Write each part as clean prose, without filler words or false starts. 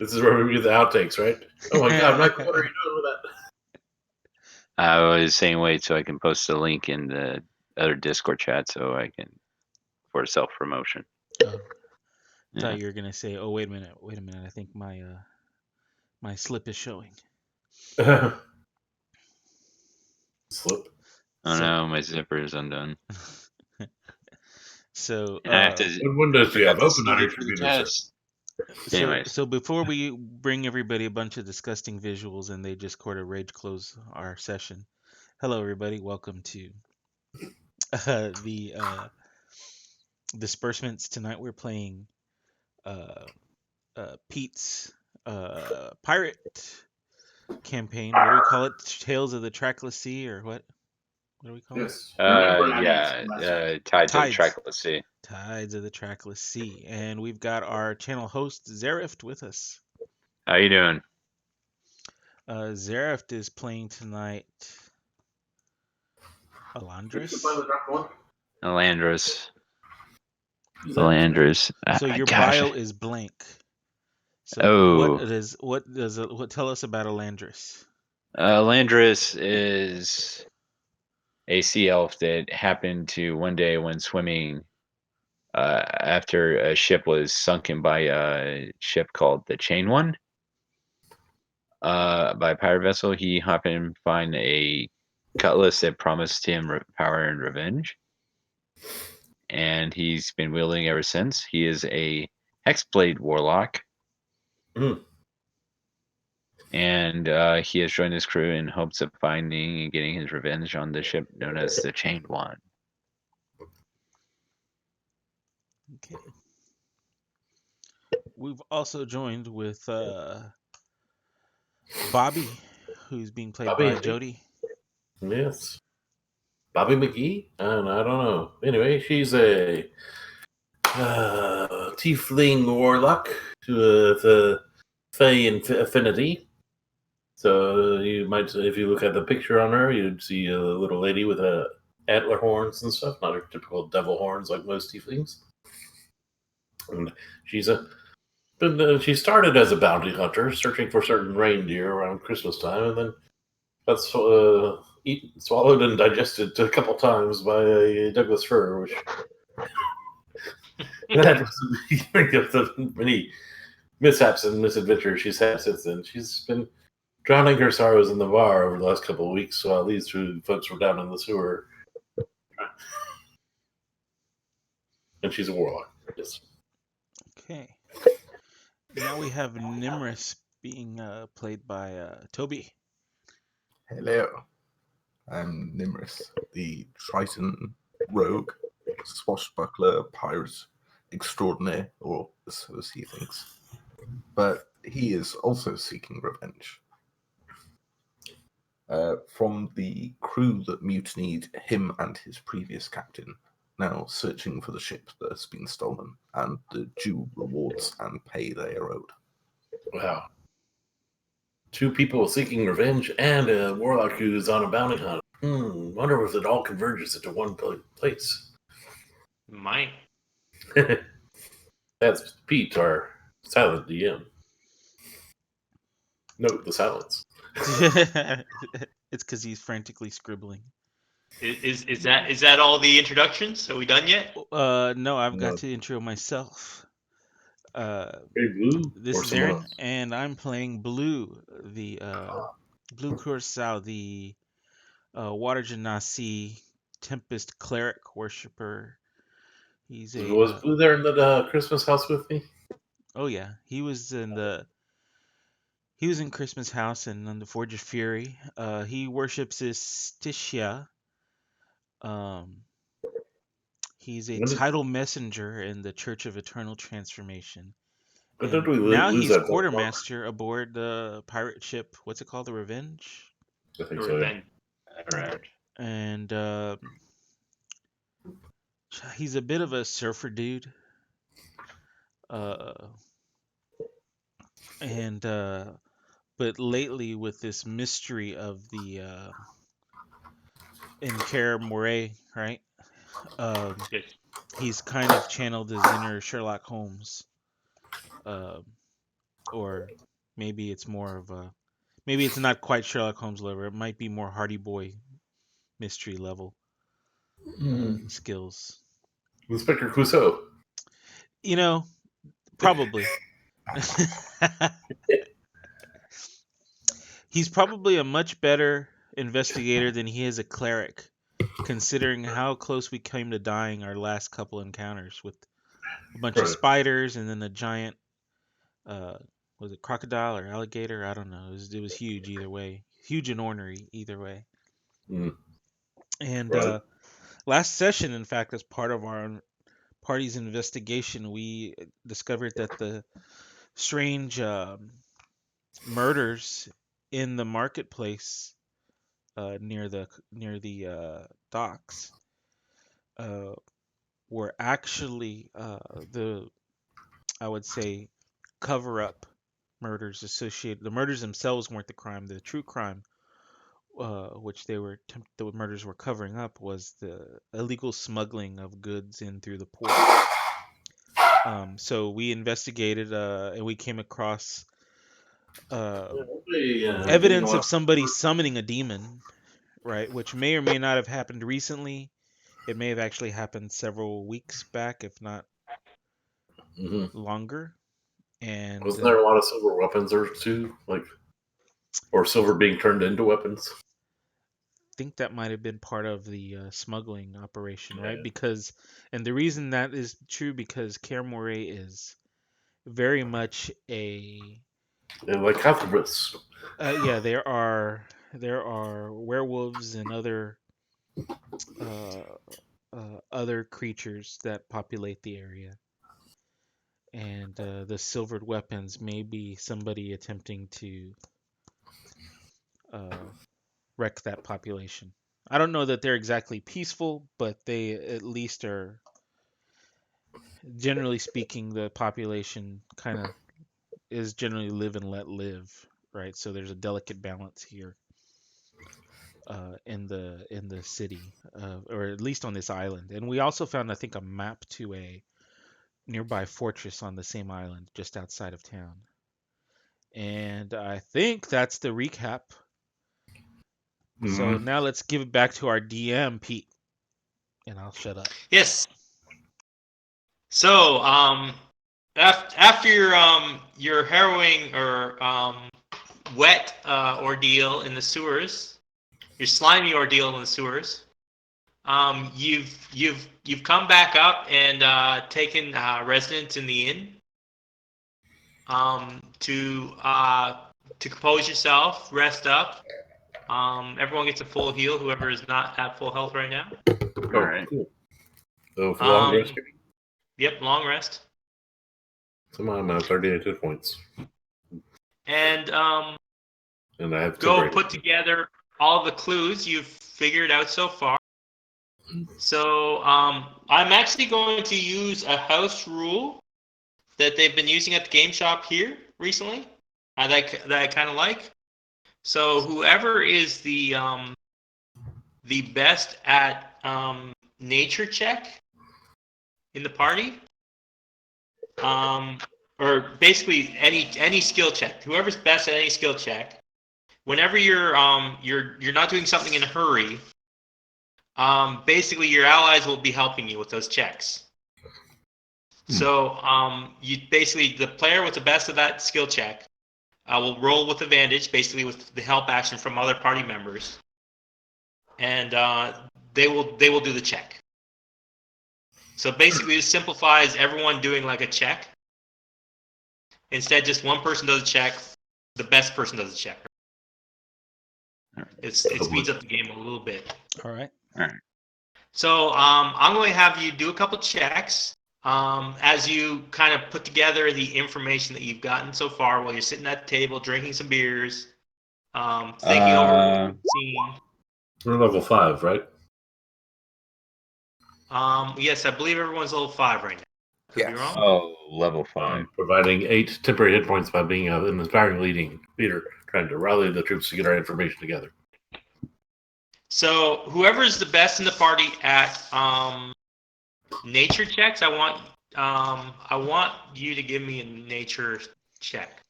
This is where we do the outtakes, right? Oh my God, Michael, what are you doing with that? I was saying wait so I can post a link in the other Discord chat so I can for self promotion. Oh, I thought you were gonna say, "Oh, wait a minute. I think my my slip is showing." Slip. Oh no, my zipper is undone. So, And I have to. What windows do you I have to open on study your for the computer, sir? test. so, Anyways. so before we bring everybody a bunch of disgusting visuals and they just rage close our session. Hello, everybody. Welcome to the disbursements. Tonight we're playing Pete's pirate campaign. What do we call it? Tales of the Trackless Sea, or what? What do we call it? Tides of the Tides. Trackless Sea. Tides of the Trackless Sea. And we've got our channel host, Zerift, with us. How you doing? Zerift is playing tonight Alandris. Alandris. So your bio is blank. So what tell us about Alandris? Alandris is a sea elf that happened to one day when swimming after a ship was sunken by a ship called the Chain One by a pirate vessel. He happened to find a cutlass that promised him power and revenge, and he's been wielding ever since. He is a hexblade warlock. And he has joined his crew in hopes of finding and getting his revenge on the ship known as the Chained One. Okay. We've also joined with Bobby, who's being played by Jody. Yes. Bobby McGee? I don't know. Anyway, she's a tiefling warlock with a Fey affinity. So you might, if you look at the picture on her, you'd see a little lady with antler horns and stuff, not her typical devil horns like most tieflings. And she started as a bounty hunter, searching for certain reindeer around Christmas time, and then got swallowed and digested a couple times by a Douglas fir, which that was many mishaps and misadventures she's had since then. She's been drowning her sorrows in the bar over the last couple of weeks while these two folks were down in the sewer. And she's a warlock. Yes. Okay. Now we have Nimrus being played by Toby. Hello. I'm Nimrus, the Triton rogue, swashbuckler, pirate extraordinaire, or so as he thinks. But he is also seeking revenge. From the crew that mutinied him and his previous captain, now searching for the ship that has been stolen and the due rewards and pay they are owed. Wow. Two people seeking revenge and a warlock who's on a bounty hunt. Wonder if it all converges into one place. Might. That's Pete, our silent DM. Note the silence. It's because he's frantically scribbling. Is that all the introductions? Are we done yet? No, I've got to intro myself. This is Aaron, and I'm playing Blue, the Blue Curacao, the Water Genasi Tempest Cleric Worshipper. Was Blue there in the Christmas house with me? Oh yeah, he was in Christmas House and on the Forge of Fury. He worships Istishia. He's a title messenger in the Church of Eternal Transformation. Now he's quartermaster aboard the pirate ship. What's it called? The Revenge? I think so. Yeah. And he's a bit of a surfer dude. But lately with this mystery of the in Care Moray, right? He's kind of channeled his inner Sherlock Holmes. or maybe it's more of a, maybe it's not quite Sherlock Holmes level. It might be more Hardy Boy mystery level skills. Inspector Clouseau. You know, probably. He's probably a much better investigator than he is a cleric, considering how close we came to dying our last couple encounters with a bunch of spiders and then a giant, was it crocodile or alligator? I don't know. It was huge either way. Huge and ornery either way. Mm. And Right. last session, in fact, as part of our party's investigation, we discovered that the strange murders in the marketplace near the docks were actually the, I would say, cover up murders associated. The murders themselves weren't the crime. The true crime, which the murders were covering up, was the illegal smuggling of goods in through the port. So we investigated and we came across evidence of somebody summoning a demon, right? Which may or may not have happened recently. It may have actually happened several weeks back, if not longer. And wasn't there a lot of silver weapons there too, or silver being turned into weapons? I think that might have been part of the smuggling operation, right? Because, and the reason that is true, because Kaer Morhen is very much like Catholics. Yeah, there are werewolves and other other creatures that populate the area, and the silvered weapons may be somebody attempting to wreck that population. I don't know that they're exactly peaceful, but they at least are, generally speaking, the population kind of is generally live and let live, right? So there's a delicate balance here in the city, or at least on this island. And we also found, I think, a map to a nearby fortress on the same island, just outside of town. And I think that's the recap. So now let's give it back to our DM, Pete, and I'll shut up. Yes. So, after your harrowing or wet ordeal in the sewers, your slimy ordeal in the sewers, you've come back up and taken residence in the inn to compose yourself, rest up. Everyone gets a full heal, whoever is not at full health right now. All right. Cool. So for long rest. Yep, long rest. So I'm at 38 hit points. And I have go put together all the clues you've figured out so far. So I'm actually going to use a house rule that they've been using at the game shop here recently. That I kind of like. So whoever is the best at nature check in the party, or basically any skill check, whoever's best at any skill check, whenever you're not doing something in a hurry, basically your allies will be helping you with those checks. So you basically, the player with the best of that skill check will roll with advantage, basically with the help action from other party members, and they will do the check. So basically, this simplifies everyone doing like a check. Instead, just one person does a check. The best person does a check. It speeds up the game a little bit. All right. So I'm going to have you do a couple checks as you kind of put together the information that you've gotten so far while you're sitting at the table, drinking some beers, thinking over what you've seen. We're level 5, right? Yes, I believe everyone's level 5 right now. Could be wrong. Oh, level 5. Providing 8 temporary hit points by being an inspiring leader, trying to rally the troops to get our information together. So whoever's the best in the party at nature checks, I want you to give me a nature check.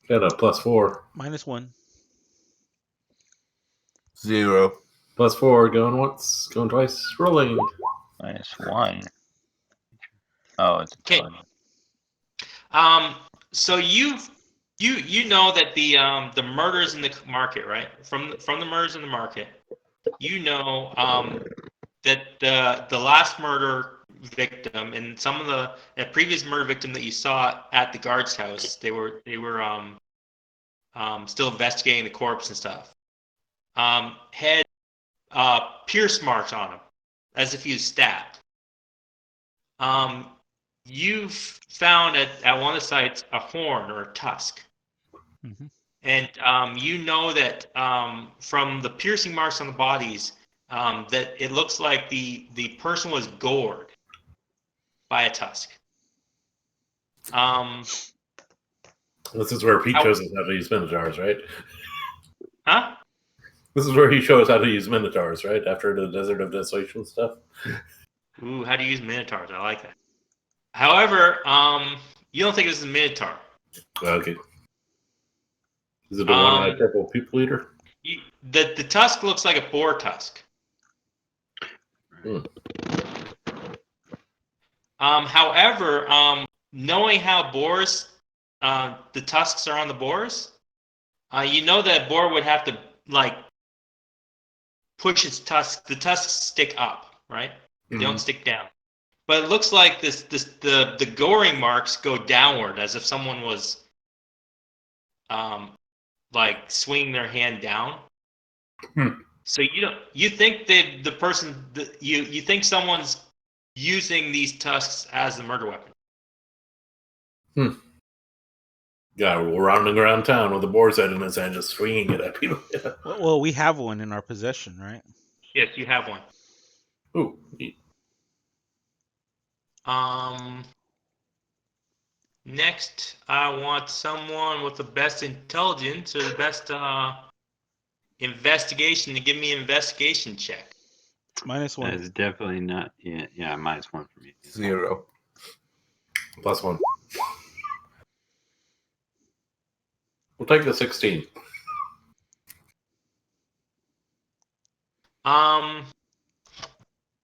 Got a +4. -1. 0. +4. Going once. Going twice. Rolling. -1. Oh, it's Okay. So you know that the murders in the market, right? From the murders in the market, you know that the last murder victim and some of the previous murder victim that you saw at the guard's house, they were still investigating the corpse and stuff. Had pierce marks on him, as if he was stabbed. You've found at one of the sites a horn or a tusk. Mm-hmm. And you know that from the piercing marks on the bodies, that it looks like the person was gored by a tusk. This is where Pete How- shows us how to use minotaurs, right? Huh? This is where he shows how to use minotaurs, right? After the Desert of Desolation stuff. Ooh, how to use minotaurs? I like that. However, you don't think this is a minotaur. Okay. Is it a one-eyed purple people eater? The tusk looks like a boar tusk. Hmm. However, knowing how boars, the tusks are on the boars, you know that boar would have to like push its tusks. The tusks stick up, right? They don't stick down. But it looks like the goring marks go downward, as if someone was like swinging their hand down. So you think that the person you think someone's using these tusks as the murder weapon. Yeah, we're rounding around town with a boar's head in his hand, just swinging it at people. Well, we have one in our possession, right? Yes, you have one. Ooh, neat. Next, I want someone with the best intelligence or the best investigation to give me an investigation check. -1. That is definitely not. Yeah, -1 for me. 0. +1. We'll take the 16.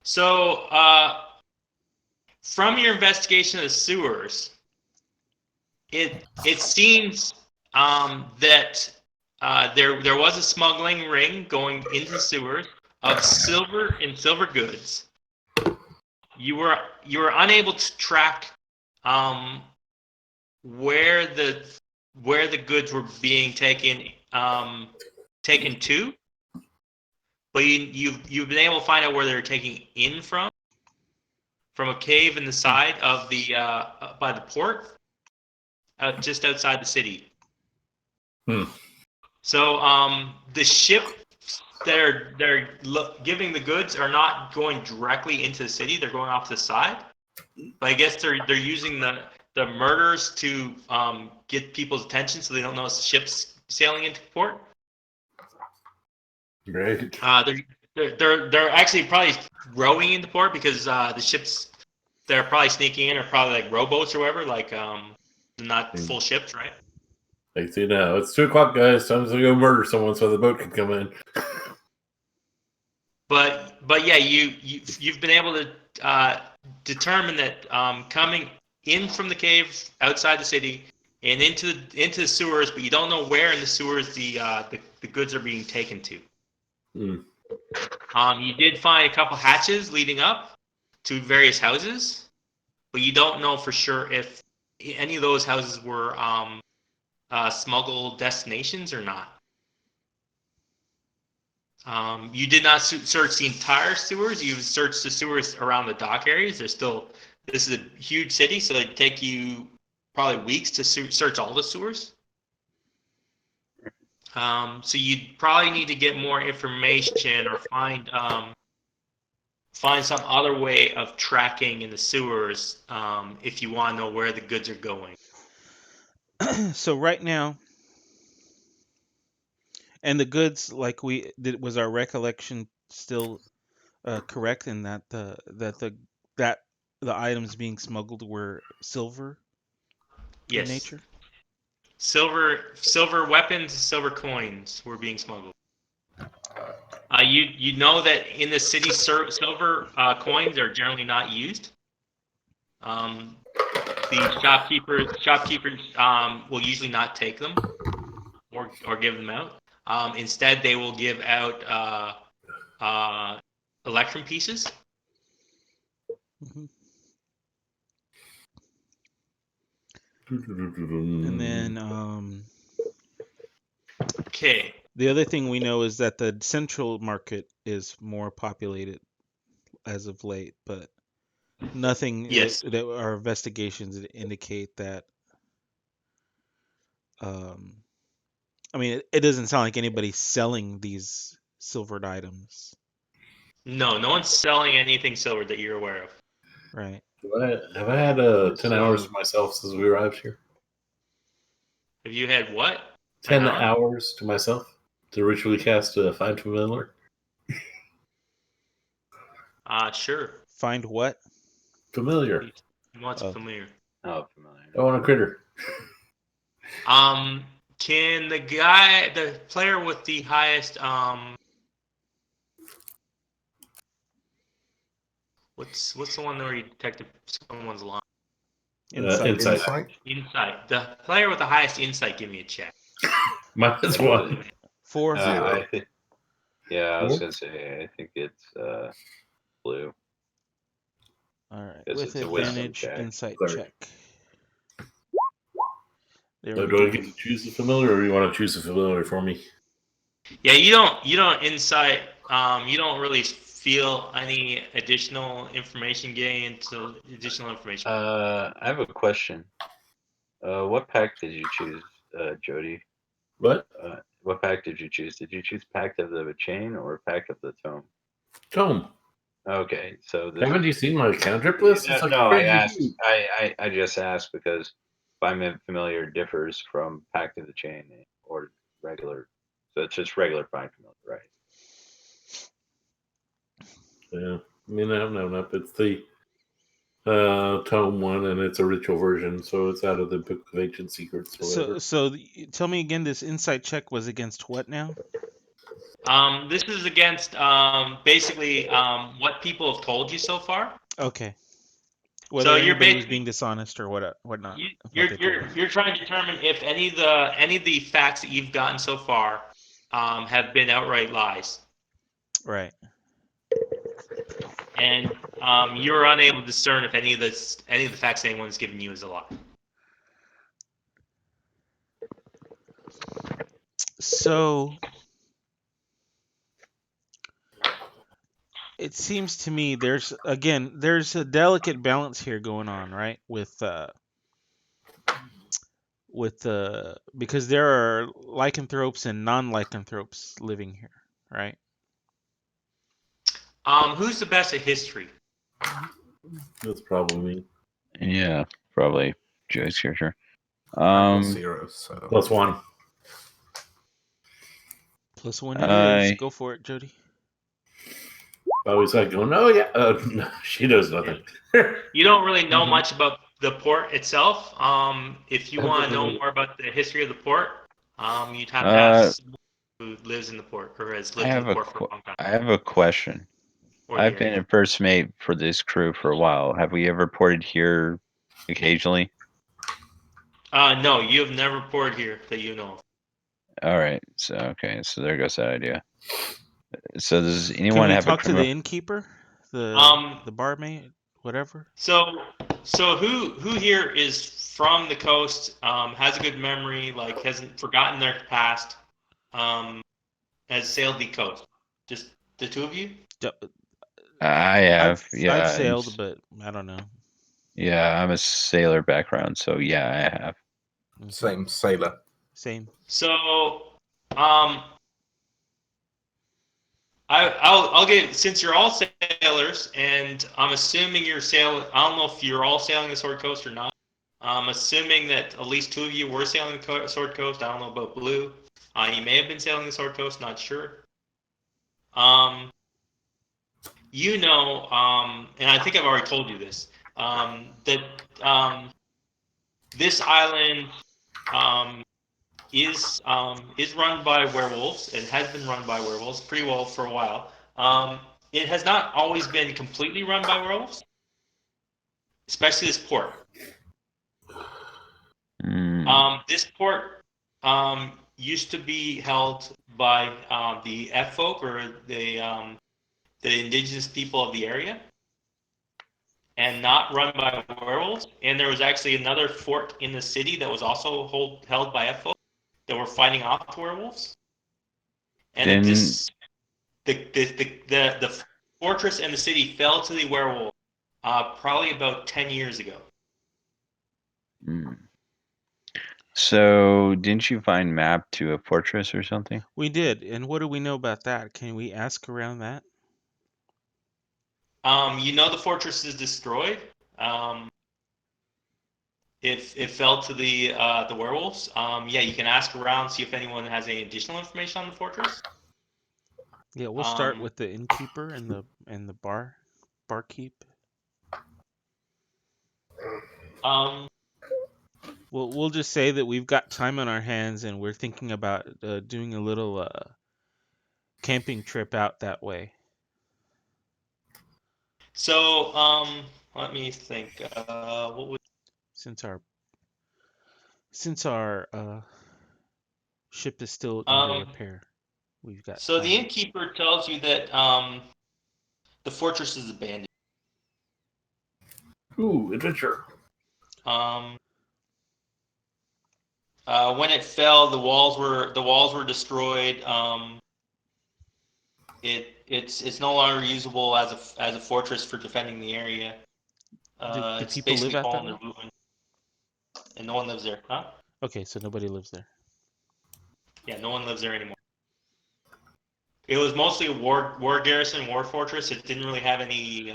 So from your investigation of the sewers, it seems that there was a smuggling ring going into the sewers of silver and silver goods. You were unable to track where the goods were being taken to, but you've been able to find out where they're taking in from a cave in the side of the by the port, just outside the city. So the ship they're giving the goods are not going directly into the city; they're going off to the side. But I guess they're using the murders to get people's attention, so they don't notice the ships sailing into port. Great. They're actually probably rowing into port because the ships they're probably sneaking in are probably like rowboats or whatever, like not full ships, right? I see now. It's 2 o'clock, guys. Time to go murder someone so the boat can come in. But yeah, you've been able to determine that coming in from the cave outside the city and into the sewers, but you don't know where in the sewers the goods are being taken to. You did find a couple hatches leading up to various houses, but you don't know for sure if any of those houses were smuggled destinations or not. You did not search the entire sewers. You searched the sewers around the dock areas. This is a huge city, so it'd take you probably weeks to search all the sewers. So you'd probably need to get more information or find some other way of tracking in the sewers if you want to know where the goods are going. So right now, and the goods, like was our recollection still correct in that the items being smuggled were silver in Yes. nature? silver weapons, silver coins were being smuggled. You know that in the city, silver coins are generally not used. The shopkeepers will usually not take them or give them out. Instead, they will give out electrum pieces. Mhm. And then Okay. the other thing we know is that the central market is more populated as of late, but nothing Yes. that our investigations indicate that. I mean, it doesn't sound like anybody's selling these silvered items, No one's selling anything silver that you're aware of. right? Have I had 10 hours to myself since we arrived here? Have you had what? 10 hour? hours to myself to ritually cast a Find Familiar? Sure. Find what? Familiar. He wants Oh. a familiar. Oh, familiar. I want a critter. Can the player with the highest what's the one where you detected someone's line? Insight. Insight. The player with the highest insight, give me a check. Minus one. 4. Zero. I think. Yeah, I was Four? gonna say. I think it's blue. All right. Guess With it's a wisdom advantage, check. insight Cleric. check. There So we do I go. get to choose the familiar, or you want to choose the familiar for me? Yeah, you don't insight. You don't really feel any additional information gained. So additional information. I have a question. What pack did you choose, Jody? What? What pack did you choose? Did you choose Pact of the Chain or Pact of the Tome? Tome. Okay, so this. Haven't you seen my cantrip list? It's like No, I crazy asked. huge. I just asked because Find Familiar differs from Pact of the Chain or regular. So it's just regular Find Familiar, right? Yeah. I mean, no. It's the tome one, and it's a ritual version, so it's out of the Book of Ancient Secrets or whatever. So tell me again. This insight check was against what now? This is against basically what people have told you so far. Okay. Whether So you're anybody was basically being dishonest or whatnot. you're trying to determine if any of the facts that you've gotten so far have been outright lies, Right. and you're unable to discern if any of the facts anyone's given you is a lie. So it seems to me there's a delicate balance here going on, right? With because there are lycanthropes and non-lycanthropes living here, right? Who's the best at history? That's probably me. Yeah, probably Joey's character. I got 0, so Plus one. +1 it is. I Go for it, Jody. I always like going, oh yeah. No, she knows nothing. You don't really know Mhm. much about the port itself. If you want to know more about the history of the port, you'd have to ask someone who lives in the port or has lived in the port for a long time. I have a question. Or the I've been area. a first mate for this crew for a while. Have we ever ported here occasionally? No, you have never ported here that you know of. All right. So okay. So there goes that idea. So does Can anyone we have a talk to criminal? the innkeeper, the barmaid, whatever? So who here is from the coast, has a good memory, like hasn't forgotten their past, has sailed the coast? Just the two of you? D- I have. Yeah. I've sailed, but I don't know. Yeah. I'm a sailor background, so yeah, I have. Okay. same sailor. Same. So, I'll get, since you're all sailors, and I'm assuming you're sailing. I don't know if you're all sailing the Sword Coast or not. I'm assuming that at least two of you were sailing the Sword Coast. I don't know about Blue. You may have been sailing the Sword Coast. Not sure. You know, and I think I've already told you this. That this island is run by werewolves. It has been run by werewolves pretty well for a while. It has not always been completely run by werewolves, especially this port. This port used to be held by the F folk, or the indigenous people of the area, and not run by werewolves. And there was actually another fort in the city that was also held by F folk that were fighting off the werewolves. And then the fortress and the city fell to the werewolf probably about 10 years ago. So, didn't you find map to a fortress or something? We did. And what do we know about that? Can we ask around that? The fortress is destroyed. It fell to the werewolves. Yeah, you can ask around, see if anyone has any additional information on the fortress. Yeah, we'll start with the innkeeper and the barkeep. We'll just say that we've got time on our hands and we're thinking about doing a little camping trip out that way. So, let me think. What would Since our ship is still under repair, we've got so time. the innkeeper tells you that the fortress is abandoned. Ooh, adventure. When it fell, the walls were destroyed. It's no longer usable as a fortress for defending the area. Do It's people live basically out that fallen way? to ruin, and no one lives there, huh? Okay, so nobody lives there. Yeah, no one lives there anymore. It was mostly a war garrison, war fortress. It didn't really have any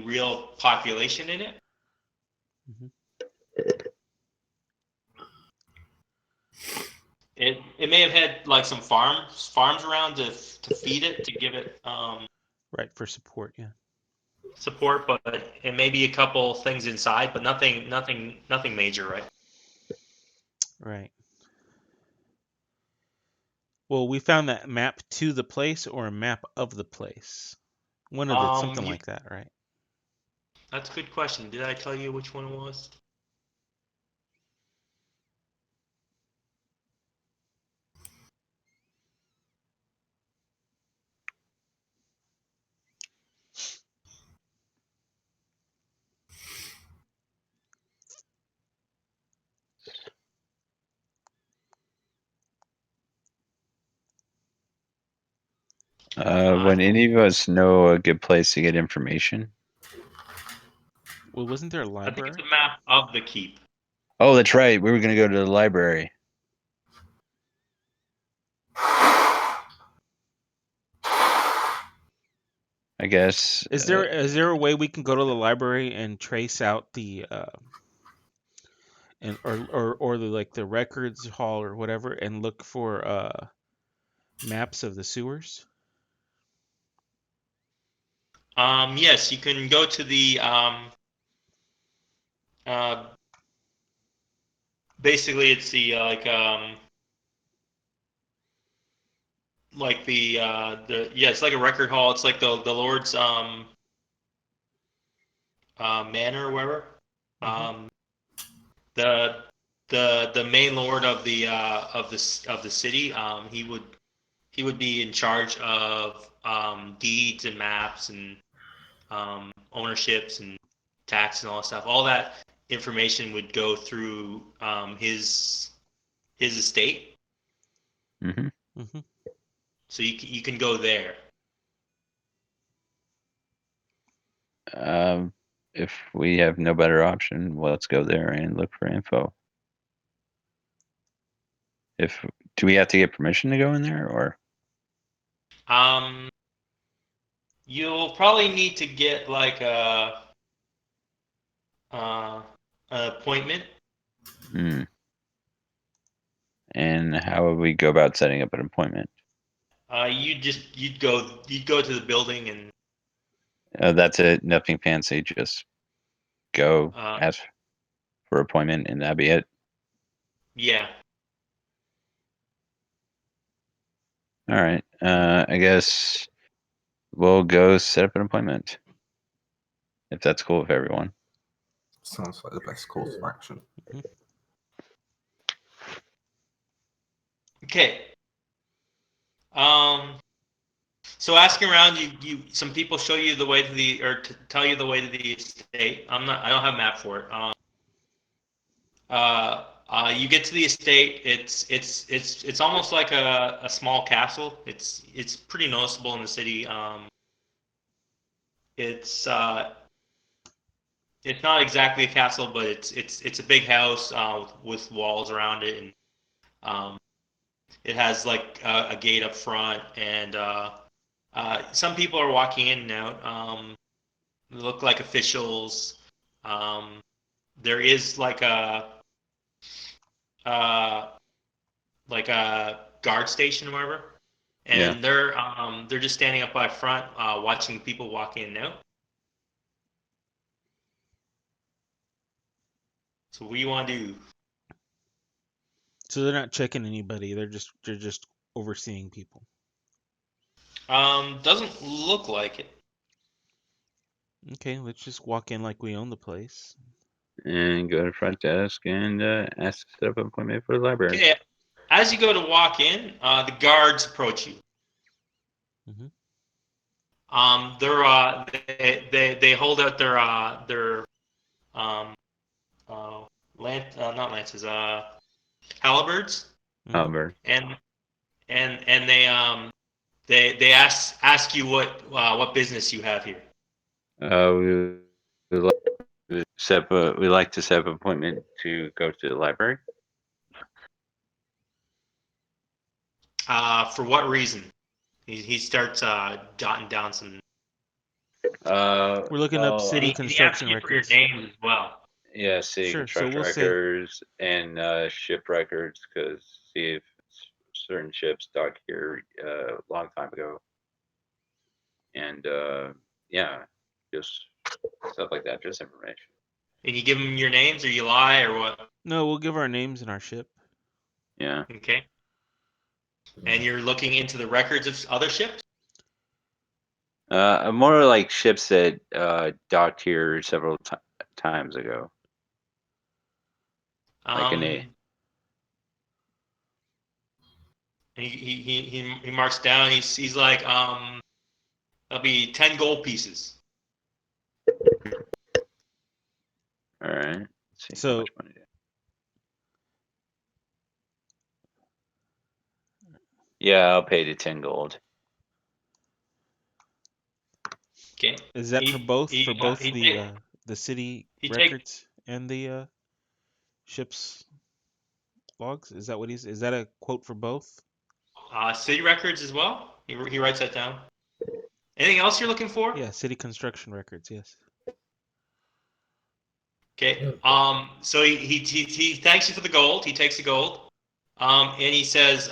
real population in it. Mm-hmm. It may have had like some farms around to feed it, to give it Right, for support, yeah. support, but it may be a couple things inside, but nothing major, right? Right. Well, we found that map to the place or a map of the place. One of the something like that, right? That's a good question. Did I tell you which one it was? Would any of us know a good place to get information? Well, wasn't there a I think library? it's a map of the keep. Oh, that's right. We were going to go to the library. I guess. Is there a way we can go to the library and trace out the or the like the records hall or whatever and look for maps of the sewers? Yes, you can go to the basically it's the it's like a record hall. It's like the Lord's manor or whatever. Mm-hmm. The main lord of the city. He would be in charge of deeds and maps and ownerships and tax and all that stuff. All that information would go through his estate. Mm-hmm. Mm-hmm. So you can go there. If we have no better option, well, let's go there and look for info. Do we have to get permission to go in there, or? You'll probably need to get like an appointment. And how would we go about setting up an appointment? You'd go to the building and That's it. Nothing fancy. Just go ask. for appointment, and that'd be it. Yeah. All right. I guess we'll go set up an appointment if that's cool with everyone. Sounds like the best course of action. Okay. So asking around, some people show you the way to tell you the way to the estate. I don't have a map for it. You get to the estate. It's almost like a small castle. It's pretty noticeable in the city. It's not exactly a castle, but it's a big house with walls around it, and it has like a gate up front, and some people are walking in and out. They look like officials. There is like a guard station or whatever, and they're just standing up by front, watching people walk in and out. So what do you want to do? So they're not checking anybody. They're just overseeing people. Doesn't look like it. Okay, let's just walk in like we own the place. And go to front desk and ask to set up an appointment for the library. Okay. As you go to walk in, the guards approach you. Mhm. They hold out their not lances, halberds, Albert. and they ask you what business you have here. We like to set up an appointment to go to the library. For what reason? He starts jotting down some. We're looking up city He asks construction you for your records. name as well. Yeah, city Sure, so construction we'll say- records and ship records, because see if certain ships docked here a long time ago, and yeah, just stuff like that, just information. And you give them your names, or you lie, or what? No, we'll give our names and our ship. Yeah. Okay. And you're looking into the records of other ships? More like ships that docked here several times ago. Like an A. He marks down. He's like, that'll be 10 gold pieces. All right. Let's see So- how much money. Yeah, I'll pay the 10 gold. Okay. Is that for both he the city he take- records and the ship's logs? Is that what is that a quote for both? City records as well. He writes that down. Anything else you're looking for? Yeah, city construction records. Yes. Okay. So he thanks you for the gold. He takes the gold. And he says,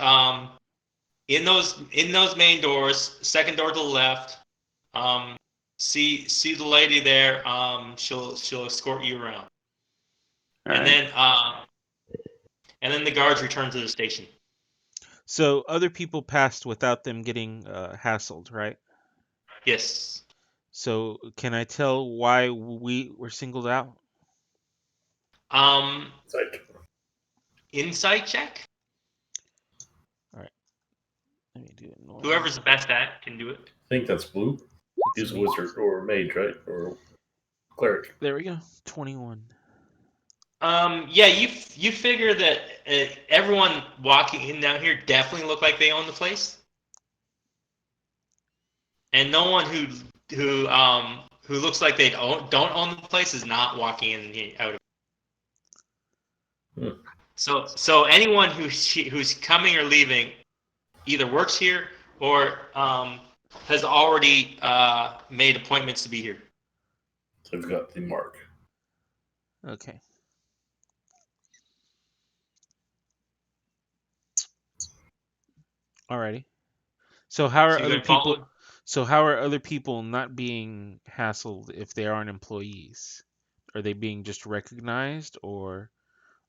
in those main doors, second door to the left, see the lady there. She'll escort you around. All And right. then the guards return to the station. So other people passed without them getting hassled, right? Yes. So can I tell why we were singled out? Psych. Insight check. Let me do it. Normal. Whoever's the best at can do it. I think that's blue. It's He's a me. wizard or mage, right? Or cleric. There we go. 21. Yeah, you figure that everyone walking in down here definitely look like they own the place, and no one who looks like they don't own the place is not walking in and out of it. So anyone who's coming or leaving either works here or has already made appointments to be here. So we've got the mark. Okay. Alrighty. So how are So you other gonna follow- people? So how are other people not being hassled if they aren't employees? are they being just recognized, or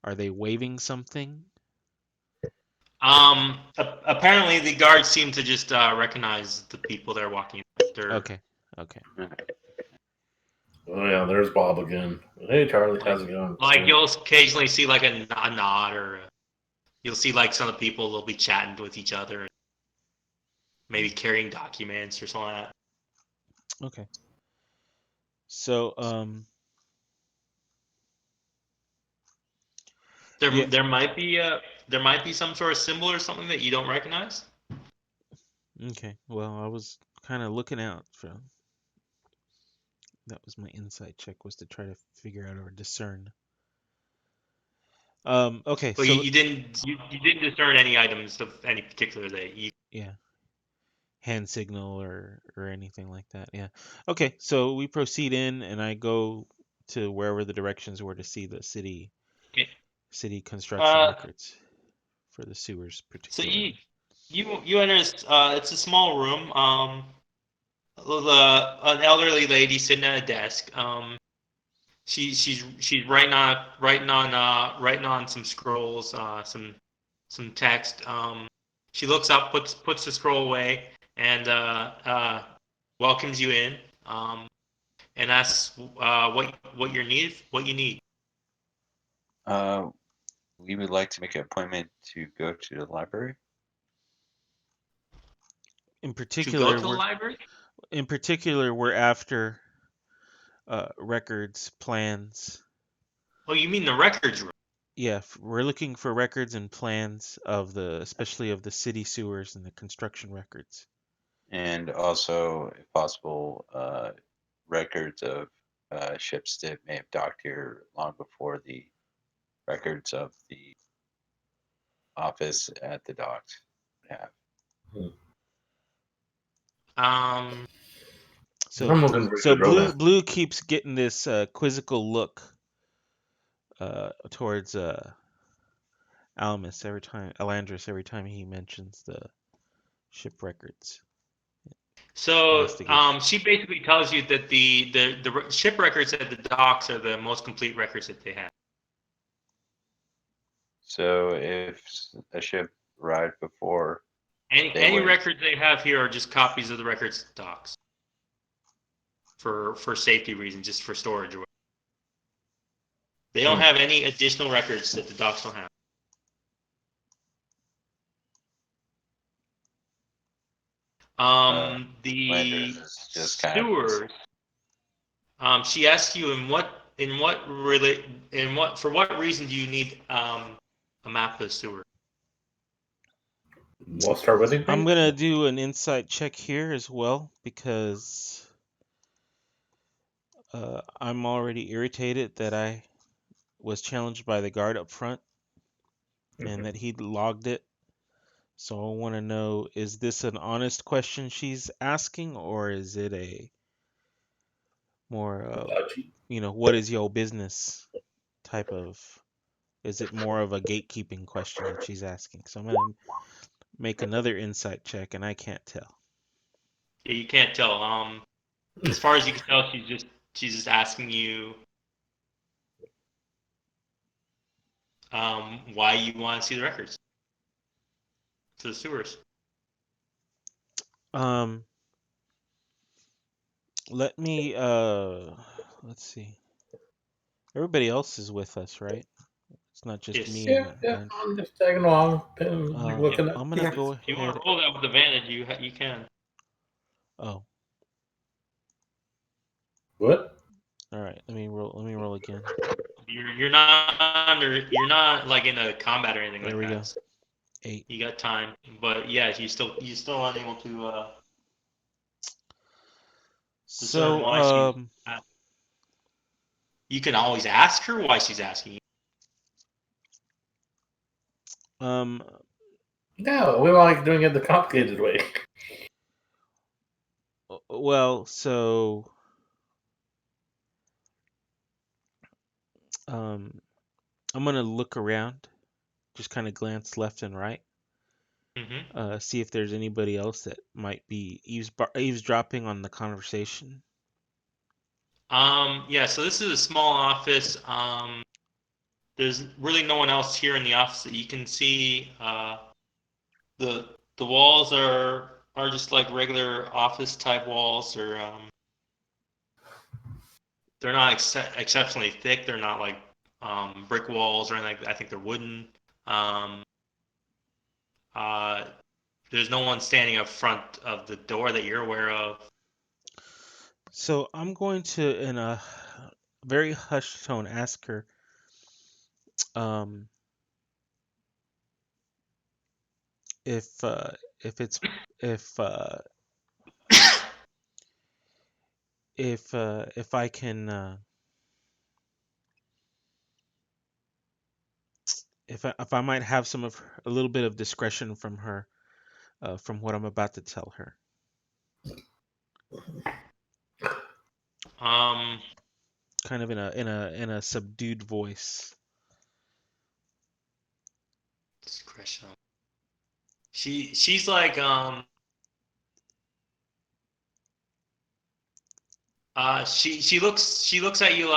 are they waving something? Apparently the guards seem to just recognize the people that are walking. Okay. Oh yeah, there's Bob again. Hey Charlie, how's it going? Like you'll occasionally see like a nod, or you'll see like some of the people they'll be chatting with each other, maybe carrying documents or something like that. Okay. So yeah. There might be some sort of symbol or something that you don't recognize. Okay. Well, I was kind of looking out for. That was my insight check, was to try to figure out or discern. Okay. But So you didn't discern any items of any particular day. yeah, hand signal or anything like that. Yeah. Okay. So we proceed in, and I go to wherever the directions were to see the city construction records for the sewers, So particularly. you enter. It's a small room. An elderly lady sitting at a desk. She's writing on some scrolls, some text. She looks up, puts the scroll away, and welcomes you in. And asks what you need. We would like to make an appointment to go to the library. In To go particular, to the library. we're after records, plans. Oh, you mean the records room? Yeah, we're looking for records and plans of especially of the city sewers and the construction records. And also, if possible, records of ships that may have docked here long before the records of the office at the docks have. So I'm looking for good romance. Blue keeps getting this quizzical look towards Alandris every time he mentions the ship records. So Investigation. she basically tells you that the ship records at the docks are the most complete records that they have. So if a ship arrived before, Any records they have here are just copies of the records at the docks. For safety reasons, just for storage. They don't have any additional records that the docks don't have. The Landers is just kind of sewers. She asks you for what reason do you need a map of the sewer? Lost our wedding I'm ring? gonna do an insight check here as well because I'm already irritated that I was challenged by the guard up front and that he logged it. So I want to know, is this an honest question she's asking, or is it a more, what is your business type of, is it more of a gatekeeping question that she's asking? So I'm going to make another insight check, and I can't tell. Yeah, you can't tell. As far as you can tell, she's just asking you why you want to see the records to the sewers. Let me let's see. Everybody else is with us, right? It's not just Yes. me. Yeah, I'm just tagging along. Looking I'm gonna go If you ahead. want to roll that with advantage, you can. Oh, What? all right. Let me roll again. You're not like in a combat or anything There like we that. go. 8. You got time, but yeah, you still unable to. So You can always ask her why she's asking you. No, we don't like doing it the complicated way. well, so I'm gonna look around, just kind of glance left and right, see if there's anybody else that might be eavesdropping on the conversation. Yeah, so this is a small office. There's really no one else here in the office that you can see. The walls are just like regular office type walls, or they're not exceptionally thick. They're not like brick walls or anything. I think they're wooden. Um, uh, there's no one standing up front of the door that you're aware of. So I'm going to, in a very hushed tone, ask her, um, if it's if if I can if I might have a little bit of discretion from her, from what I'm about to tell her. Kind of in a subdued voice. Discretion. She's like she looks at you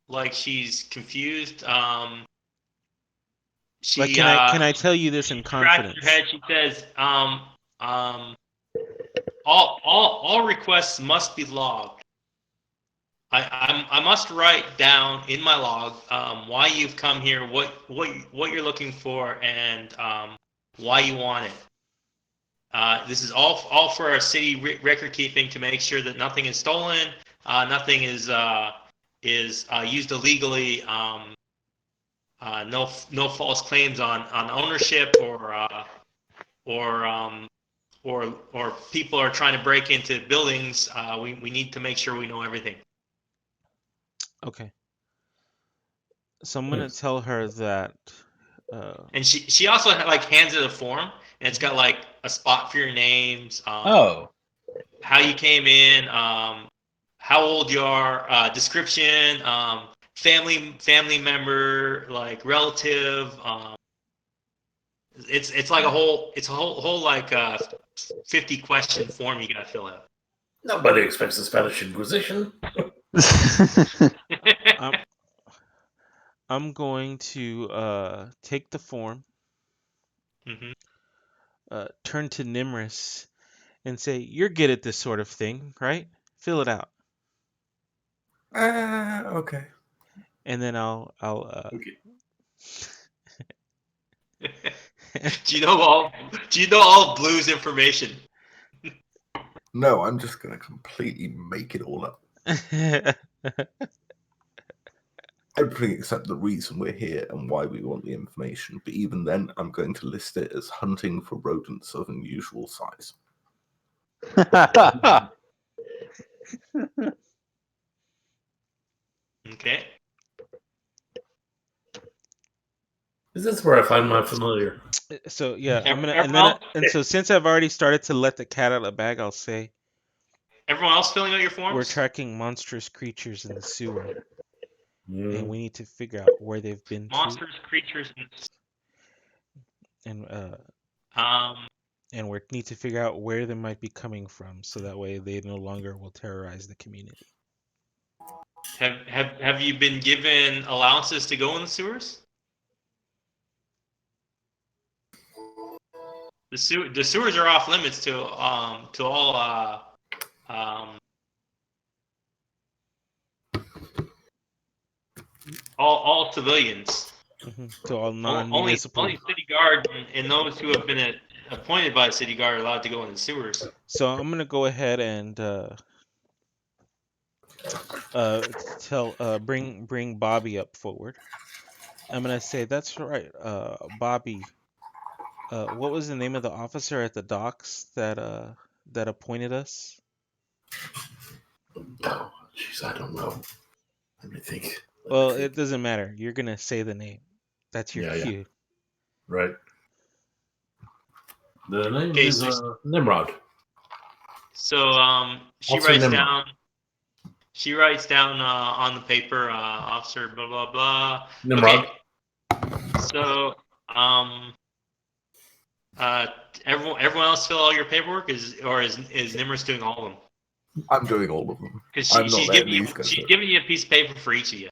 like she's confused. Like, She can I tell you this in scratches her confidence? head. She says, all requests must be logged. I must write down in my log why you've come here, what you're looking for, and why you want it. This is all for our city record keeping to make sure that nothing is stolen, nothing is used illegally. No false claims on ownership, or people are trying to break into buildings. We need to make sure we know everything. Okay. So I'm gonna tell her that. And she also like hands it a form, and it's got like a spot for your names, Oh, how you came in, how old you are, description, family member, like relative. It's like a whole like 50 question form you gotta fill out. Nobody expects the Spanish Inquisition. I'm going to take the form, Mhm. turn to Nimrus, and say, "You're good at this sort of thing, right? Fill it out." Okay. And then I'll Okay. Do you know all of Blue's information? No, I'm just going to completely make it all up. Everything except the reason we're here and why we want the information. But even then, I'm going to list it as hunting for rodents of unusual size. Okay. Is this where I find my familiar? So yeah, I'm gonna Everyone and so since I've already started to let the cat out of the bag, I'll say else filling out your we're forms? tracking monstrous creatures in the sewer, and we need to figure out where they've been Monsters, creatures, and um, we need to figure out where they might be coming from, so that way they no longer will terrorize the community. have you been given allowances to go in the sewers? The sewers are off limits to all civilians. To all Only non-municipal. city guard and those who have been appointed by the city guard are allowed to go in the sewers. So I'm gonna go ahead and bring Bobby up forward. I'm gonna say, that's right, Bobby. What was the name of the officer at the docks that appointed us? Oh, jeez, I don't know. Let me think. Well, it doesn't matter. You're gonna say the name. That's your Yeah. cue. Right. The name Okay, is Nimrod. So she Officer writes Nimrod. down. She writes down on the paper, officer, blah blah blah. Nimrod. Okay. So everyone else fill all your paperwork, is Nimrus doing all of them? I'm doing all of them. Because I'm not she's letting giving you these go she's through. giving you a piece of paper for each of you.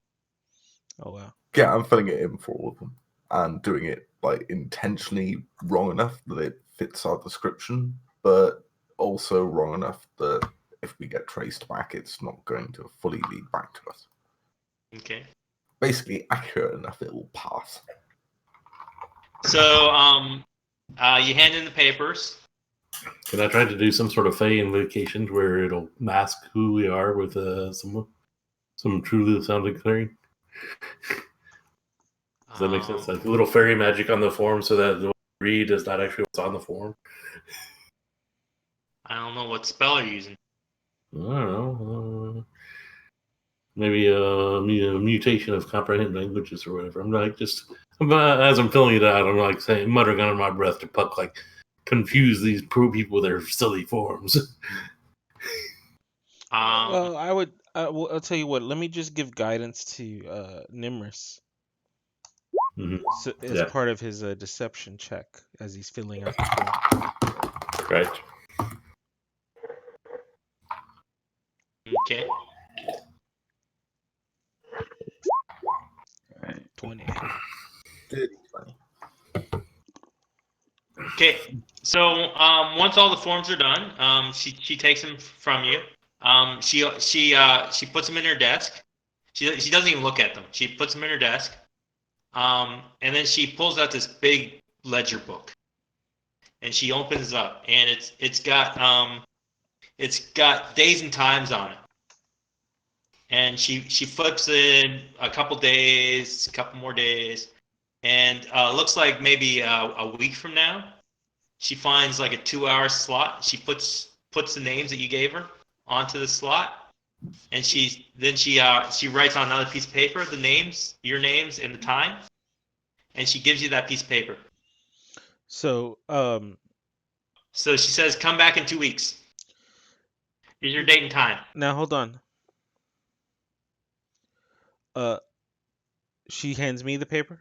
Oh wow. Yeah, I'm filling it in for all of them and doing it like intentionally wrong enough that it fits our description, but also wrong enough that if we get traced back, it's not going to fully lead back to us. Okay. Basically, accurate enough it will pass. So you hand in the papers. Can I try to do some sort of Fey invocation where it'll mask who we are with some truly sounding clearing? Does that make sense? Like a little fairy magic on the form so that the one you read is not actually what's on the form? I don't know what spell you're using. I don't know. Maybe a mutation of comprehend languages or whatever. I'm like as I'm filling it out, I'm like saying, muttering under my breath to Puck, like, confuse these poor people with their silly forms. Well, I'll tell you what. Let me just give guidance to Nimrus as Yeah. part of his deception check as he's filling out the form. Right. Okay. 20. Dirty 20. Okay. So once all the forms are done, she takes them from you. She puts them in her desk. She doesn't even look at them. She puts them in her desk. And then she pulls out this big ledger book, and she opens it up, and it's got days and times on it. And she flips in a couple days, a couple more days, and looks like maybe a week from now, she finds like a 2-hour slot. She puts the names that you gave her onto the slot, and she writes on another piece of paper the names, your names, and the time, and she gives you that piece of paper. So, So she says, "Come back in 2 weeks. Here's your date and time." now hold on. She hands me the paper.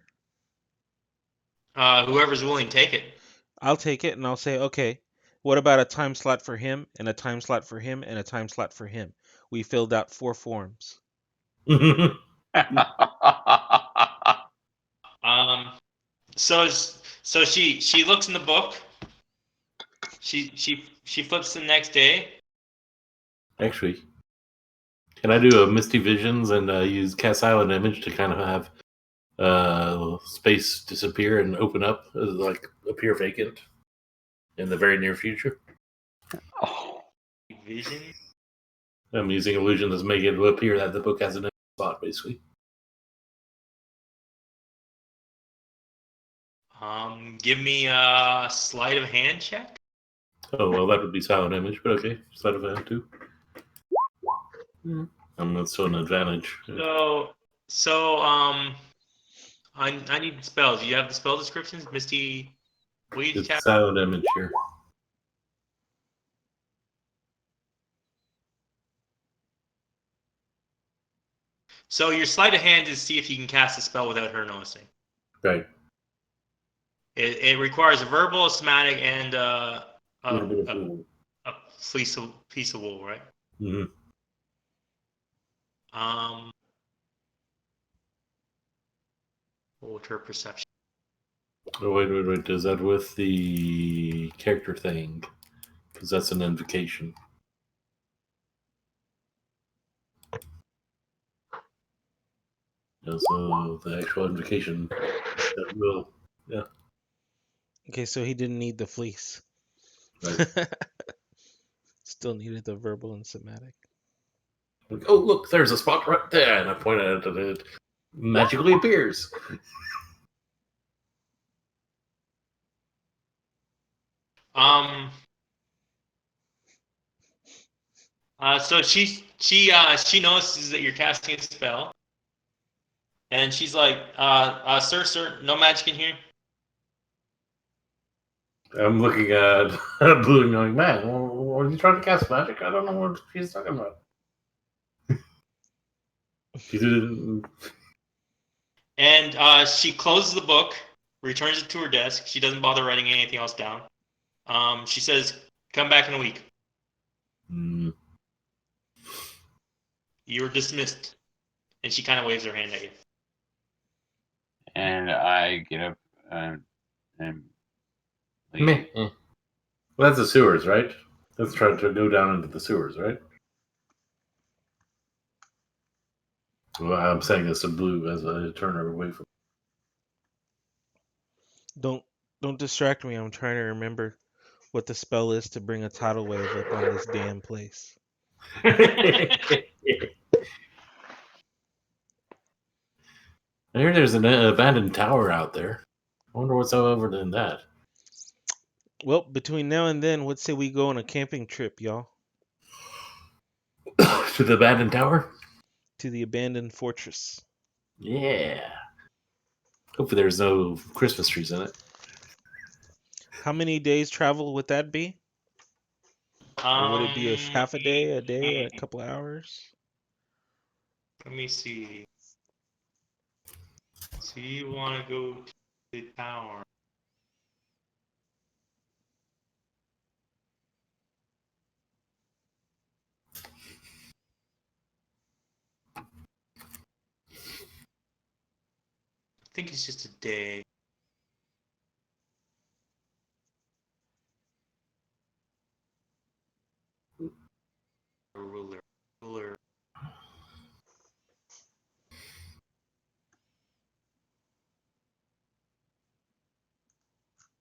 Whoever's willing to take it. I'll take it and I'll say, okay, what about a time slot for him and a time slot for him and a time slot for him? We filled out 4 forms. So she looks in the book. She flips the next day. Actually, can I do a Misty Visions and use Cast Silent Image to kind of have space disappear and open up, like appear vacant in the very near future? Oh, Vision. I'm using illusion to make it appear that the book has an empty spot, basically. Give me a sleight of hand check. Oh, well, that would be Silent Image, but okay. Sleight of hand, too. That's still an advantage. So I need spells. You have the spell descriptions, Misty. It's Silent Image here. So your sleight of hand is to see if you can cast a spell without her noticing. Right. It requires a verbal, a somatic, and a piece of wool, right? Mm-hmm. What would her perception? Oh, wait. Is that with the character thing? Because that's an invocation. Yeah, so the actual invocation that will, yeah. Okay, so he didn't need the fleece. Right. Still needed the verbal and somatic. Like, oh, look, there's a spot right there. And I point at it and it magically appears. So she notices that you're casting a spell, and she's like, sir, no magic in here. I'm looking at Blue and going, man, what are you trying to cast magic? I don't know what she's talking about. She didn't. And she closes the book, returns it to her desk. She doesn't bother writing anything else down. She says, "Come back in a week." You're dismissed. And she kind of waves her hand at you. And I get up and leave. Meh. Well, that's the sewers, right? Let's try to go down into the sewers, right? Well, I'm saying this to Blue as I turn her away from. Don't distract me. I'm trying to remember what the spell is to bring a tidal wave up on this damn place. I hear there's an abandoned tower out there. I wonder what's over in that. Well, between now and then, let's say we go on a camping trip, y'all, To the abandoned tower? to the abandoned fortress. Yeah. Hopefully there's no Christmas trees in it. How many days travel would that be? Or would it be half a day, a couple hours? Let me see. So you want to go to the tower? I think it's just a day. Ruler.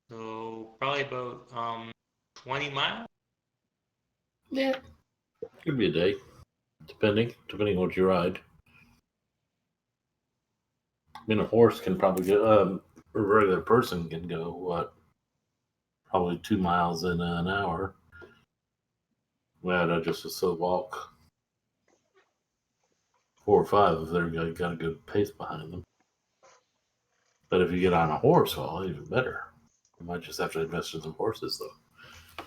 So probably about 20 miles. Yeah. Could be a day. Depending on what you ride. I mean, a horse can probably go, a regular person can go, what? Probably 2 miles in an hour. Well, just a slow walk. 4 or 5 if they've got a good pace behind them. But if you get on a horse, well, even better. You might just have to invest in some horses, though.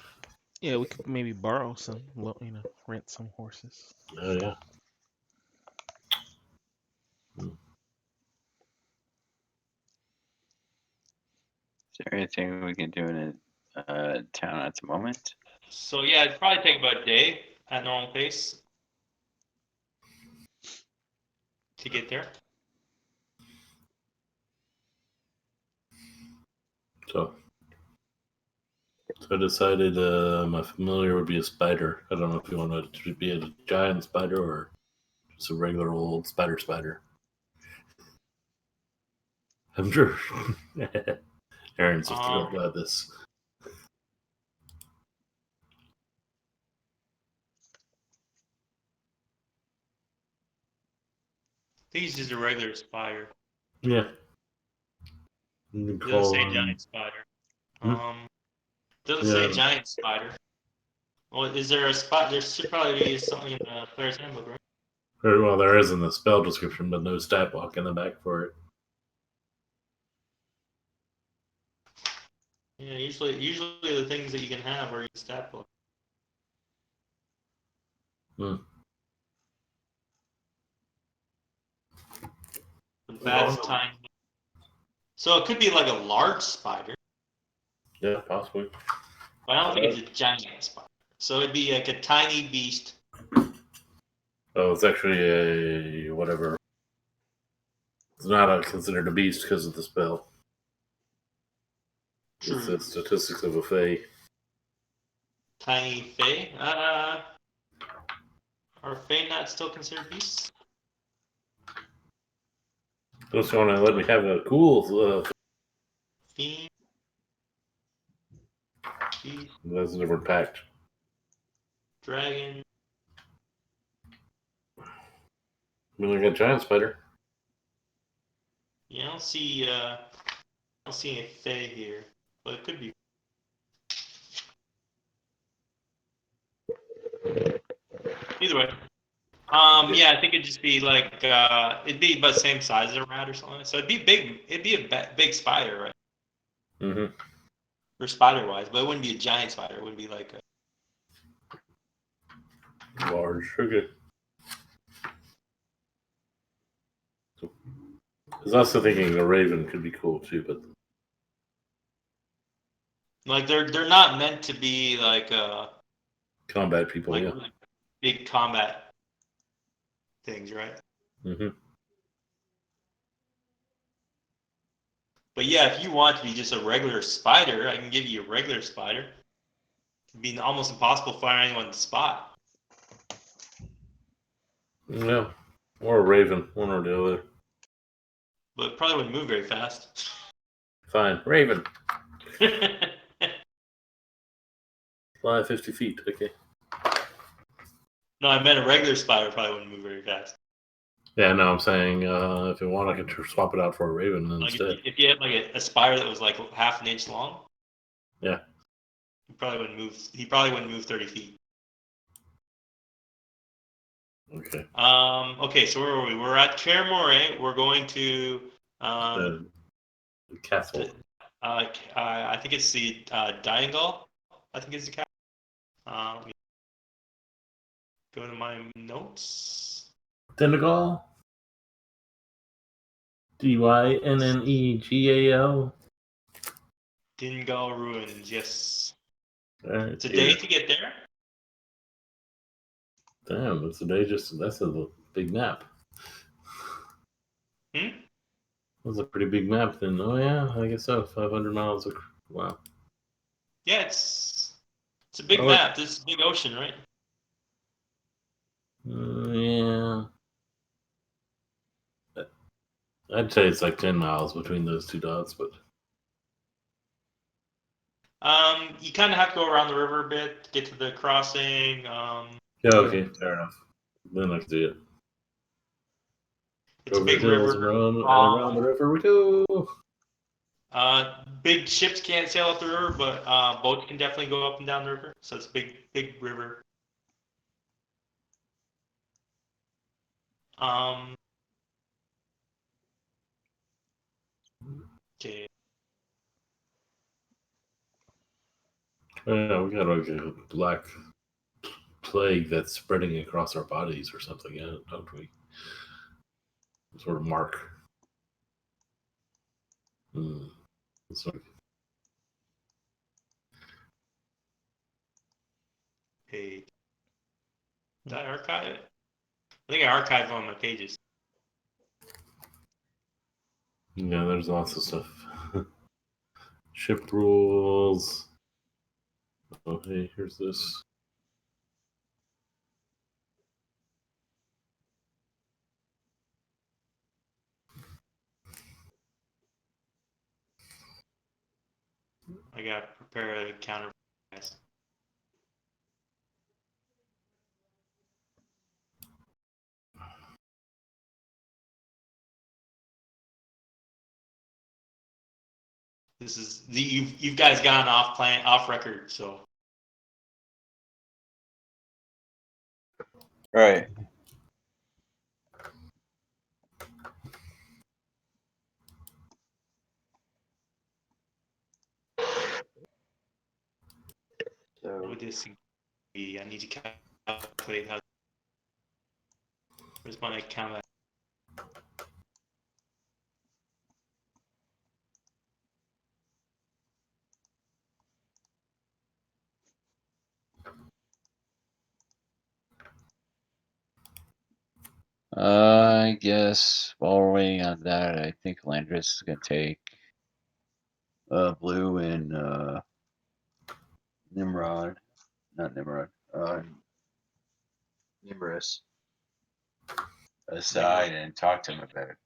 Yeah, we could maybe borrow some, rent some horses. Oh, yeah. Is there anything we can do in a town at the moment? So yeah, it'd probably take about a day at normal pace to get there. So I decided my familiar would be a spider. I don't know if you want it to be a giant spider or just a regular old spider. I'm sure Aaron's just thrilled about this. I think he's just a regular spider. Yeah. It doesn't say giant spider. Doesn't say giant spider. Well, is there a spot? There should probably be something in the player's handbook, right? Well, there is in the spell description, but no stat block in the back for it. Yeah, usually the things that you can have are your stat book. The best time. So it could be like a large spider. Yeah, possibly. But I don't think it's a giant spider. So it'd be like a tiny beast. Oh, it's actually a whatever. It's not considered a beast because of the spell. True. It's the statistics of a fae. Tiny fae? Are fae not still considered beasts? Just want to let me have a cool. Fiend? That's a different pact. Dragon? I mean, like a giant spider. Yeah, I don't see any fae here, but it could be. Either way. Yeah, I think it'd just be like it'd be about the same size as a rat or something. So it'd be big. It'd be a big spider, right? Mm-hmm. Or spider-wise, but it wouldn't be a giant spider. It would be like a Large. Okay. I was also thinking a raven could be cool too, but like they're not meant to be like combat people. like Yeah. really big combat things, right? Mm-hmm. But yeah, if you want to be just a regular spider, I can give you a regular spider. It'd be almost impossible finding anyone on the spot. Yeah. Or a raven, one or the other. But it probably wouldn't move very fast. Fine. Raven. Fly 50 feet. Okay. No, I meant a regular spider probably wouldn't move very fast. Yeah, no, I'm saying if you want, I can swap it out for a raven Like instead. if you had like a spider that was like half an inch long, Yeah. he probably wouldn't move. He probably wouldn't move 30 feet. Okay. Okay, so where were we? We're at Kaer Morhe. We're going to The castle. I think it's the Diangal. I think it's the castle. Let me go to my notes. Dynegal? Dynnegal? Dingal Ruins, yes. Alright, It's a day to get there. Damn, it's a day that's a big map. Hmm? That's a pretty big map then. Oh yeah, I guess so. 500 miles. Wow. Yeah, it's a big Oh, map. This is a big ocean, right? yeah. I'd say it's like 10 miles between those two dots, but You kind of have to go around the river a bit to get to the crossing. yeah, okay, fair enough. Then I can see it. It's a Over the big hills river. and around the river we go. Big ships can't sail up the river, but boats can definitely go up and down the river. So it's a big river. Okay. Yeah, we got like a black plague that's spreading across our bodies or something, don't we? Some sort of mark. It's like, Page. Did I archive it? I think I archived one of my pages. yeah, there's lots of stuff. Ship rules. Oh, hey, here's this. I got to prepare a counter. Guys. This is you've guys gone off record, so Right. what So would this be? I need to calculate how. Where's my account? I guess while we're waiting on that, I think Landris is gonna take Blue and Nimrod. Not Nimrod. Nimrus aside and talk to him about it.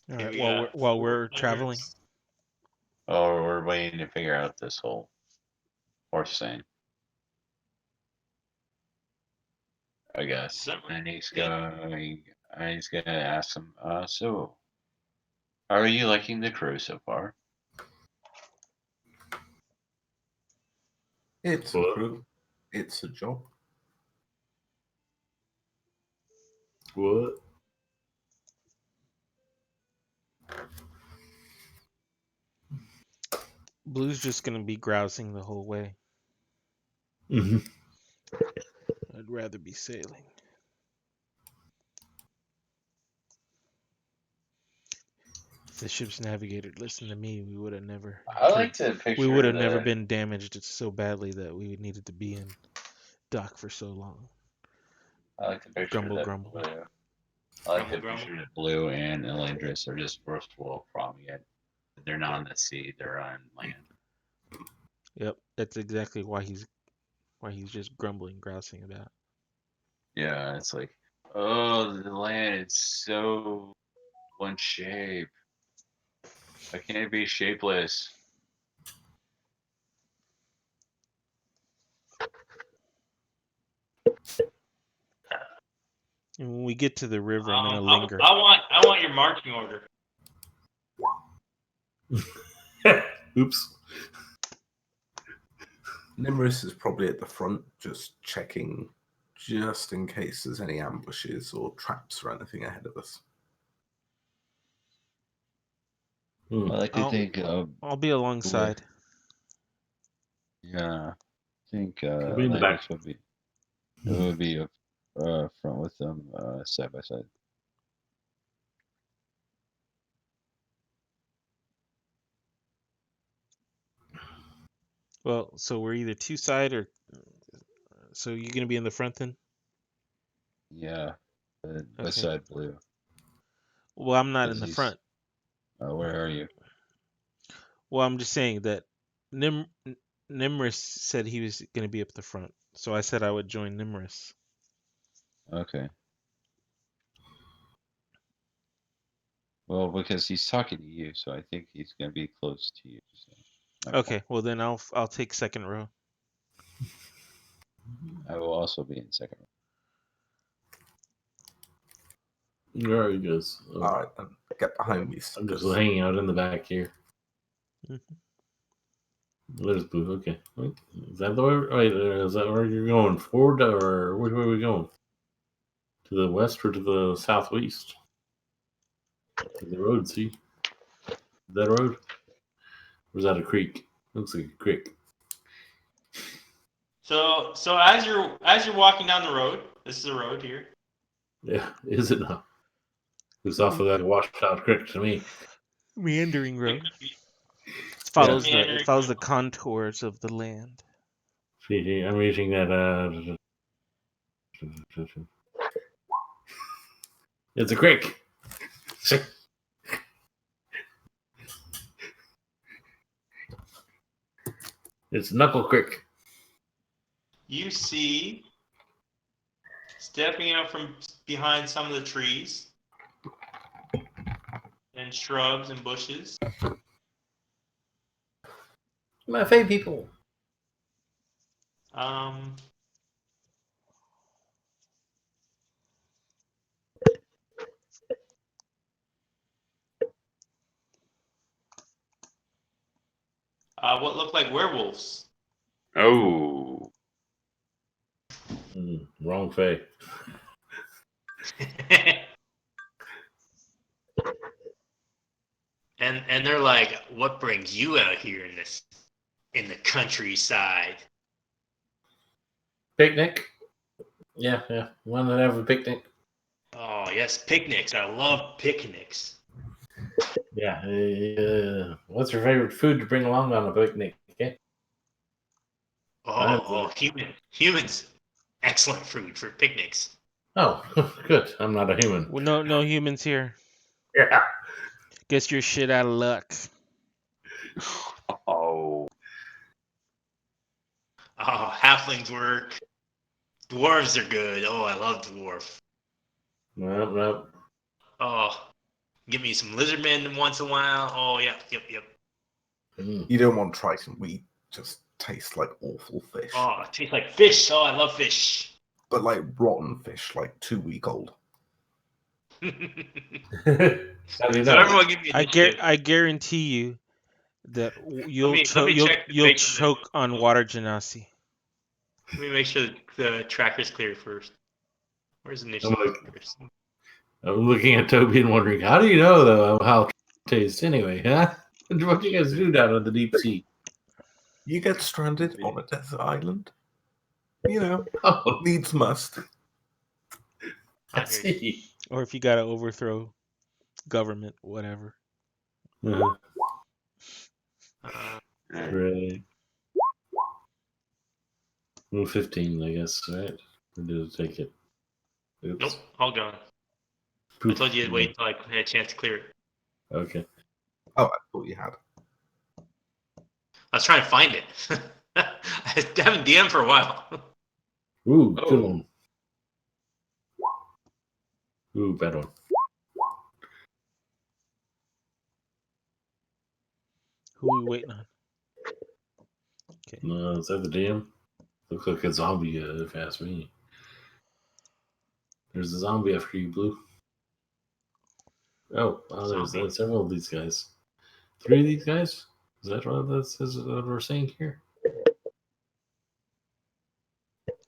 All Okay, right. we While got while 4 we're traveling, players. Oh, we're waiting to figure out this whole horse thing, I guess. Is that right? And he's Yeah. gonna ask him, so how are you liking the crew so far? It's a What? crew. It's a job. What? Blue's just gonna be grousing the whole way. Mm-hmm. I'd rather be sailing. If the ship's navigator listened to me, we would have never. I like to picture We would have never been damaged so badly that we needed to be in duck for so long. I like the picture Grumble, that grumble. Blue. I like the Grumble, picture that Blue and Elendris are just first world problem yet. They're not on the sea; they're on land. Yep, that's exactly why he's just grumbling, grousing about. Yeah, it's like, oh, the land, it's so one shape. Why can't it be shapeless? And when we get to the river, I'm gonna linger. I want your marching order. Oops. Nimrus is probably at the front, just checking, just in case there's any ambushes or traps or anything ahead of us. I like to I'll- think. I'll be alongside. Yeah, I think I'll be in the back. Elendris would be up front with them side by side. Well, so we're either two side or. So you're gonna be in the front then? Yeah, Okay. beside Blue. Well, I'm not in 'Cause the he's- front. Where are you? Well, I'm just saying that Nimrus said he was gonna be up the front, so I said I would join Nimrus. Okay. Well, because he's talking to you, so I think he's gonna be close to you. So my Okay, point. well then I'll take second row. I will also be in second. There he goes. Oh, All right, then get behind me. I'm just Suckers. hanging out in the back here. Mhm. There's Blue. Okay. Wait, is that the way? Wait, is that where you're going? Forward or which way are we going? To the west or to the southwest? To the road, see? Is that a road? Or is that a creek? Looks like a creek. So as you're walking down the road, this is a road here. Yeah, is it not? Looks awfully like a washed out creek to me. Meandering It road. could be. It follows Meandering the contours of the land. See, I'm using that. It's a creek. It's Knuckle Creek. You see, stepping out from behind some of the trees and shrubs and bushes, My fave people. what look like werewolves. Oh, Wrong fave. and they're like, what brings you out here in the countryside? Picnic. Yeah. Want to have a picnic? Oh yes, picnics. I love picnics. Yeah. What's your favorite food to bring along on a picnic? Okay. Humans, excellent food for picnics. Oh, good. I'm not a human. Well, no humans here. Yeah. Guess you're shit out of luck. oh, Oh, halflings work. Dwarves are good. Oh, I love dwarf. Nope. Oh, give me some lizardmen once in a while. Oh, yep. You don't want Triton. We just taste like awful fish. Oh, it tastes like fish. Oh, I love fish. But like rotten fish, like 2-week old. How do you So know? everyone give me initiative. I guarantee you that you'll let me check the you'll bacon choke on water genasi. Let me make sure the tracker's clear first. Where's initiative? I'm looking at Toby and wondering, how do you know though how it tastes anyway, huh? What do you guys do down in the deep sea? You get stranded on a desert island. You know, Oh, needs must. I see. Or if you gotta overthrow government, whatever. Uh-huh. Uh, Right. Well, 15, I guess, right? Or did it take it? Oops. Nope, all gone. I Poof. told you to wait until I had a chance to clear it. Okay. Oh, I thought you had. I was trying to find it. I haven't DM for a while. Ooh, Oh. good one. Ooh, bad one. Who are we waiting on? Okay. Is that the DM? Looks like a zombie, if you ask me. There's a zombie after you, Blue. Oh, there's Zombie. several of these guys. 3 of these guys? Is that what we're saying here?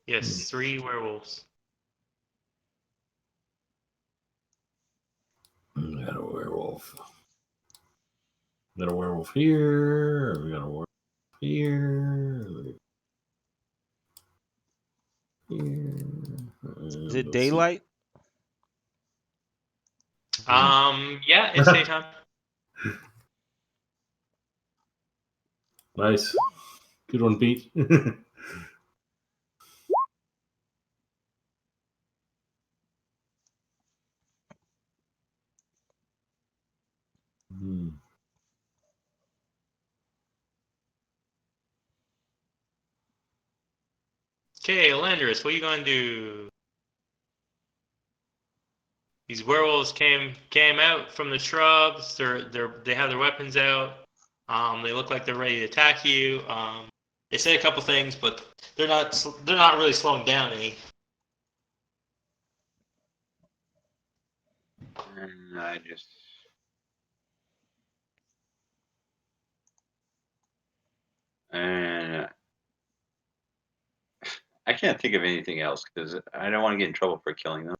Yes, 3 werewolves. We got a werewolf. We got a werewolf here. We got a werewolf here. Here. Is it daylight? Yeah, it's daytime. Nice. Good one, Pete. Hmm. Okay, Elandris, what are you gonna do? These werewolves came out from the shrubs. They have their weapons out. They look like they're ready to attack you. They say a couple things, but they're not really slowing down any. And I just. And I can't think of anything else because I don't want to get in trouble for killing them.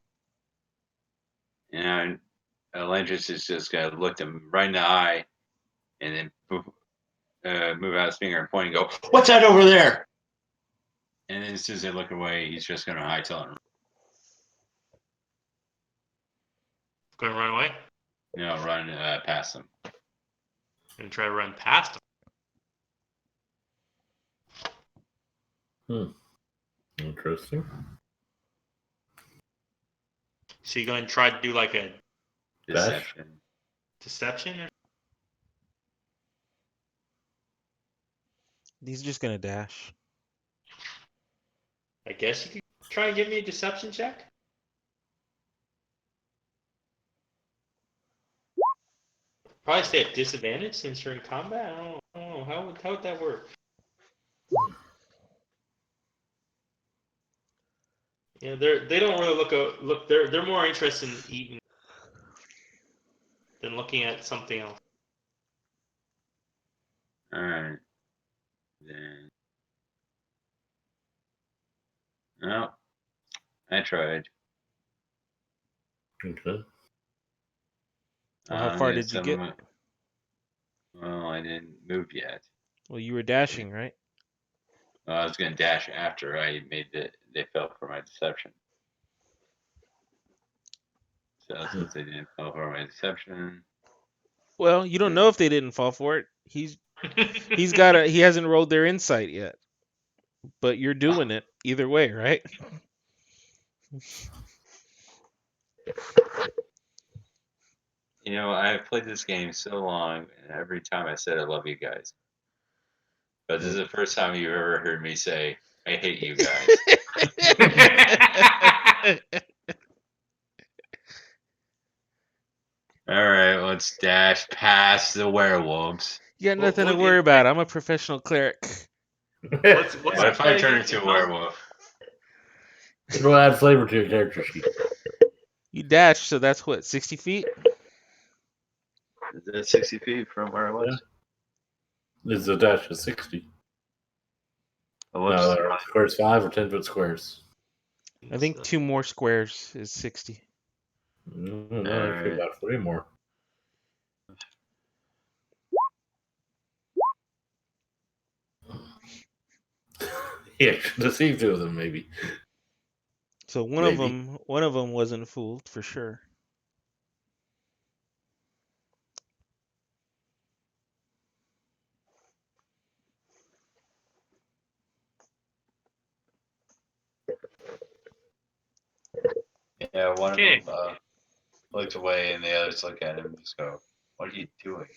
And Atlantis is just gonna look them right in the eye, and then move out his finger and point and go, "What's that over there?" And then as soon as they look away, he's just gonna hightail and Gonna run away run past them. and try to run past them. Interesting. So you're gonna try to do like a Deception. deception? He's just gonna dash. I guess you could try and give me a deception check. Probably stay at disadvantage since you're in combat. I don't know. How would that work? Yeah, they don't really look. They're more interested in eating than looking at something else. All right. Then. No, I tried. Okay. Well, how far Yeah, did you get? Well, I didn't move yet. Well, you were dashing, right? I was gonna dash after I made they fell for my deception. So since they didn't fall for my deception, Well, you don't know if they didn't fall for it. He hasn't rolled their insight yet. But you're doing it either way, right? I've played this game so long, and every time I said I love you guys. But this is the first time you've ever heard me say I hate you guys. All right, let's dash past the werewolves. You got nothing to What worry is- about. I'm a professional clerk. What's What the if I play turn again? into a werewolf? It'll add flavor to your character sheet. You dash, so that's what, 60 feet? Is that 60 feet from where I was? Is the dash of 60? Oh, No, whoops. are squares 5 or 10-foot squares? I think 2 more squares is 60. No, actually about 3 more. Yeah, deceive 2 of them maybe. So one Maybe. of them wasn't fooled for sure. Yeah, one Okay. of them looked away, and the others look at him and just go, "What are you doing?"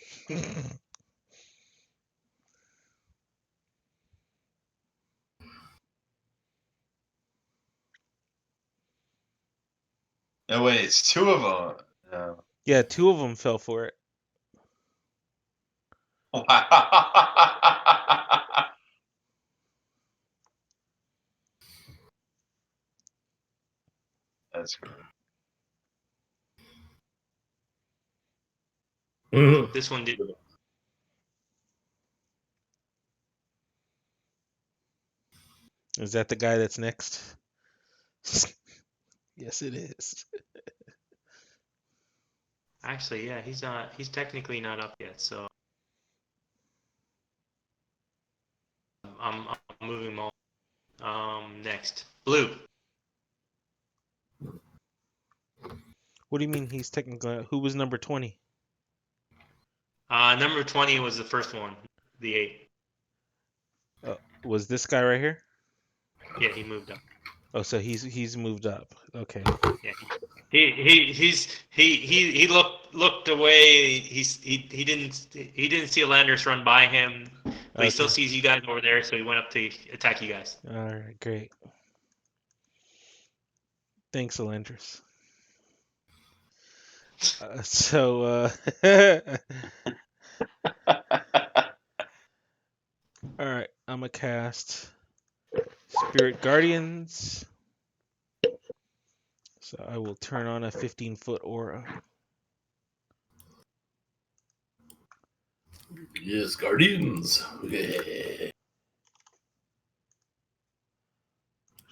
No, wait, it's two of them. No. Yeah, 2 of them fell for it. That's great. Mhm. This one did. Is that the guy that's next? Yes, it is. Actually, yeah, he's not. He's technically not up yet. So I'm moving him on. Next, blue. What do you mean he's technically? Who was number 20? Number 20 was the first one. The 8. Was this guy right here? Yeah, he moved up. Oh, so he's moved up. Okay. Yeah, he looked away. He didn't see Landers run by him, but he still Okay. sees you guys over there. So he went up to attack you guys. All right, great. Thanks, Elandris. All right, I'm gonna cast Spirit Guardians. So I will turn on a 15-foot aura. Yes, Guardians. Yeah.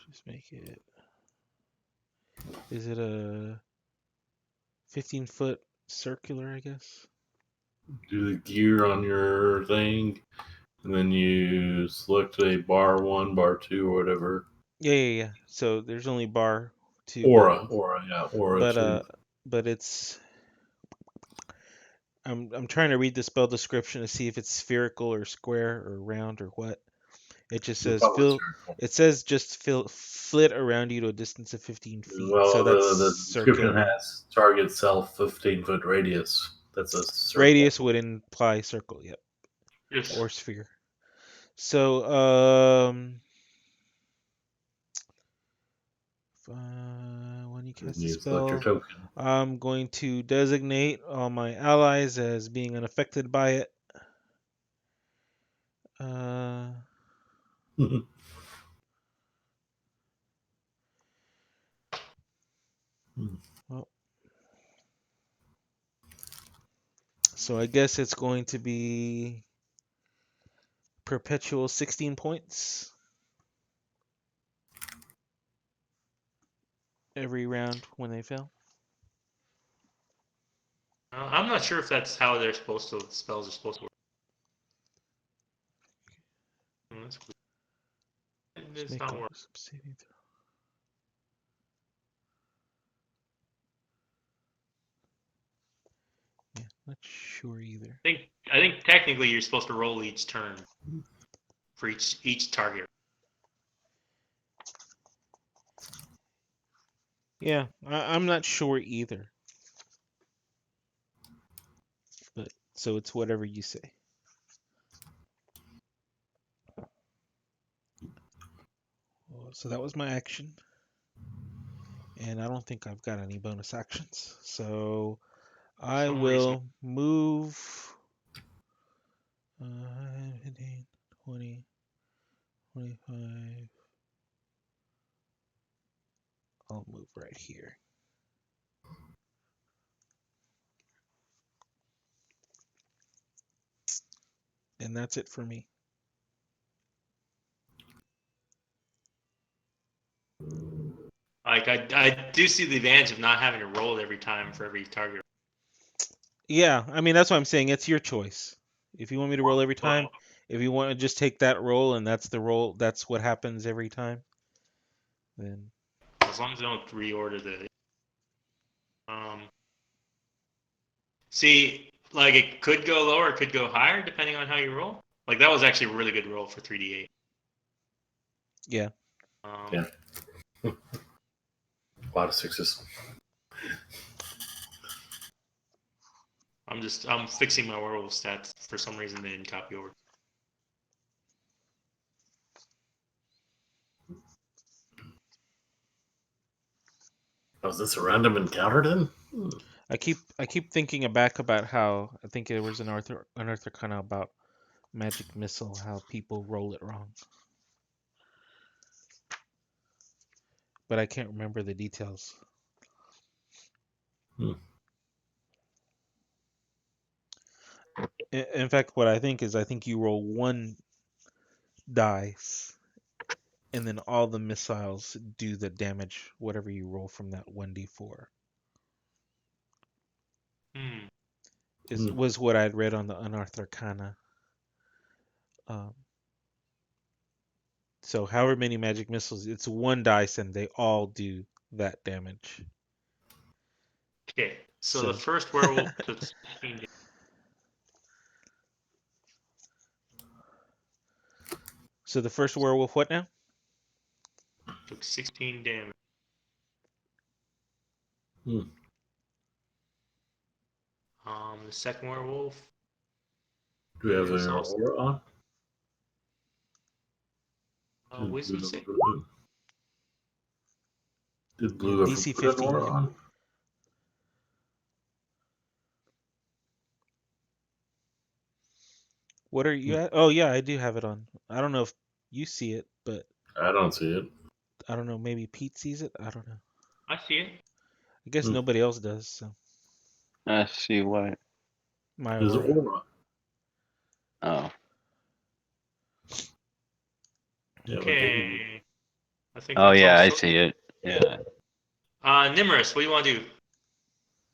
Just make it. Is it a 15-foot circular, I guess? Do the gear on your thing, and then you select a bar 1, bar 2, or whatever. Yeah. So there's only bar 2. Aura 2. But it's. I'm trying to read the spell description to see if it's spherical or square or round or what. It just says Probably flit around you to a distance of 15 feet. Well, So that's the description circular. has target self 15-foot radius. That's a circle. Radius would imply circle, yep, Yes. or sphere. So when you cast a You select your spell, token. I'm going to designate all my allies as being unaffected by it. Well, so I guess it's going to be perpetual 16 points every round when they fail. I'm not sure if that's how they're supposed to. The spells are supposed to work. That's cool. Just It's make not all working. this saving throw. Yeah, not sure either. I think technically you're supposed to roll each turn for each target. Yeah, I'm not sure either. But so it's whatever you say. So that was my action. And I don't think I've got any bonus actions. So I Some will move 15, 20, 25. I'll move right here. And that's it for me. Like I do see the advantage of not having to roll every time for every target. Yeah, I mean, that's what I'm saying. It's your choice. If you want me to roll every time, if you want to just take that roll and that's the roll, that's what happens every time, then. As long as I don't reorder the. See, like it could go lower, it could go higher depending on how you roll. Like that was actually a really good roll for 3d8. Yeah. Yeah. A lot of sixes. I'm fixing my werewolf stats. For some reason, they didn't copy over. Was this a random encounter then? I keep thinking back about how I think there was an Arthur kind of about magic missile, how people roll it wrong, but I can't remember the details. In fact, what I think is, I think you roll one dice, and then all the missiles do the damage, whatever you roll from that 1d4. Was what I'd read on the Unearthed Arcana. So however many magic missiles, it's one dice, and they all do that damage. Okay, so the first werewolf took 16 damage. So the first werewolf, what now? Took 16 damage. The second werewolf. Do we have is an also- aura on? Wisdom save. Did Blue DC ever put an 15. aura on? What are you at? Oh yeah, I do have it on. I don't know if you see it, but I don't see it. I don't know. Maybe Pete sees it. I don't know. I see it. I guess nobody else does. So I see what. my There's aura. an aura. Oh. Yeah, Okay. I think. Oh that's yeah, all I so- see it. Yeah. Nimrus, what do you want to do?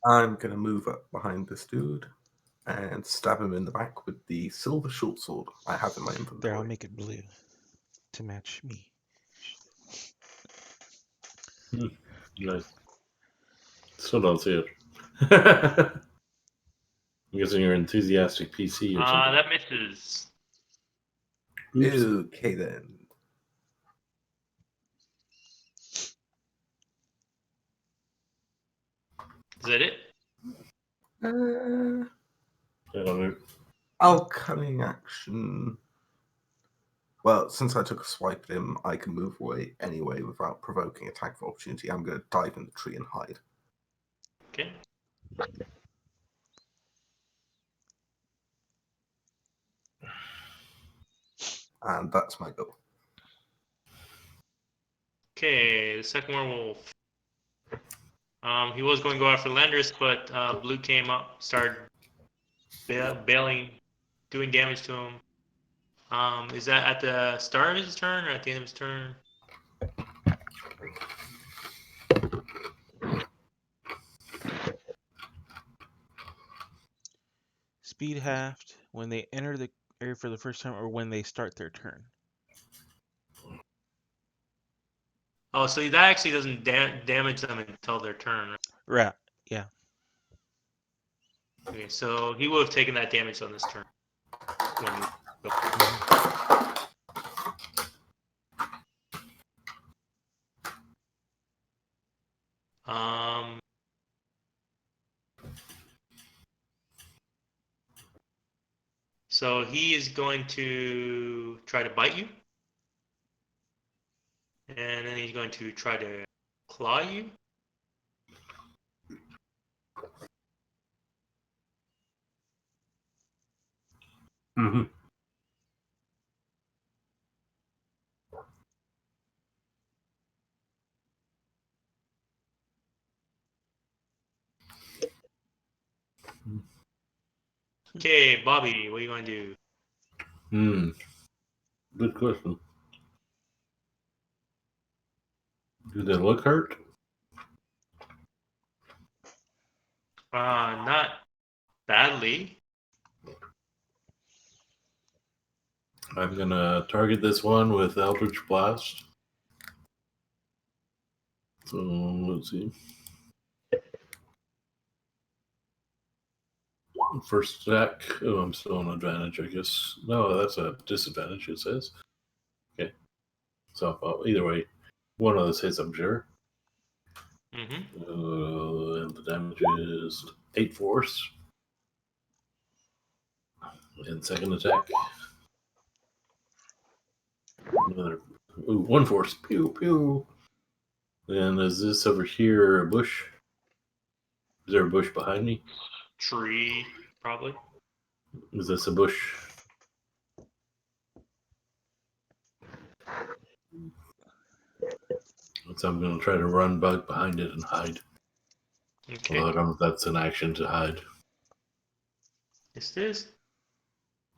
I'm going to move up behind this dude and stab him in the back with the silver short sword I have in my inventory. There, I'll make it blue to match me. Nice. Still don't see it. I'm guessing you're enthusiastic PC or something. That misses. Oops. Okay then. Is that it? I don't know. I'll cunning action. Well, since I took a swipe at him, I can move away anyway without provoking attack of opportunity. I'm going to dive in the tree and hide. Okay. And that's my go. Okay, the second werewolf. He was going to go after Landris, but Blue came up, started bailing, doing damage to him. Is that at the start of his turn or at the end of his turn? Speed halved when they enter the area for the first time, or when they start their turn. Oh, so that actually doesn't damage them until their turn, right? Right. Yeah. Okay, so he would have taken that damage on this turn. So he is going to try to bite you. And then he's going to try to claw you. Mm-hmm. Okay, Bobby, what are you going to do? Good question. Do they look hurt? Not badly. I'm gonna target this one with Eldritch Blast. So let's see. First attack. Oh, I'm still on advantage, I guess. No, that's a disadvantage, it says. Okay. So either way, one of those hits, I'm sure. Mm-hmm. And the damage is 8 force. And second attack. Another 1 force. Pew pew. And is this over here a bush? Is there a bush behind me? Tree, probably. Is this a bush? So I'm going to try to run back behind it and hide. Okay. Although I don't know if that's an action to hide. Yes, it is.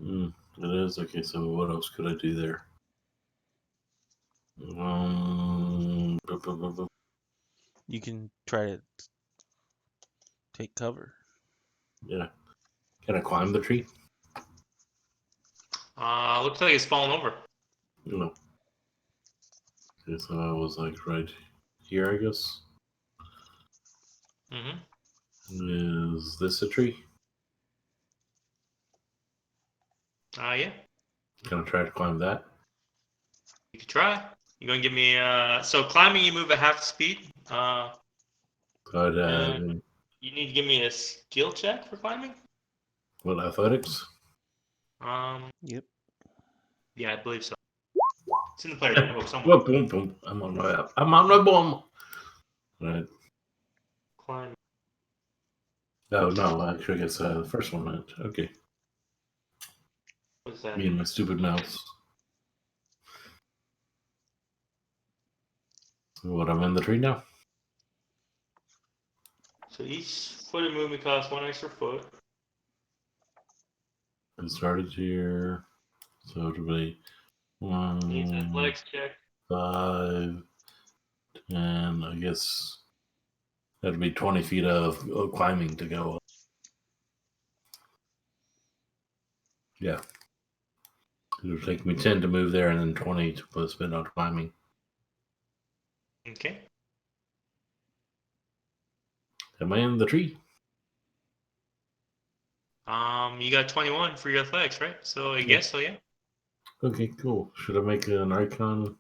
It is? Okay, so what else could I do there? You can try to take cover. Yeah. Can I climb the tree? Looks like it's fallen over. No. Okay, so I was like right here, I guess. Mm-hmm. Is this a tree? Yeah. Can I try to climb that? You could try. You're gonna give me so climbing you move at half speed. But, You need to give me a skill check for climbing. what, athletics? Yep. Yeah, I believe so. It's in the player's handbook somewhere. Whoa, boom, boom. I'm on my boom. Right. Climb. Oh, no, actually, I guess the first one meant. Okay. What's that? Me and my stupid mouse. So what, I'm in the tree now? So each foot of movement costs 1 extra foot. I started here. So it'll be Needs an 1, athletics check. 5, 10. I guess that'd be 20 feet of climbing to go. Yeah. It'll take me 10 to move there and then 20 to spend on climbing. Okay. Am I in the tree? You got 21 for your athletics, right? So I guess so, yeah. Okay, cool. Should I make an icon?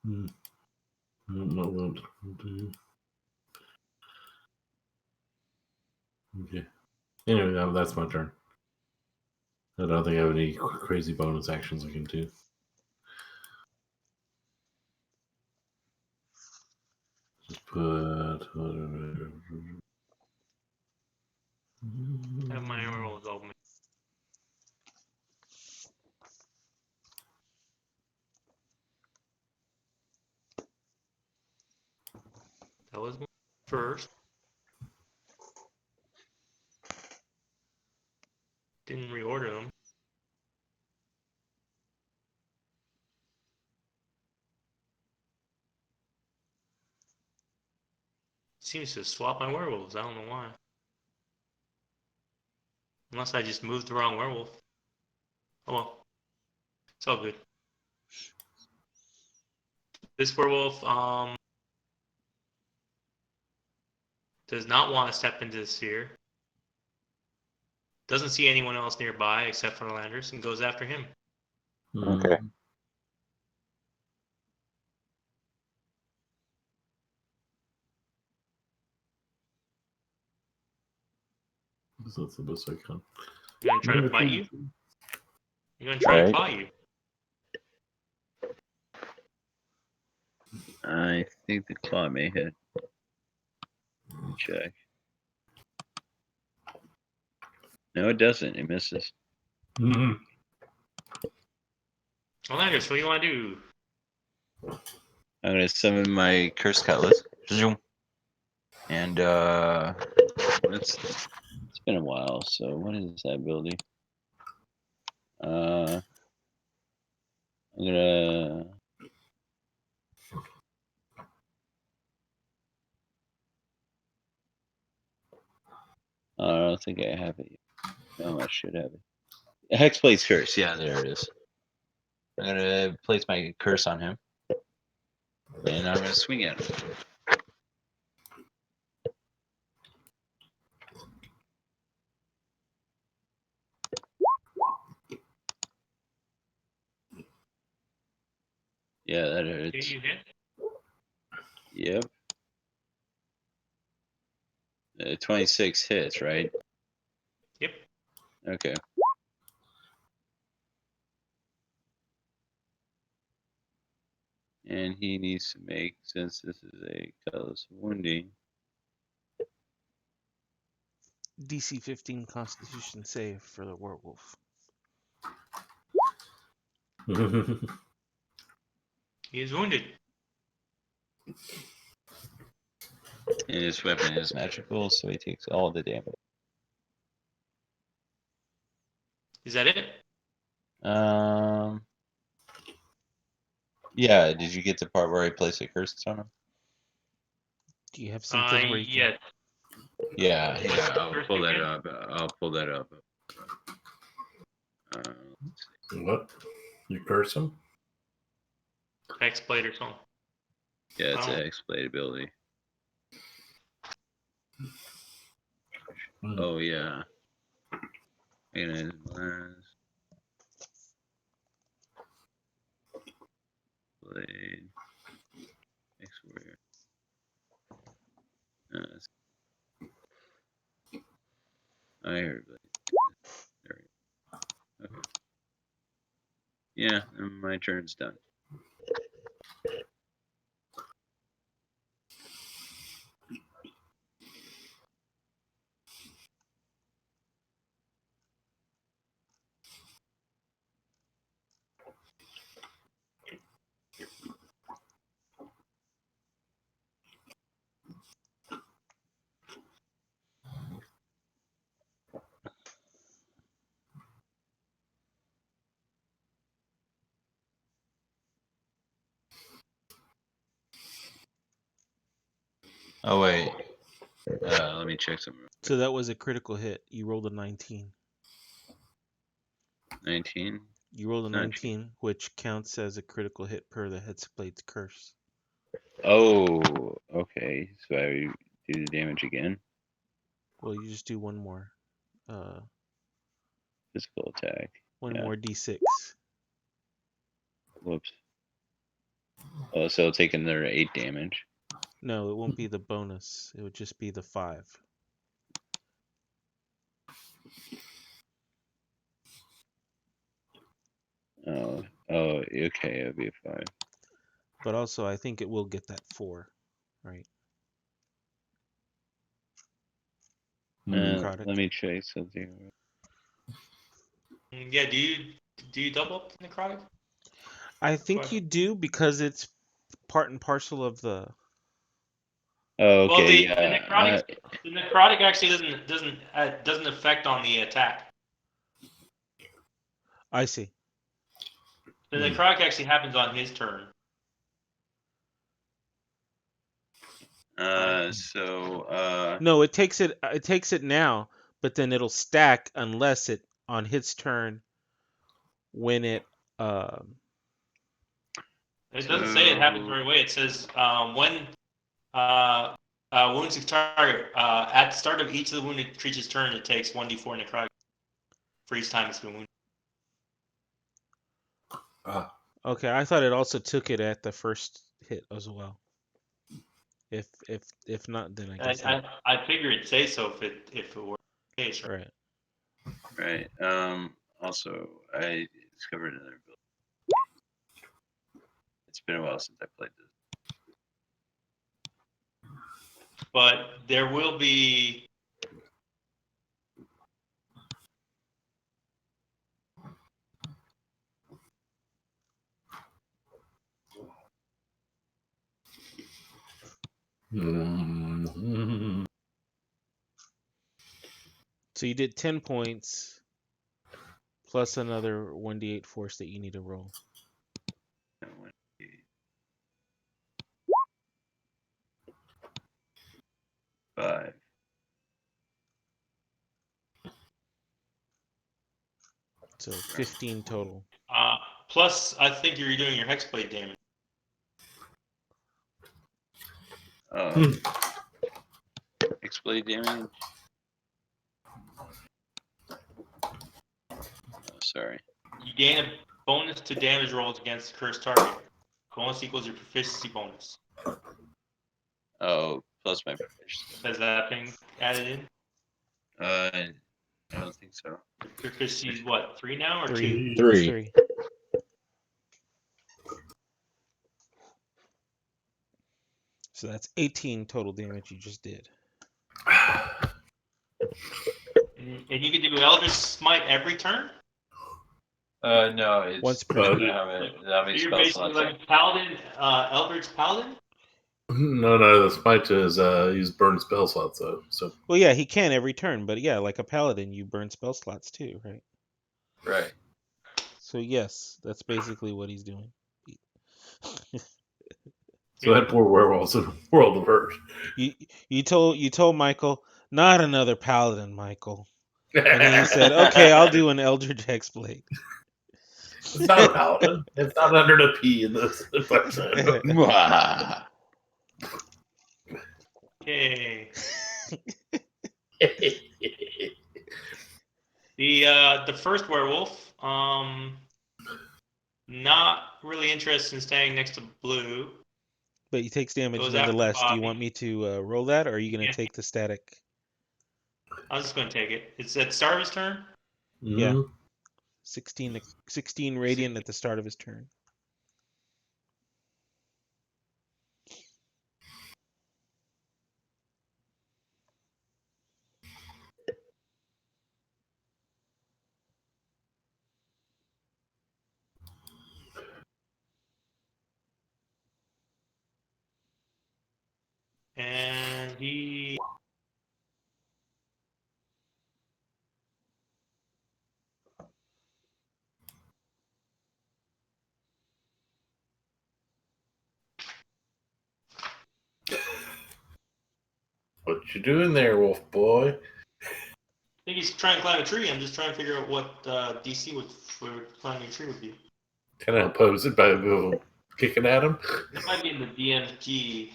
I don't know what to do. Okay. Anyway, that's my turn. I don't think I have any crazy bonus actions I can do. Just put. I have my rolls open. That was my first. Didn't reorder them. Seems to swap my werewolves. I don't know why. Unless I just moved the wrong werewolf. Oh well. It's all good. This werewolf does not want to step into the sphere. Doesn't see anyone else nearby except for Landers and goes after him. Okay. That's the best I can. You're gonna try to fight you? You're gonna try to claw you. I think the claw may hit. Let me check. No, it doesn't. It misses. Mm-hmm. Well, Landers, what do you want to do? I'm gonna summon my Curse Cutlass. Zoom. And it's been a while. So what is that ability? I'm gonna. I don't think I have it. No, I should have it. Hexblade's Curse. Yeah, there it is. I'm gonna place my curse on him, and I'm gonna swing at him. Yeah, that hurts. Do you hit? Yep. 26 hits, right? Yep. Okay. And he needs to make, since this is a callous wounding. DC 15 Constitution save for the werewolf. He is wounded. And his weapon is magical, so he takes all the damage. Is that it? Yeah, did you get the part where I place a curse on him? Do you have something where you can... Yeah, What's the I'll first pull that again? up. I'll pull that up. What? You curse him? Hexblade or something. Yeah, it's Oh. a Hexblade ability. Hmm. Oh, yeah. And Blade. X-Warrior. I heard Blade. There we go. Okay. Yeah, and my turn's done. Oh, wait. Let me check something. So that was a critical hit. You rolled a 19. 19? You rolled a Not 19, which counts as a critical hit per the Hexblade's curse. Oh, okay. So I do the damage again. Well, you just do one more. Physical attack. One Yeah. more D6. Whoops. Oh, so I'll take another 8 damage. No, it won't be the bonus. It would just be the 5. Oh, okay. It'll be a 5. But also, I think it will get that 4, right? Necrotic. Let me check something. Yeah. Do you double up the necrotic? I think What? you do because it's part and parcel of the... Oh, Well, okay. the necrotic actually doesn't affect on the attack. I see. The necrotic actually happens on his turn. No, it takes it now, but then it'll stack unless it on his turn when it It doesn't say it happens right away. It says when wounds a target at the start of each of the wounded creature's turn, it takes 1d4 necrotic for each time it's been wounded. Okay, I thought it also took it at the first hit as well. If not, then I guess I figure it'd say so if it were the case. right. Right. Also, I discovered another ability. It's been a while since I played this. But there will be. So you did 10 points plus another 1d8 force that you need to roll. 5. So 15 total. Plus, I think you're doing your hexblade damage. Hexblade damage. Sorry. You gain a bonus to damage rolls against the cursed target. Bonus equals your proficiency bonus. Oh, plus my first. Has that been added in? I don't think so. Because she's what, 3 now or 2? Three. Three. Three. So that's 18 total damage you just did. And you can do Eldritch Smite every turn? No, it's Once per I turn. don't have So any you're spell basically slots. like Paladin, Eldritch Paladin? No, the smite is use burn spell slots though. So Well, yeah, he can every turn, but yeah, like a paladin, you burn spell slots too, right? Right. So yes, that's basically what he's doing. that poor werewolf's in World of Hurt. You told Michael, not another paladin, Michael. And then he said, "Okay, I'll do an Eldritch Hexblade." It's not a paladin. It's not under the P in this. Mwah. Okay. The first werewolf, not really interested in staying next to Blue. But he takes damage Goes after nonetheless. Do you Bobby. want me to roll that, or are you going to Yeah. take the static? I was just going to take it. It's at the start of his turn. Yeah. 16 radiant at the start of his turn. And he... What you doing there, wolf boy? I think he's trying to climb a tree. I'm just trying to figure out what DC for climbing a tree would be. Can I oppose it by kicking at him? It might be in the DMG.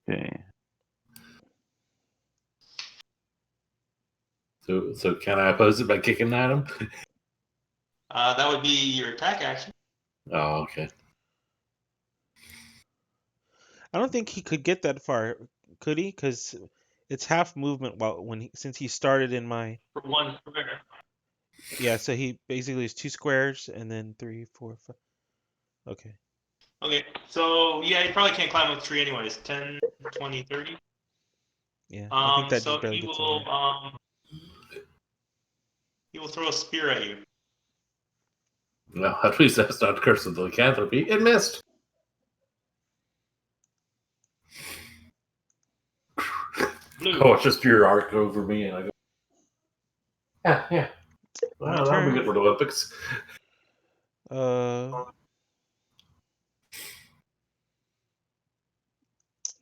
Okay. So can I oppose it by kicking at him? That would be your attack action. Oh, okay. I don't think he could get that far, could he? Because it's half movement since he started in my... For 1 square. Yeah, so he basically is 2 squares and then 3, 4, 5. Okay. Okay, so yeah, you probably can't climb a tree anyways. 10, 20, 30. Yeah, I think that So just barely he gets will in he will throw a spear at you. Well, at least that's not Curse of the Lycanthropy. It missed. Blue. Oh, it's just your arc over me, and I go. Yeah. My Well, that'll be turn. good for the Olympics.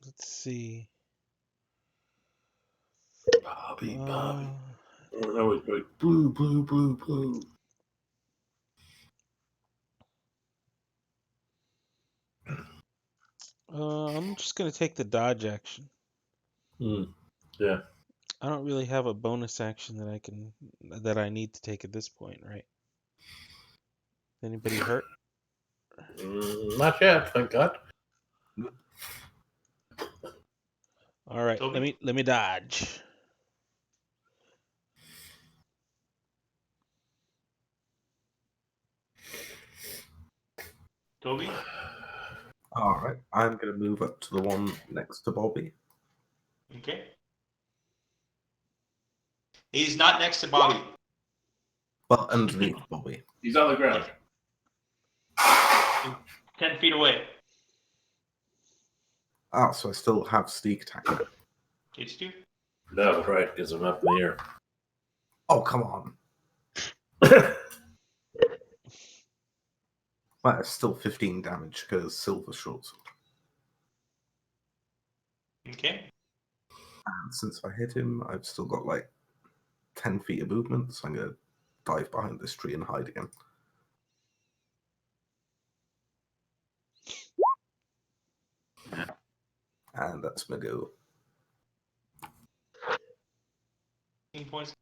Let's see. Bobby. Oh, no, wait. Blue. I'm just gonna take the dodge action. Yeah. I don't really have a bonus action that I need to take at this point, right? Anybody hurt? Not yet, thank God. All right, Toby? let me dodge. Toby? All right, I'm going to move up to the one next to Bobby. Okay. He's not next to Bobby. Well, underneath Bobby. He's on the ground. 10 feet away. Ah, so I still have sneak attack. It's you. No, right, because I'm up in the air. Oh, come on. Well, it's still 15 damage because silver short sword. Okay. And since I hit him, I've still got like 10 feet of movement, so I'm going to dive behind this tree and hide again. And that's my go. 15 points.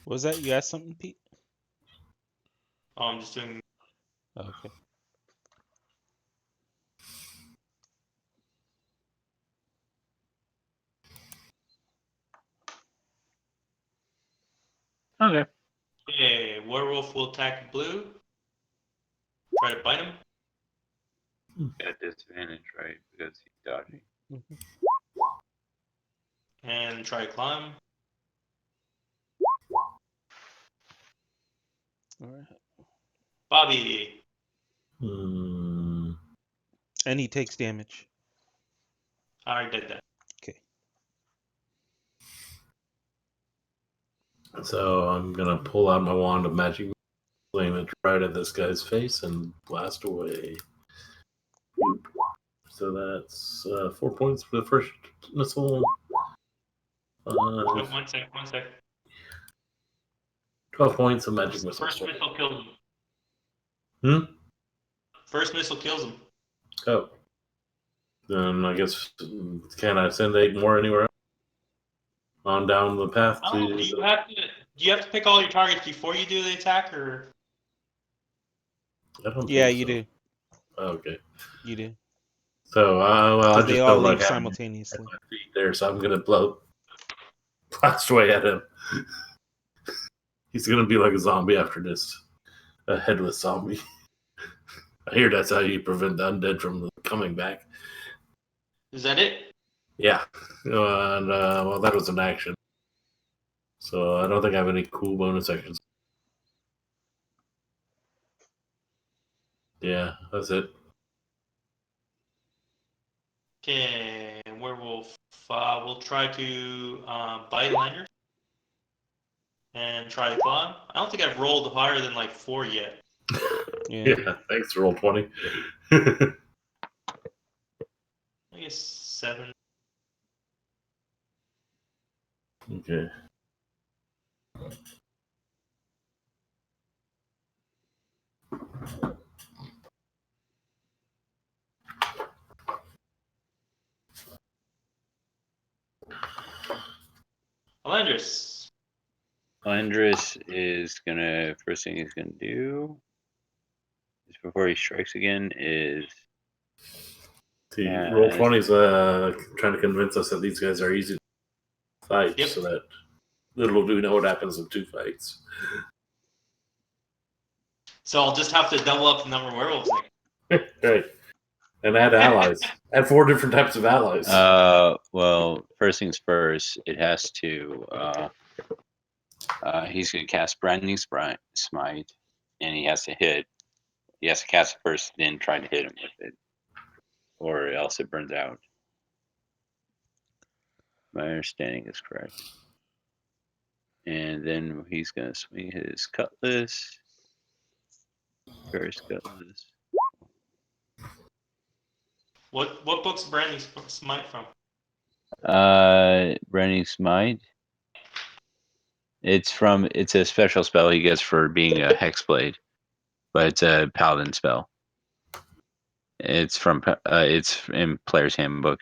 Was that you asked something, Pete? Oh, I'm just doing. Okay. Okay. Okay, werewolf will attack blue. Try to bite him. At disadvantage, right? Because he's dodging. And try to climb. All right. Bobby. Hmm. And he takes damage. I already did that. Okay. So I'm gonna pull out my wand of magic, flame it right at this guy's face, and blast away. So that's 4 points for the first missile. Oh, 1 sec. 12 points of magic missile. First missile kills him. Hmm? First missile kills him. Oh. Then I guess, can I send 8 more anywhere else? On down the path I don't know, to. do you have to pick all your targets before you do the attack, or? I don't Yeah, think you so. do. Oh, okay. You do. So, well, I Because they just all don't like leave having simultaneously. my feet there, so I'm gonna blast away at him. He's gonna be like a zombie after this, a headless zombie. I hear that's how you prevent the undead from coming back. Is that it? Yeah, and well, that was an action, so I don't think I have any cool bonus actions. Yeah, that's it. Okay, werewolf. We'll try to bite Lander and try to climb. I don't think I've rolled higher than like 4 yet. Yeah. Yeah, thanks. Roll 20. I guess 7. Okay. Alandris. Andres is gonna first thing he's gonna do is before he strikes again is See, roll 20 is trying to convince us that these guys are easy to fight, Yep. so that little do we know what happens in 2 fights. So I'll just have to double up the number of werewolves next. Right. And add allies. Add 4 different types of allies. well, first things first, it has to he's gonna cast Branding Smite, and he has to hit. He has to cast it first, then try to hit him with it, or else it burns out. My understanding is correct. And then he's gonna swing his cutlass. First cutlass. What book's Branding Smite from? Branding Smite. It's a special spell he gets for being a hexblade, but it's a paladin spell. It's in Player's Handbook.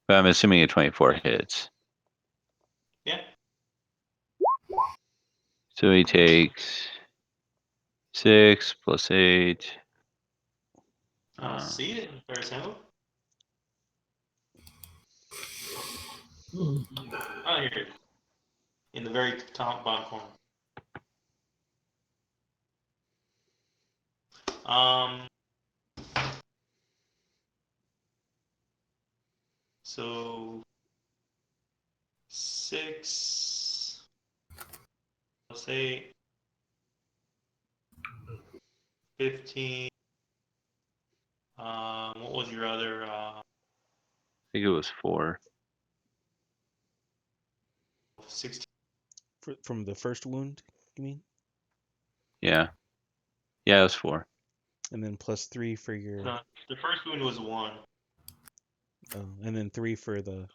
But I'm assuming a 24 hits. Yeah. So he takes 6 plus 8. I'll see it in Player's Handbook. Oh, here it is. In the very top bottom corner. So 6 plus 8, 15. What was your other? I think it was 4. 16. From the first wound, you mean? Yeah. Yeah, it was 4. And then +3 for your. No, the first wound was 1. And then 3 for the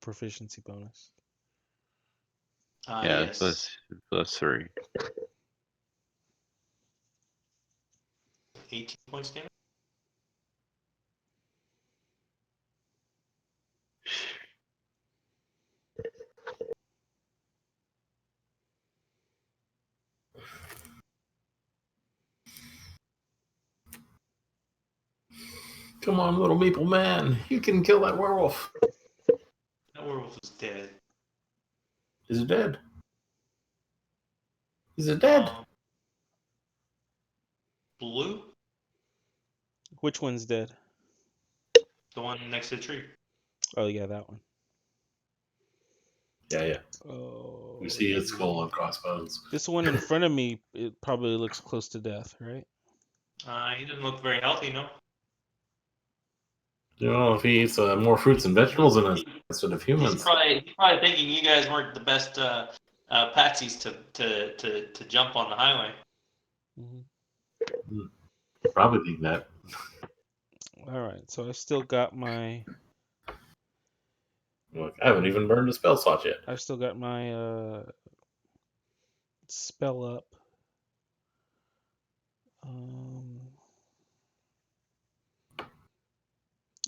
proficiency bonus. Yeah, Yes. plus 3. 18 points damage. Come on, little Meeple Man. You can kill that werewolf. That werewolf is dead. Is it dead? Is it dead? Blue? Which one's dead? The one next to the tree. Oh yeah, that one. Yeah. Oh. We see its skull and crossbones. This one in front of me, it probably looks close to death, right? He doesn't look very healthy, no? You know, if he eats more fruits and vegetables instead of humans. He's probably thinking you guys weren't the best patsies to jump on the highway. Mm-hmm. Probably think that. All right, so I still got my. Look, I haven't even burned a spell slot yet. I've still got my spell up.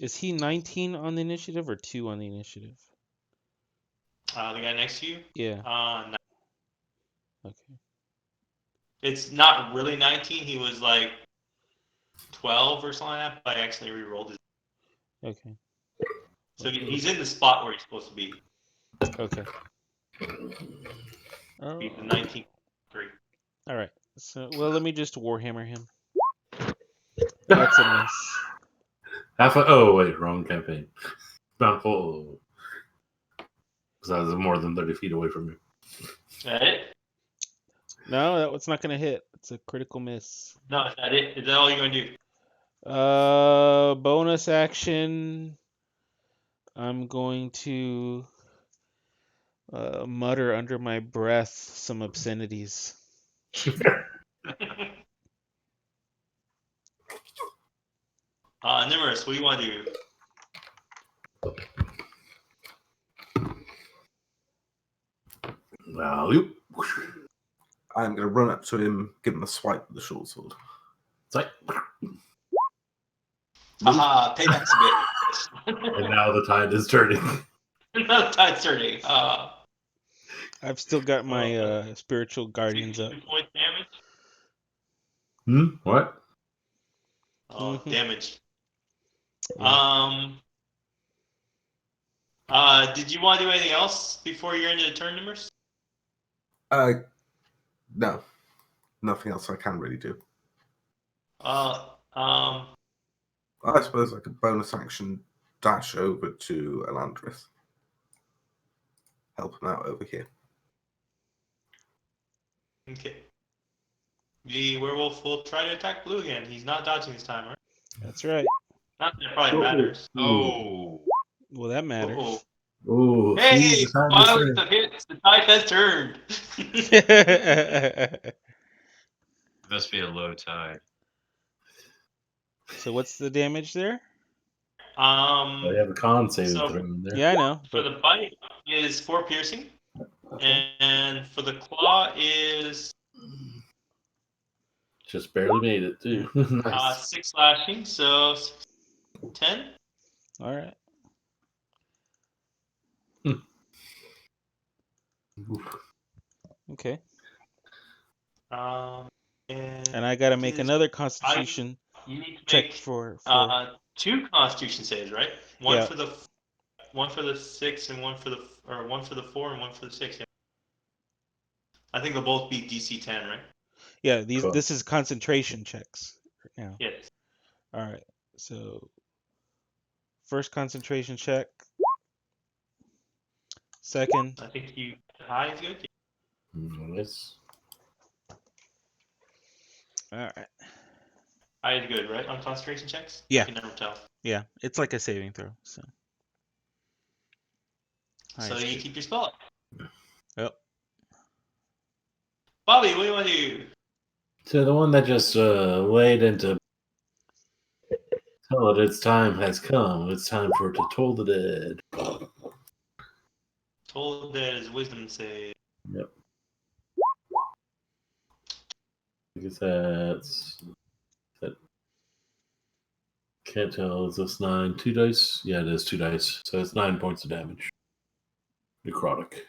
Is he 19 on the initiative or 2 on the initiative? The guy next to you? Yeah. No. Okay. It's not really 19. He was like 12 or something like that, but I actually re-rolled his. Okay. So he's in the spot where he's supposed to be. Okay. He's the 19. All right. So, well, let me just Warhammer him. That's a miss. Oh, wait, wrong campaign. Not full. Because I was more than 30 feet away from you. Is that it? No, that was not going to hit. It's a critical miss. No, is that it? Is that all you're going to do? Bonus action. I'm going to mutter under my breath some obscenities. Nimerus, what do you want to do? I'm going to run up to him, give him a swipe with the short sword. It's like, Haha, payback's a bit. and now the tide is turning. Now the tide's turning. I've still got my spiritual guardians up. 2 point damage? What? Oh, damage. Yeah. Did you want to do anything else before you're into the turn, Nimerus? No. Nothing else I can really do. I suppose I could bonus action dash over to Elandris. Help him out over here. Okay. The werewolf will try to attack Blue again. He's not dodging this time, right? That's right. Not that it probably matters. Oh. Well, that matters. Ooh, Hey, see, the tide is finally turning. the hits. The tide has turned. Must be a low tide. So what's the damage there? They have a con saving So- throw in there. Yeah, I know. For But the bite is 4 piercing, okay. and for the claw is Just barely made it, too. Nice. 6 slashing, so 10. All right. Okay. And I got to make another Constitution you need to check make for 2 Constitution saves, right? One Yeah. for the 6 and one for the 4 and one for the 6. Yeah. I think they'll both be DC 10, right? Yeah. Cool. This is concentration checks right now. Yes. All right. So first concentration check. Second. I think you high is good. Nice. All right. High is good, right? On concentration checks? Yeah. You can never tell. Yeah. It's like a saving throw. So. So Nice. you keep your spell up. Yep. Bobby, what do you want to do? So the one that just laid into tell it its time has come. It's time for it to toll the dead. Told that his wisdom save. Yep. I guess that's that. Can't tell. Is this 9? 2 dice? Yeah, it is 2 dice. So it's 9 points of damage. Necrotic.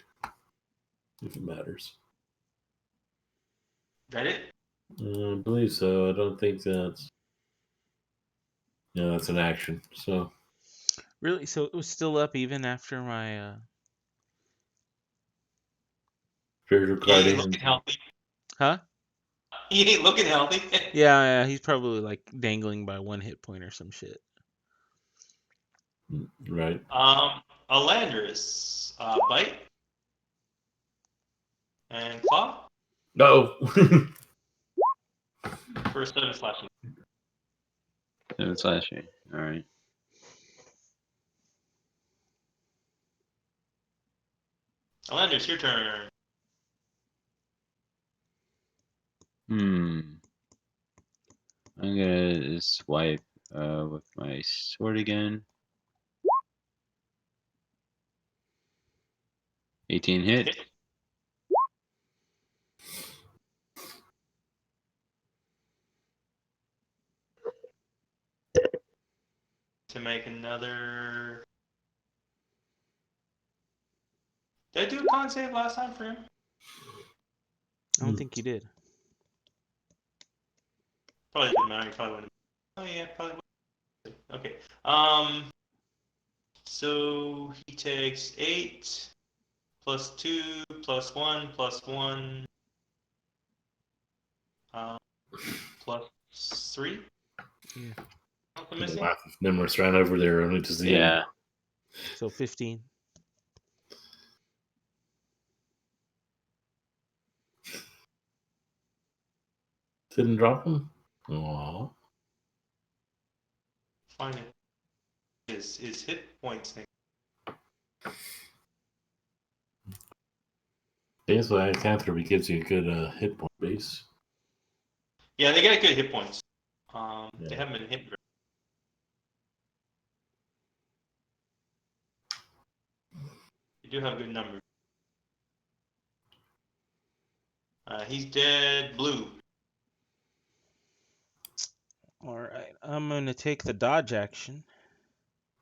If it matters. Is that it? I believe so. I don't think that's. Yeah, that's an action. So Really? So it was still up even after my spiritual He ain't guardian. looking healthy. huh? He ain't looking healthy. Yeah, he's probably like dangling by 1 hit point or some shit. Right. Alandris, bite and claw No. for 7 slashing. 7 slashing. All right. Alandris, your turn. I'm gonna swipe with my sword again. 18 hit. Hit. To make another. Did I do a con save last time for him? I don't think you did. Probably didn't matter. He probably wouldn't. Oh yeah, probably would. Okay. So he takes 8 plus 2 plus 1 plus 1 plus 3. Yeah. Something missing. Laugh if Nimrus ran over there only to see him. Yeah. So 15. Didn't drop him. Aww. Find it. His hit points thing. That's why Lycanthropy gives you a good hit point base. Yeah, they get good hit points. Yeah. They haven't been hit very. You do have good numbers. He's dead. Blue. All right. I'm going to take the dodge action,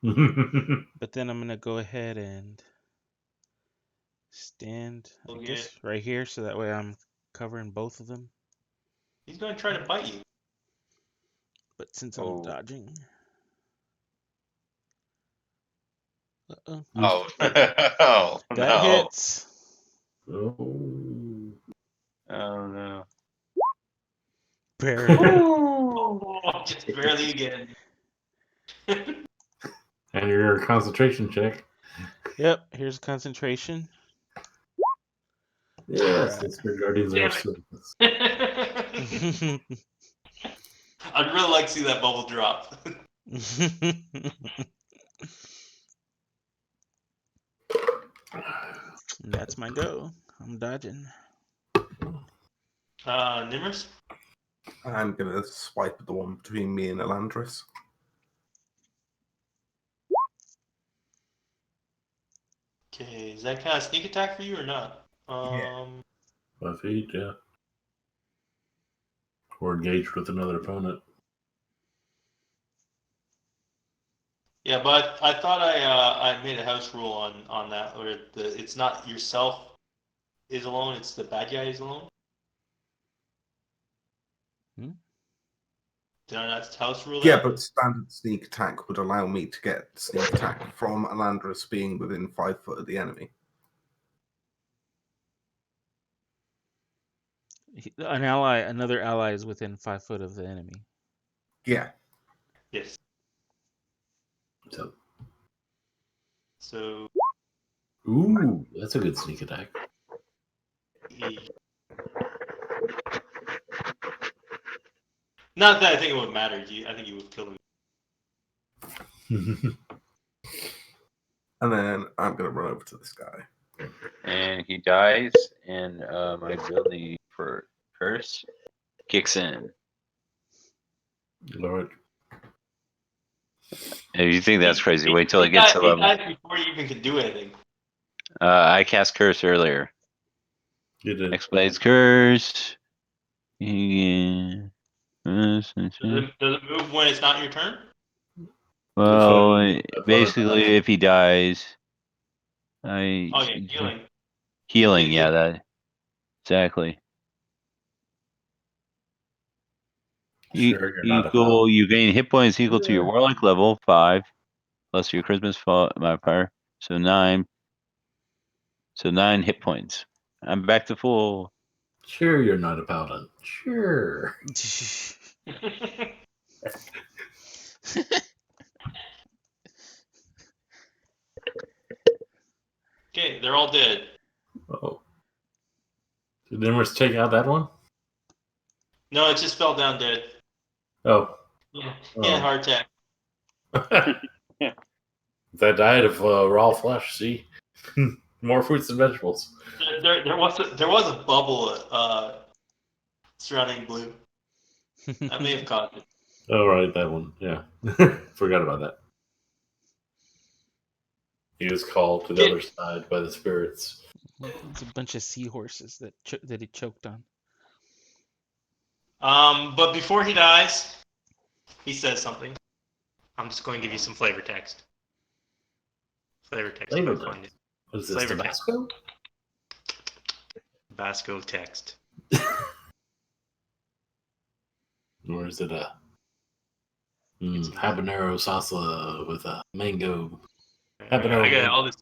but then I'm going to go ahead and stand, I Okay. guess, right here, so that way I'm covering both of them. He's going to try to bite you. But since I'm Oh. dodging. Uh-oh. Oh. Oh That no. hits. Oh. Oh no. Barely. Oh, just barely again. And your concentration check. Yep, here's concentration. Yes, Alright. the Spirit Guardians Damn are it. service. I'd really like to see that bubble drop. And that's my go. I'm dodging. Nimrus? I'm gonna swipe at the one between me and Elandris. Okay, is that kind of sneak attack for you or not? Yeah. 5 feet, yeah. Or engaged with another opponent. Yeah, but I thought I made a house rule on that, where it's not yourself is alone, it's the bad guy is alone. Did I not house rule that? Yeah, but standard sneak attack would allow me to get sneak attack from Elandris being within 5 foot of the enemy. Another ally is within 5 foot of the enemy. Yeah. Yes. So Ooh, that's a good sneak attack. Not that I think it would matter. I think you would kill him. And then I'm going to run over to this guy. And he dies, and my ability for curse kicks in. Lord. If you think that's crazy, wait till it gets to He level. dies before you even can do anything. I cast curse earlier. You did. X-Blades curse. Yeah. Does it move when it's not your turn? Well, basically, if he dies, Oh yeah, healing. Healing, Yeah. yeah, that exactly. Sure, you're not a Equal. You gain hit points equal to your warlock level 5 plus your Christmas modifier. So 9. So 9 hit points. I'm back to full. Sure, you're not a paladin. Sure. Okay, they're all dead. Oh. Did Nimrus take out that one? No, it just fell down dead. Oh. Yeah, Oh. he had a heart attack. That diet of raw flesh, see? More fruits and vegetables. There was a bubble surrounding Blue. I may have caused it. Oh, right, that one. Yeah. Forgot about that. He was called to the other side by the spirits. It's a bunch of seahorses that he choked on. But before he dies, he says something. I'm just going to give you some flavor text. Flavor text. Flavor if I find text. What is this, Flavor Tabasco? Tabasco text. Or is it a habanero salsa with a mango? Habanero. I got all this.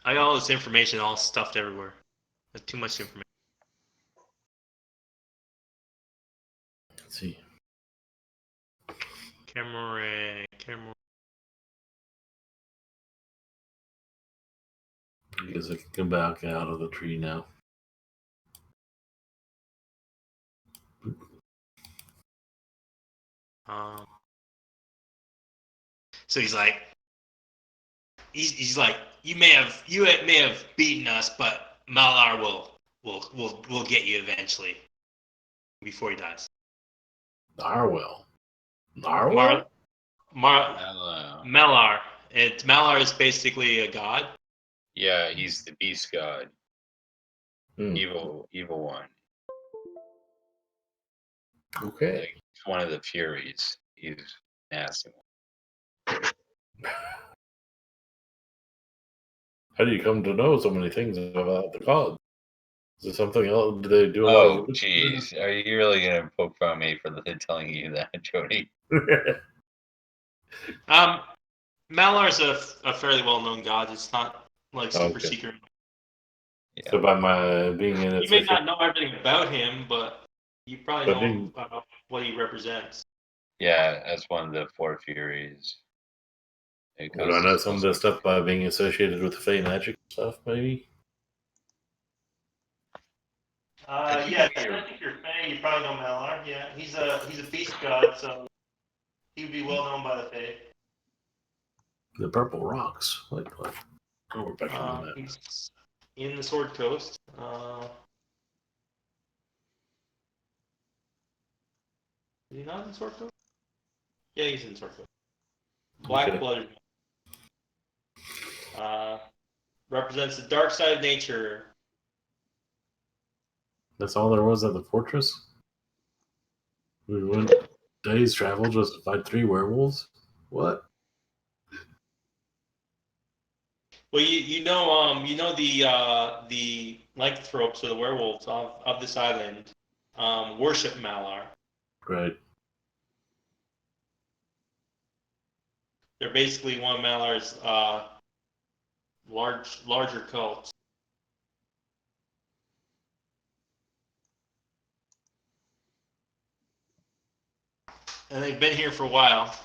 I got all this information all stuffed everywhere. There's too much information. Let's see. Camera. Because I can come back out of the tree now. So he's like, you may have beaten us, but Malar will get you eventually. Before he dies. Narwhal. Malar. Malar is basically a god. Yeah, he's the beast god. Hmm. Evil one. Okay. Like, he's one of the Furies. He's nasty one. How do you come to know so many things about the gods? Is there something else? Do they do a lot Oh, of... jeez. Are you really going to poke fun at me for telling you that, Jody? Malar's a fairly well-known god. It's not like super secret. Yeah. So by my being in it, You may not know everything about him, but you probably know what he represents. Yeah, as one of the 4 Furies. Would I know some of the stuff by being associated with the Fey magic stuff, maybe? Yeah, I think you're Fey. You probably know Malar. Yeah, he's a beast god, so he would be well known by the Fey. The purple rocks. What? Oh, we're back on that. He's in the Sword Coast. Is he not in the Sword Coast? Yeah, he's in the Sword Coast. Black-blooded. Represents the dark side of nature. That's all there was at the fortress? We went days travel just to fight 3 werewolves? What? Well, you know the lycanthropes or the werewolves of this island worship Malar. Right. They're basically one of Malar's larger cults. And they've been here for a while.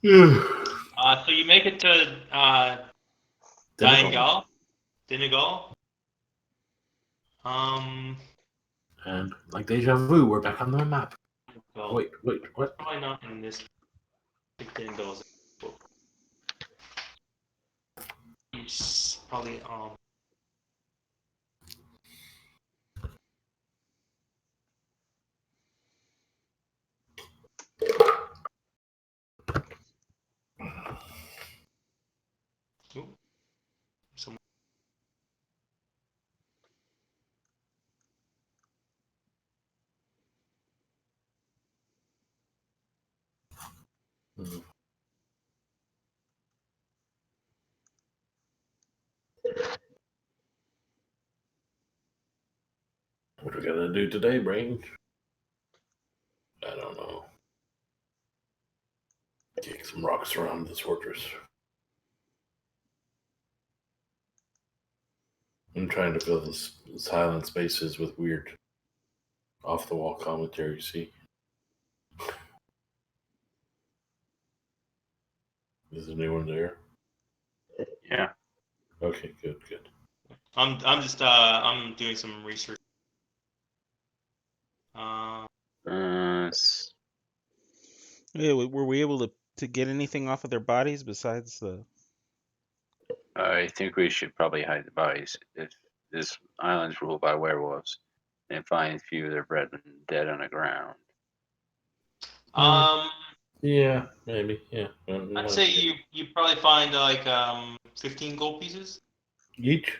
So you make it to Dinegal. And like deja vu, we're back on the map. Well, Wait, what? probably not in this. I think Dinegal's it's probably some. we gonna do today, Brain? I don't know. Kick some rocks around this fortress. I'm trying to fill this silent spaces with weird, off-the-wall commentary. See, is anyone there? Yeah. Okay, good. I'm doing some research. Yeah, were we able to get anything off of their bodies besides the? I think we should probably hide the bodies if this island's ruled by werewolves, and find a few of their brethren dead on the ground. Yeah, maybe. Yeah. I'd say you probably find like 15 gold pieces. Each?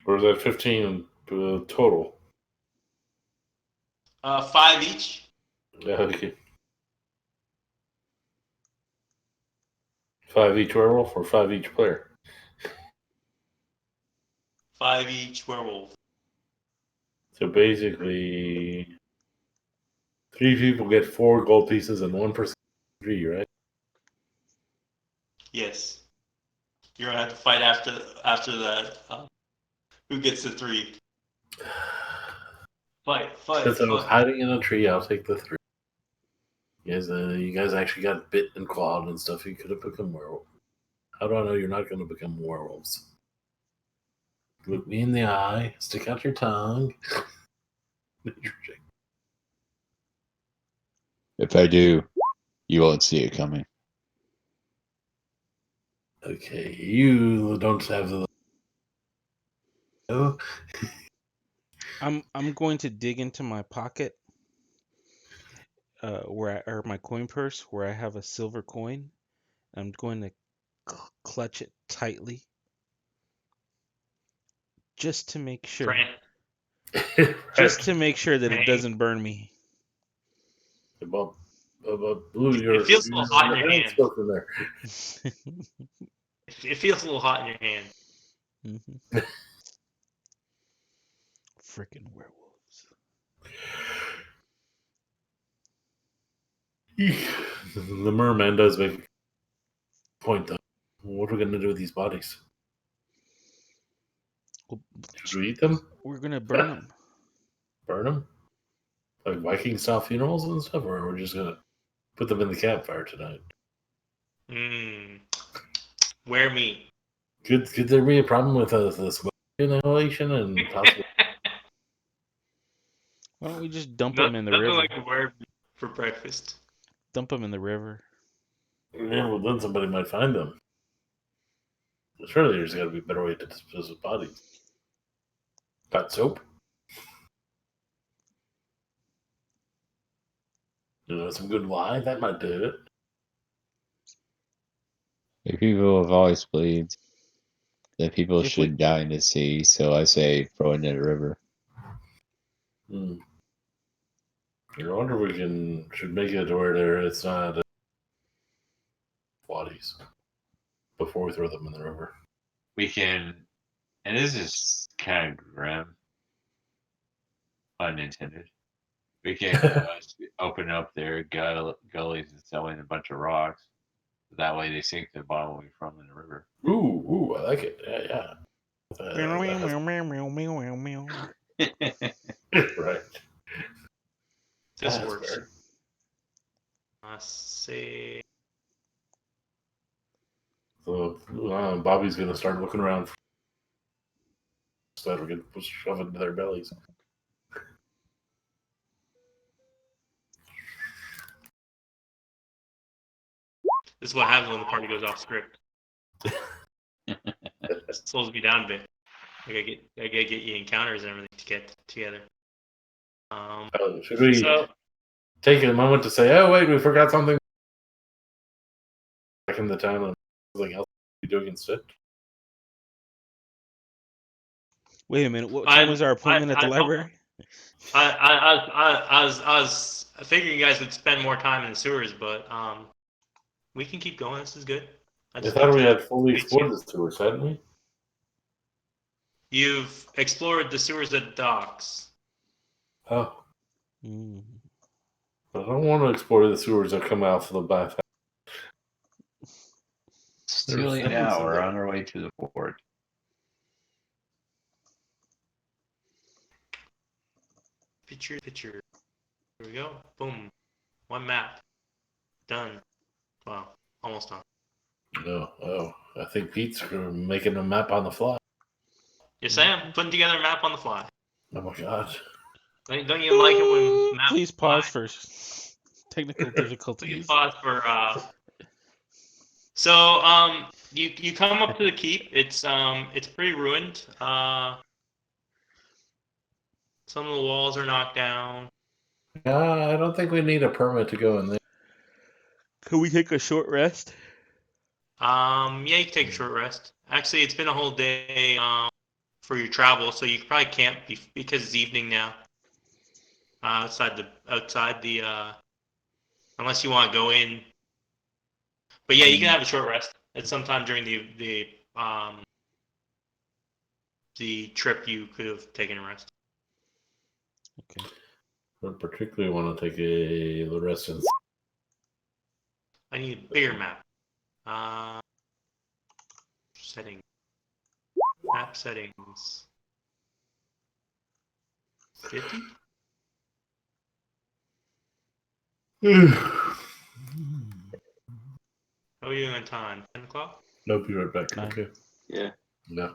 Or is that 15 total? 5 each. Yeah, okay. 5 each werewolf or 5 each player? 5 each werewolf. So basically, 3 people get 4 gold pieces and 1 person 3, right? Yes. You're gonna have to fight after that. Who gets the 3? Fight. Since I was hiding in a tree, I'll take the 3. You guys actually got bit and clawed and stuff. You could have become werewolf. How do I know you're not going to become werewolves? Look me in the eye, stick out your tongue. If I do, you won't see it coming. Okay, you don't have the. Oh. I'm going to dig into my pocket, or my coin purse where I have a silver coin. I'm going to clutch it tightly, just to make sure. Right. Just to make sure that it doesn't burn me. Blue, It feels a little hot in your hand. In there. It feels a little hot in your hand. Mm-hmm. Freaking werewolves. The merman does make a point, though. What are we going to do with these bodies? Should we eat them? We're going to burn them. Burn them? Like Viking style funerals and stuff? Or we're just going to put them in the campfire tonight? Wear meat. Could there be a problem with this inhalation and possibly? Why don't we just dump them in the river? Nothing like wear meat for breakfast. Dump them in the river. Yeah, well, then somebody might find them. Surely there's got to be a better way to dispose of bodies. Got soap? Some good wine? That might do it. Like people have always believed that people If should die in the sea, so I say throw it in the river. I wonder if we should make it to where it's not bodies before we throw them in the river. We can, and this is kind of grim, unintended. We can open up their gullies and sell in a bunch of rocks. That way they sink to the bottom when we throw them in the river. Ooh, I like it. Yeah. Right. This That's works. fair. Let's see. So Bobby's going to start looking around so that we can shove it into their bellies. This is what happens when the party goes off script. Slows me down a bit. I gotta get you encounters and everything to get together. Should we take a moment to say, oh wait, we forgot something back in the town and something else we doing instead? Wait a minute. What time was our appointment at the library? I was figuring you guys would spend more time in the sewers, but we can keep going. This is good. I thought we had fully explored the sewers, hadn't we? You've explored the sewers at the docks. Oh, Mm. I don't want to explore the sewers that come out of the bath. It's There's too late things now. in We're there. on our way to the port. Picture. Here we go. Boom. One map. Done. Well, almost done. No, oh, I think Pete's making a map on the fly. Yes, I am. Putting together a map on the fly. Oh my god. Don't you like it when maps Please fly? pause for technical Please difficulties. pause for So you come up to the keep. It's pretty ruined. Some of the walls are knocked down. I don't think we need a permit to go in there. Can we take a short rest? Yeah, you can take a short rest. Actually, it's been a whole day for your travel, so you probably can't because it's evening now. Outside the unless you want to go in. But yeah, you can have a short rest at some time during the trip. You could have taken a rest. Okay. I particularly want to take a rest in. I need a bigger map. Settings. Map settings. 50? How are you doing on time? 10 o'clock? No, be right back. Nine. Okay. Yeah. No,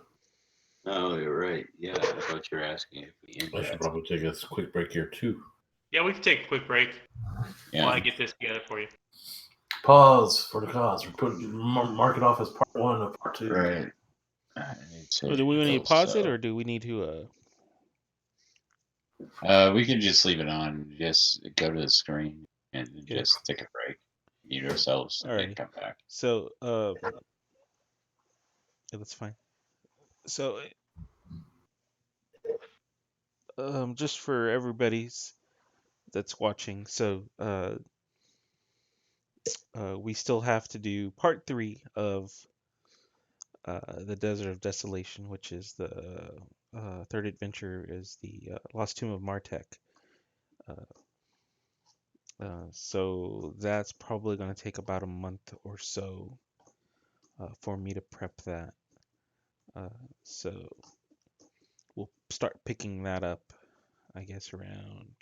Oh, you're right. Yeah, I thought you were asking if we ended I should that. probably take a quick break here too. Yeah, we can take a quick break Yeah. while I get this together for you. Pause for the cause. We're putting mark it off as part 1 of part 2. Right. I need to So do we need to go, pause it, so- or do we need to? We can just leave it on. Just go to the screen and Yeah. just take a break, mute ourselves, and then Alrighty. come back. So yeah, that's fine. So just for everybody's that's watching, so we still have to do part 3 of the Desert of Desolation, which is the third adventure, is the Lost Tomb of Martek. So that's probably going to take about a month or so for me to prep that. So we'll start picking that up, I guess, around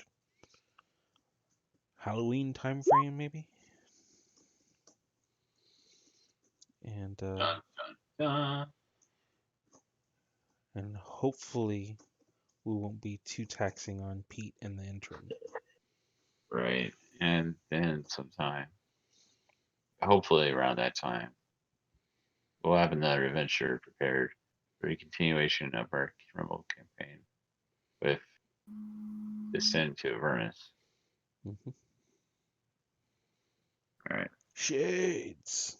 Halloween time frame, maybe. And Dun, dun. and hopefully we won't be too taxing on Pete in the interim. Right. And then sometime, hopefully around that time, we'll have another adventure prepared for a continuation of our remote campaign with Descend to Avernus. Mhm. All right. Shades.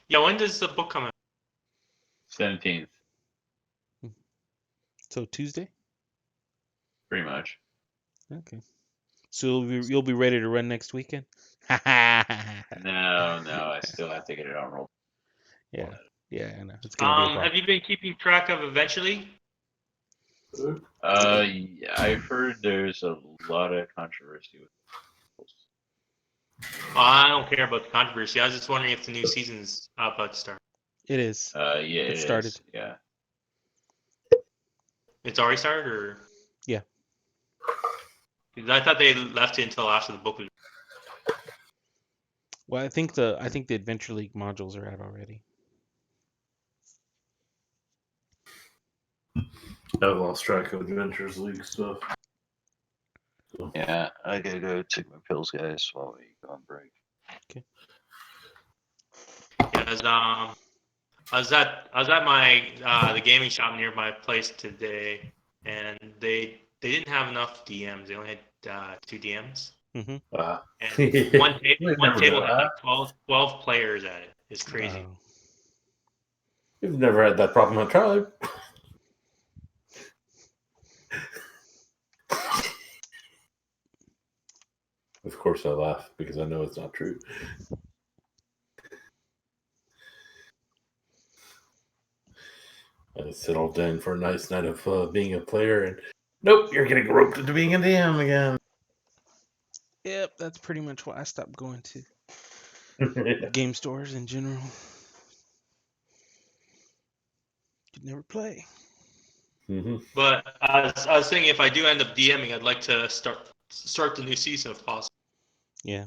Yeah, when does the book come out? 17th, So Tuesday? pretty much. Okay. So you'll be ready to run next weekend? No, I still have to get it on roll. Yeah. Yeah, I know. It's gonna be a problem. Have you been keeping track of Eventually? Yeah, I've heard there's a lot of controversy with it. I don't care about the controversy. I was just wondering if the new season's about to start. It is. Yeah, It started. is. Yeah. It's already started, or? Yeah. 'Cause I thought they left it until after the book was. Well, I think the Adventure League modules are out already. I've lost track of Adventures League stuff. Yeah, I gotta go take my pills, guys, while we go on break. Okay. Yeah, I was at my the gaming shop near my place today, and they didn't have enough DMs. They only had 2 DMs. Mm-hmm. And one never table do had that. like 12 players at it. It's crazy. Wow. We've never had that problem on Tribe. Of course I laugh because I know it's not true. settled in for a nice night of being a player, and nope, you're getting roped into being a DM again. Yep, that's pretty much why I stopped going to game stores in general. Could never play. Mm-hmm. But I was thinking if I do end up DMing, I'd like to start the new season if possible. Yeah.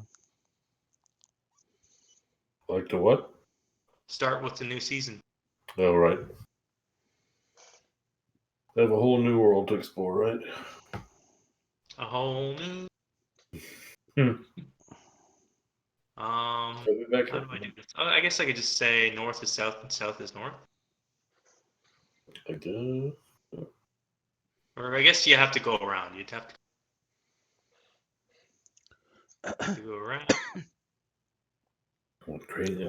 Like to what? Start with the new season. Oh, right. They have a whole new world to explore, right? A whole new. Hmm. How I'll be back do up. I do this? Oh, I guess I could just say north is south and south is north. I do. Or I guess you have to go around. You'd have to go around. What crazy.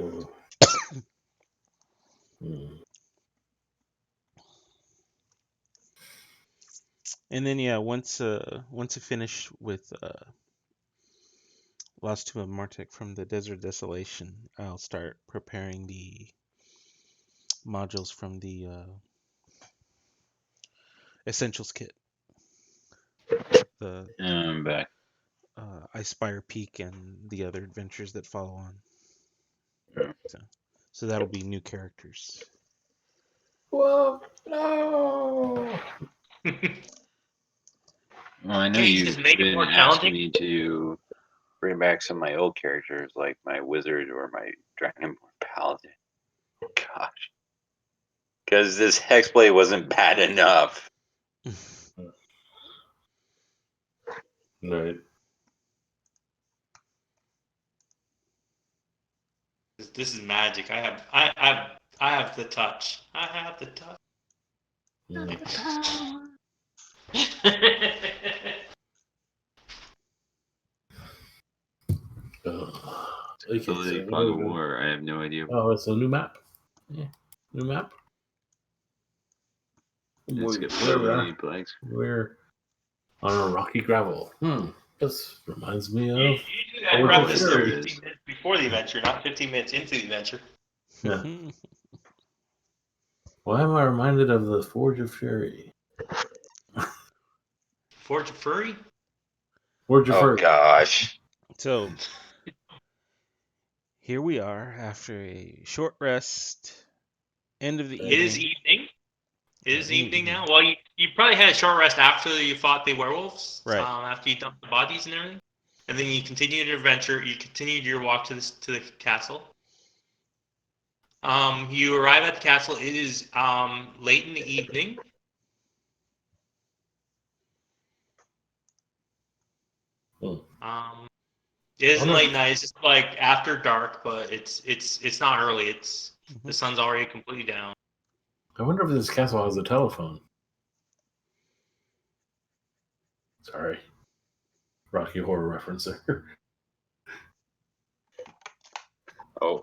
And then yeah, once I finish with Lost Tomb of Martek from the Desert Desolation, I'll start preparing the modules from the Essentials kit. The I'm back. Icespire Peak and the other adventures that follow on. Yeah. So that'll be new characters. Whoa! No! Well, I know Can't you you've just make it been more asking challenging? me to bring back some of my old characters, like my wizard or my dragonborn paladin. Gosh, because this hexblade wasn't bad enough. Right. This is magic. I have the touch. I have the touch. Okay, So the so fog of war. I have no idea. oh, it's a new map. Yeah, new map. It's got so many blanks. We're on a rocky gravel. This reminds me of. You do that Forge of preface there Fury. 15 minutes before the adventure, not 15 minutes into the adventure. Yeah. Why am I reminded of the Forge of Fury? Forge of Furry? Forge of Oh Fury. gosh. So here we are after a short rest, end of the It is evening. evening. It is Yeah, evening now. Well, you probably had a short rest after you fought the werewolves. Right. After you dumped the bodies and everything. And then you continued your adventure. You continued your walk to the castle. You arrive at the castle. It is late in the evening. It isn't late night. It's just like after dark, but it's not early. It's the sun's already completely down. I wonder if this castle has a telephone. Sorry. Rocky Horror reference there. I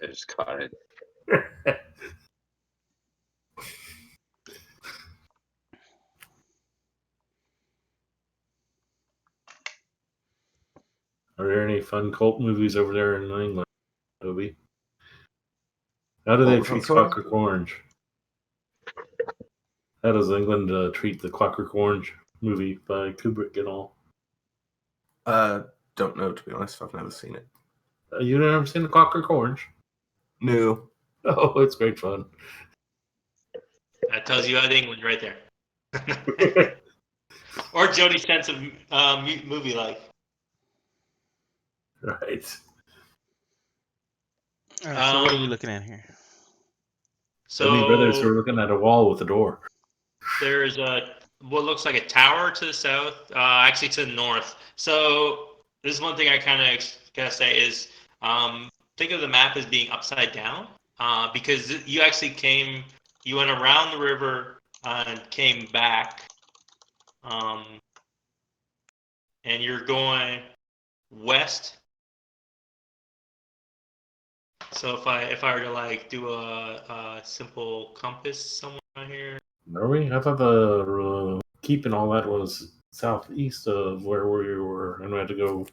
just caught it. Are there any fun cult movies over there in England, Toby? How do they treat Clockwork Orange? How does England treat the Clockwork Orange movie by Kubrick and all? Don't know, to be honest. I've never seen it. You've never seen the Clockwork Orange? No. Oh, it's great fun. That tells you about England right there. Or Jody's sense of movie life. Right. All right, so what are we looking at here? So Me brothers are looking at a wall with a door. There's what looks like a tower to the south, actually to the north. So this is one thing I kind of gotta say is think of the map as being upside down because you actually you went around the river and came back, and you're going west. So if I were to like do a simple compass somewhere around here. Are we? I thought the keep and all that was southeast of where we were, and we had to go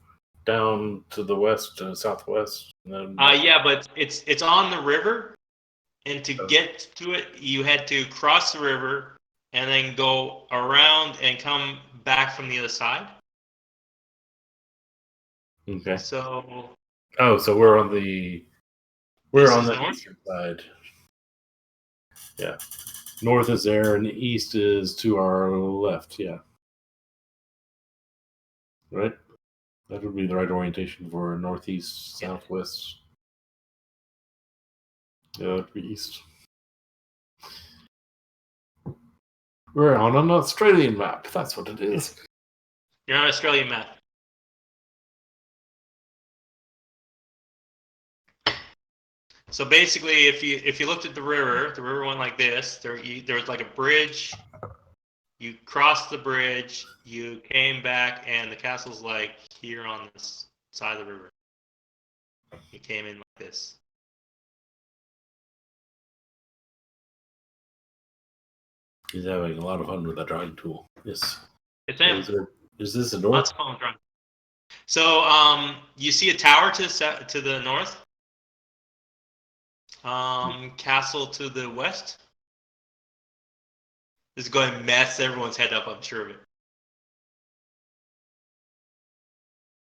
down to the west to southwest. And then Yeah, but it's on the river, And to get to it, you had to cross the river and then go around and come back from the other side. Okay. So Oh, so we're on the north? eastern side. Yeah. North is there, and the east is to our left. Yeah. Right. That would be the right orientation for northeast, southwest. Yeah, it'd be east. We're on an Australian map. That's what it is. You're on Australian map. So basically, if you looked at the river went like this. There was like a bridge. You crossed the bridge. You came back, and the castle's like here on this side of the river. You came in like this. He's having a lot of fun with that drawing tool. Yes. It's him. Is this a door? Lots of fun drawing. So you see a tower to the north. Castle to the west. This is going to mess everyone's head up, I'm sure of it.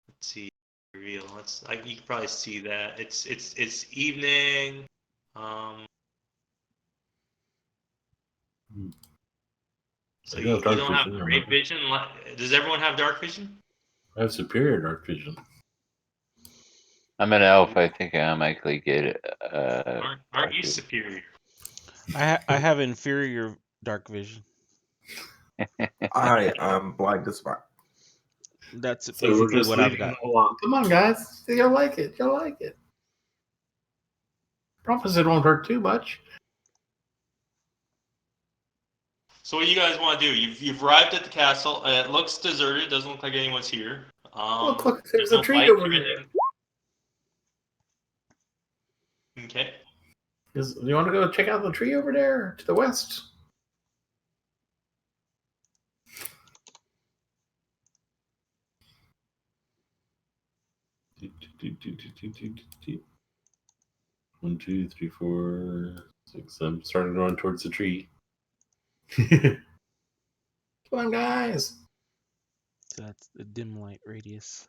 Let's see, reveal. You can probably see that. It's evening. So you don't have great vision. Does everyone have dark vision? I have superior dark vision. I'm an elf. I think I might get it. Aren't you superior? I have inferior dark vision. I am blind as fuck. That's So we're basically just what I've leading got. along. Come on, guys. You'll like it. You'll like it. Promise it won't hurt too much. So what you guys want to do? You've arrived at the castle. It looks deserted. It doesn't look like anyone's here. Look, there's no a tree light over or there. anything. Okay. You want to go check out the tree over there to the west? One, two, three, four, six. I'm starting to run towards the tree. Come on, guys. So that's the dim light radius.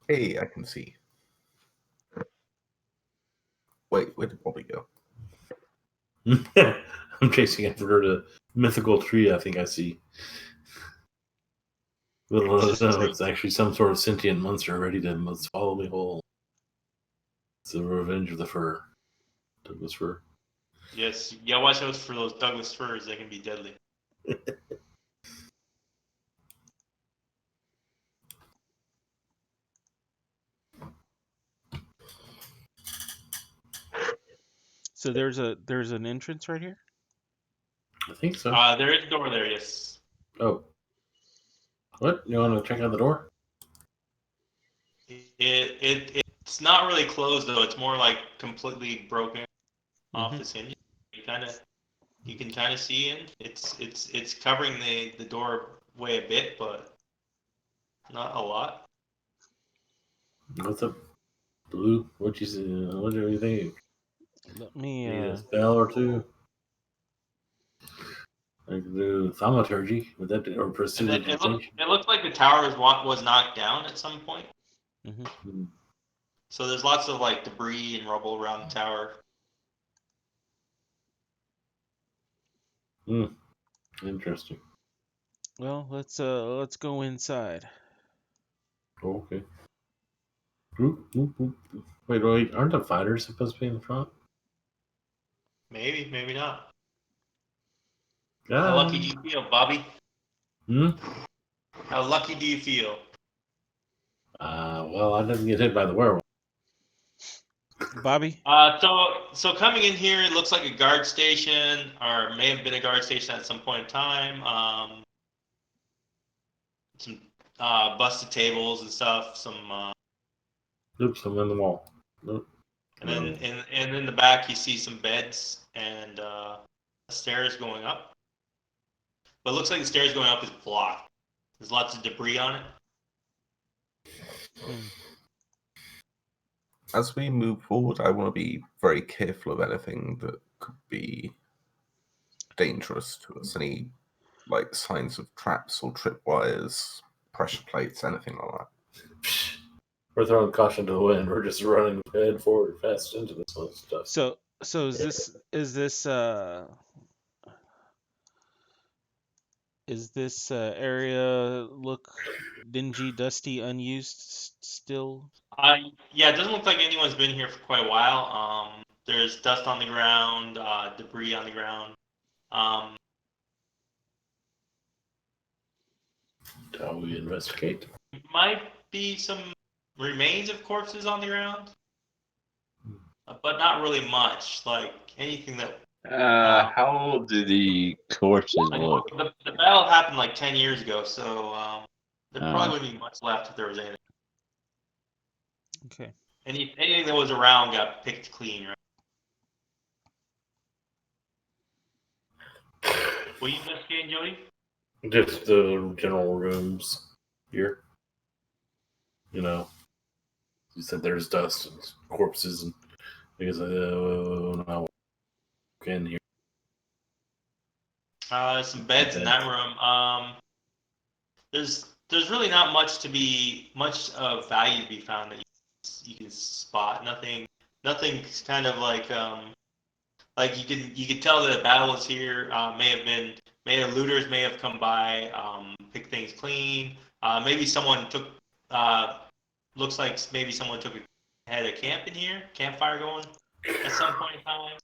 Hey, I can see. Wait, where did Bobby go? I'm chasing after a mythical tree I think I see. It's actually some sort of sentient monster ready to swallow me whole. It's the revenge of the fur. Douglas fur. Yes. Yeah. Watch out for those Douglas firs. They can be deadly. So there's an entrance right here. I think so. There is a door there. Yes. Oh. What? You want to check out the door? It's not really closed though. It's more like completely broken off its hinges. You can kind of see in. It's covering the doorway a bit, but not a lot. What's up, Blue? What do you think? Let me. Need a spell or two? I can do thaumaturgy. Would that or And precision? then it looked like the tower was knocked down at some point. Mm-hmm. So there's lots of like debris and rubble around the tower. Interesting. Well, let's go inside. Oh, okay. Wait, aren't the fighters supposed to be in the front? Maybe, maybe not. Yeah. How lucky do you feel, Bobby? Hmm? How lucky do you feel? Well, I didn't get hit by the werewolf. Bobby. So coming in here, it looks like a guard station, or may have been a guard station at some point in time. Some busted tables and stuff. Some. Oops, I'm in the wall. Nope. And then in the back, you see some beds and stairs going up. But it looks like the stairs going up is blocked. There's lots of debris on it. As we move forward, I want to be very careful of anything that could be dangerous to us. Any like signs of traps or tripwires, pressure plates, anything like that. We're throwing caution to the wind. We're just running head forward fast into this whole stuff. So is this area look dingy, dusty, unused still? Yeah, it doesn't look like anyone's been here for quite a while. There's dust on the ground, debris on the ground. Shall we investigate? Might be some remains of corpses on the ground, but not really much. Like anything that. How do the corpses look? The battle happened like 10 years ago, so there probably wouldn't be much left if there was anything. Okay. Anything that was around got picked clean, right? Were you investigating, Jody? Just the general rooms here. You know, you said there's dust and corpses, and I guess now in here. There's some beds in that room. There's really not much of value to be found that you can spot. Nothing's kind of like you could tell that a battle was here. Looters may have come by, picked things clean. Maybe someone took. Looks like maybe someone had a campfire going at some point in time.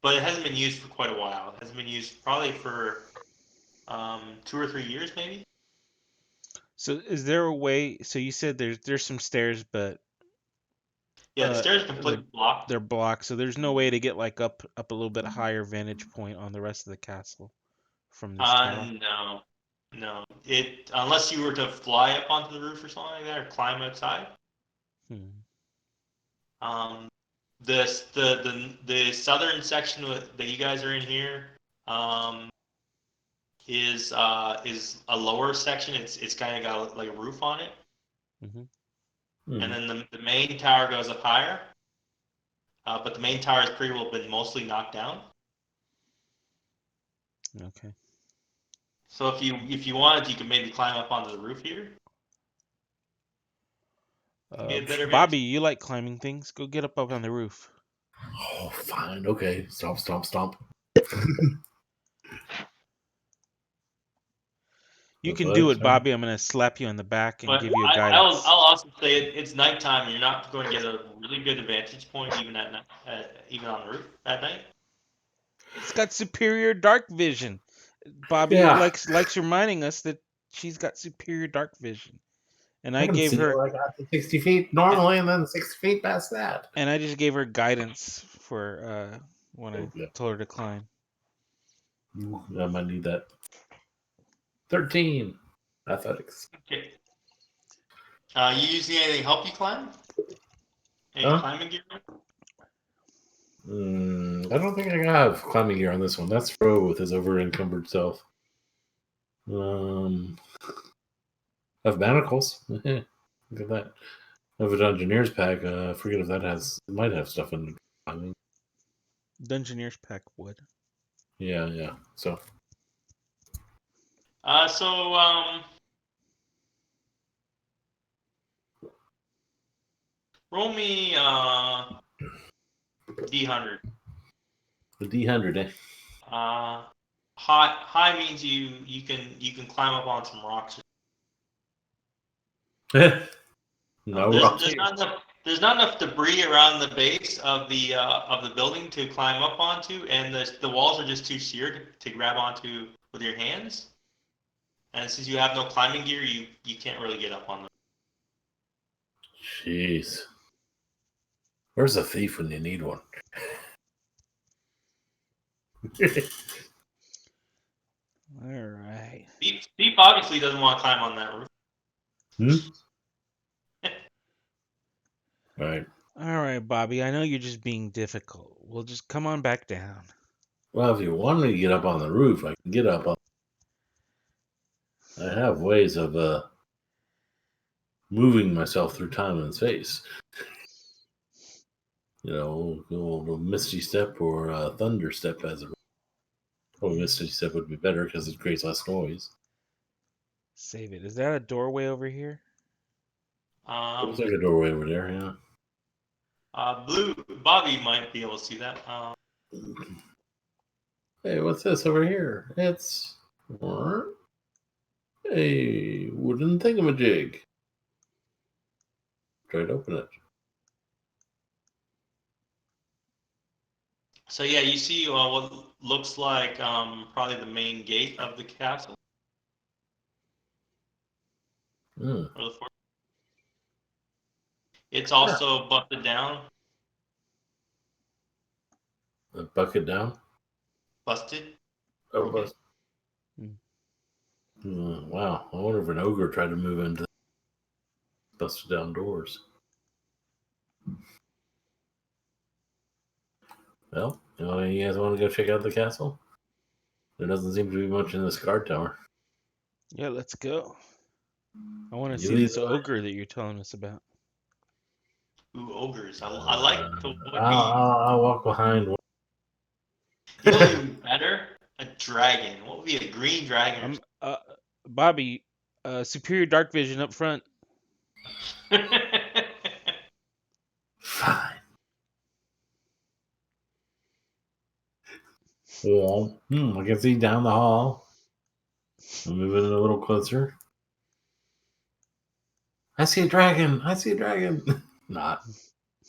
But it hasn't been used for quite a while. It hasn't been used probably for 2 or 3 years, maybe. So is there a way? So you said there's some stairs, but yeah, the stairs are completely blocked. They're blocked, so there's no way to get like up a little bit higher vantage point on the rest of the castle from this tower. No. Unless you were to fly up onto the roof or something like that, or climb outside. The southern section that you guys are in here is a lower section. It's kind of got like a roof on it. And then the main tower goes up higher. But the main tower has pretty well been mostly knocked down. Okay. So if you wanted, you could maybe climb up onto the roof here. Bobby, you like climbing things? Go get up on the roof. Oh, fine. Okay. Stomp. You can do it, Bobby. I'm going to slap you on the back and give you a guidance. I'll also say it's nighttime, and you're not going to get a really good vantage point even at night, even on the roof at night. It's got superior dark vision. Bobby likes reminding us that she's got superior dark vision. And I gave her like out to 60 feet normally, and then 6 feet past that. And I just gave her guidance for when I told her to climb. I might need that. 13 athletics. Okay. You using anything to help you climb? Any climbing gear? I don't think I have climbing gear on this one. That's Fro with his over-encumbered self. I have manacles. Look at that. I have a Dungeoneer's pack. I forget if it might have stuff in climbing. Dungeoneer's pack would. Yeah. So. Roll me D100. The D100, eh? High means you can climb up on some rocks. No rocks. There's not enough debris around the base of the building to climb up onto, and the walls are just too sheer to grab onto with your hands. And since you have no climbing gear, you can't really get up on them. Jeez. Where's a thief when you need one? All right. Thief obviously doesn't want to climb on that roof. Right. All right, Bobby. I know you're just being difficult. We'll just come on back down. Well, if you want me to get up on the roof, I can get up on. I have ways of moving myself through time and space. a misty step or a thunder step as a. Well, misty step would be better because it creates less noise. Save it. Is that a doorway over here? Looks like a doorway over there, yeah. Blue Bobby might be able to see that. Hey, what's this over here? It's a wooden thingamajig. Try to open it. So yeah, you see what looks like probably the main gate of the castle. Hmm. Or the fort. It's also busted down. A bucket down. Busted. Oh, Okay. bust. Wow. I wonder if an ogre tried to move into busted down doors. Well, you guys want to go check out the castle? There doesn't seem to be much in this guard tower. Yeah, let's go. I want to You see lead this the way. ogre that you're telling us about. Ooh, ogres. I like the way. I'll walk behind. You know, even better, a dragon. What would be a green dragon? Bobby, superior dark vision up front. Fine. Well, I can see down the hall. I'm moving a little closer. I see a dragon. I see a dragon. Not.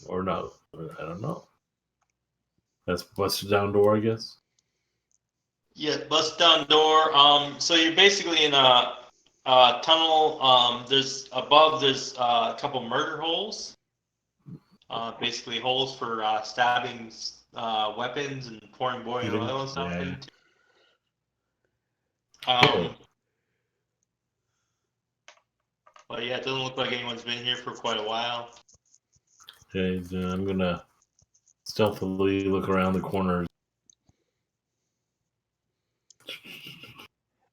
Or no. I don't know. That's busted down door, I guess. Yeah, bust down door. So you're basically in a tunnel. There's a couple murder holes. Basically holes for stabbing weapons and pouring boiling oil and stuff Yeah. into. Cool. But yeah, it doesn't look like anyone's been here for quite a while. Okay, so I'm gonna stealthily look around the corners.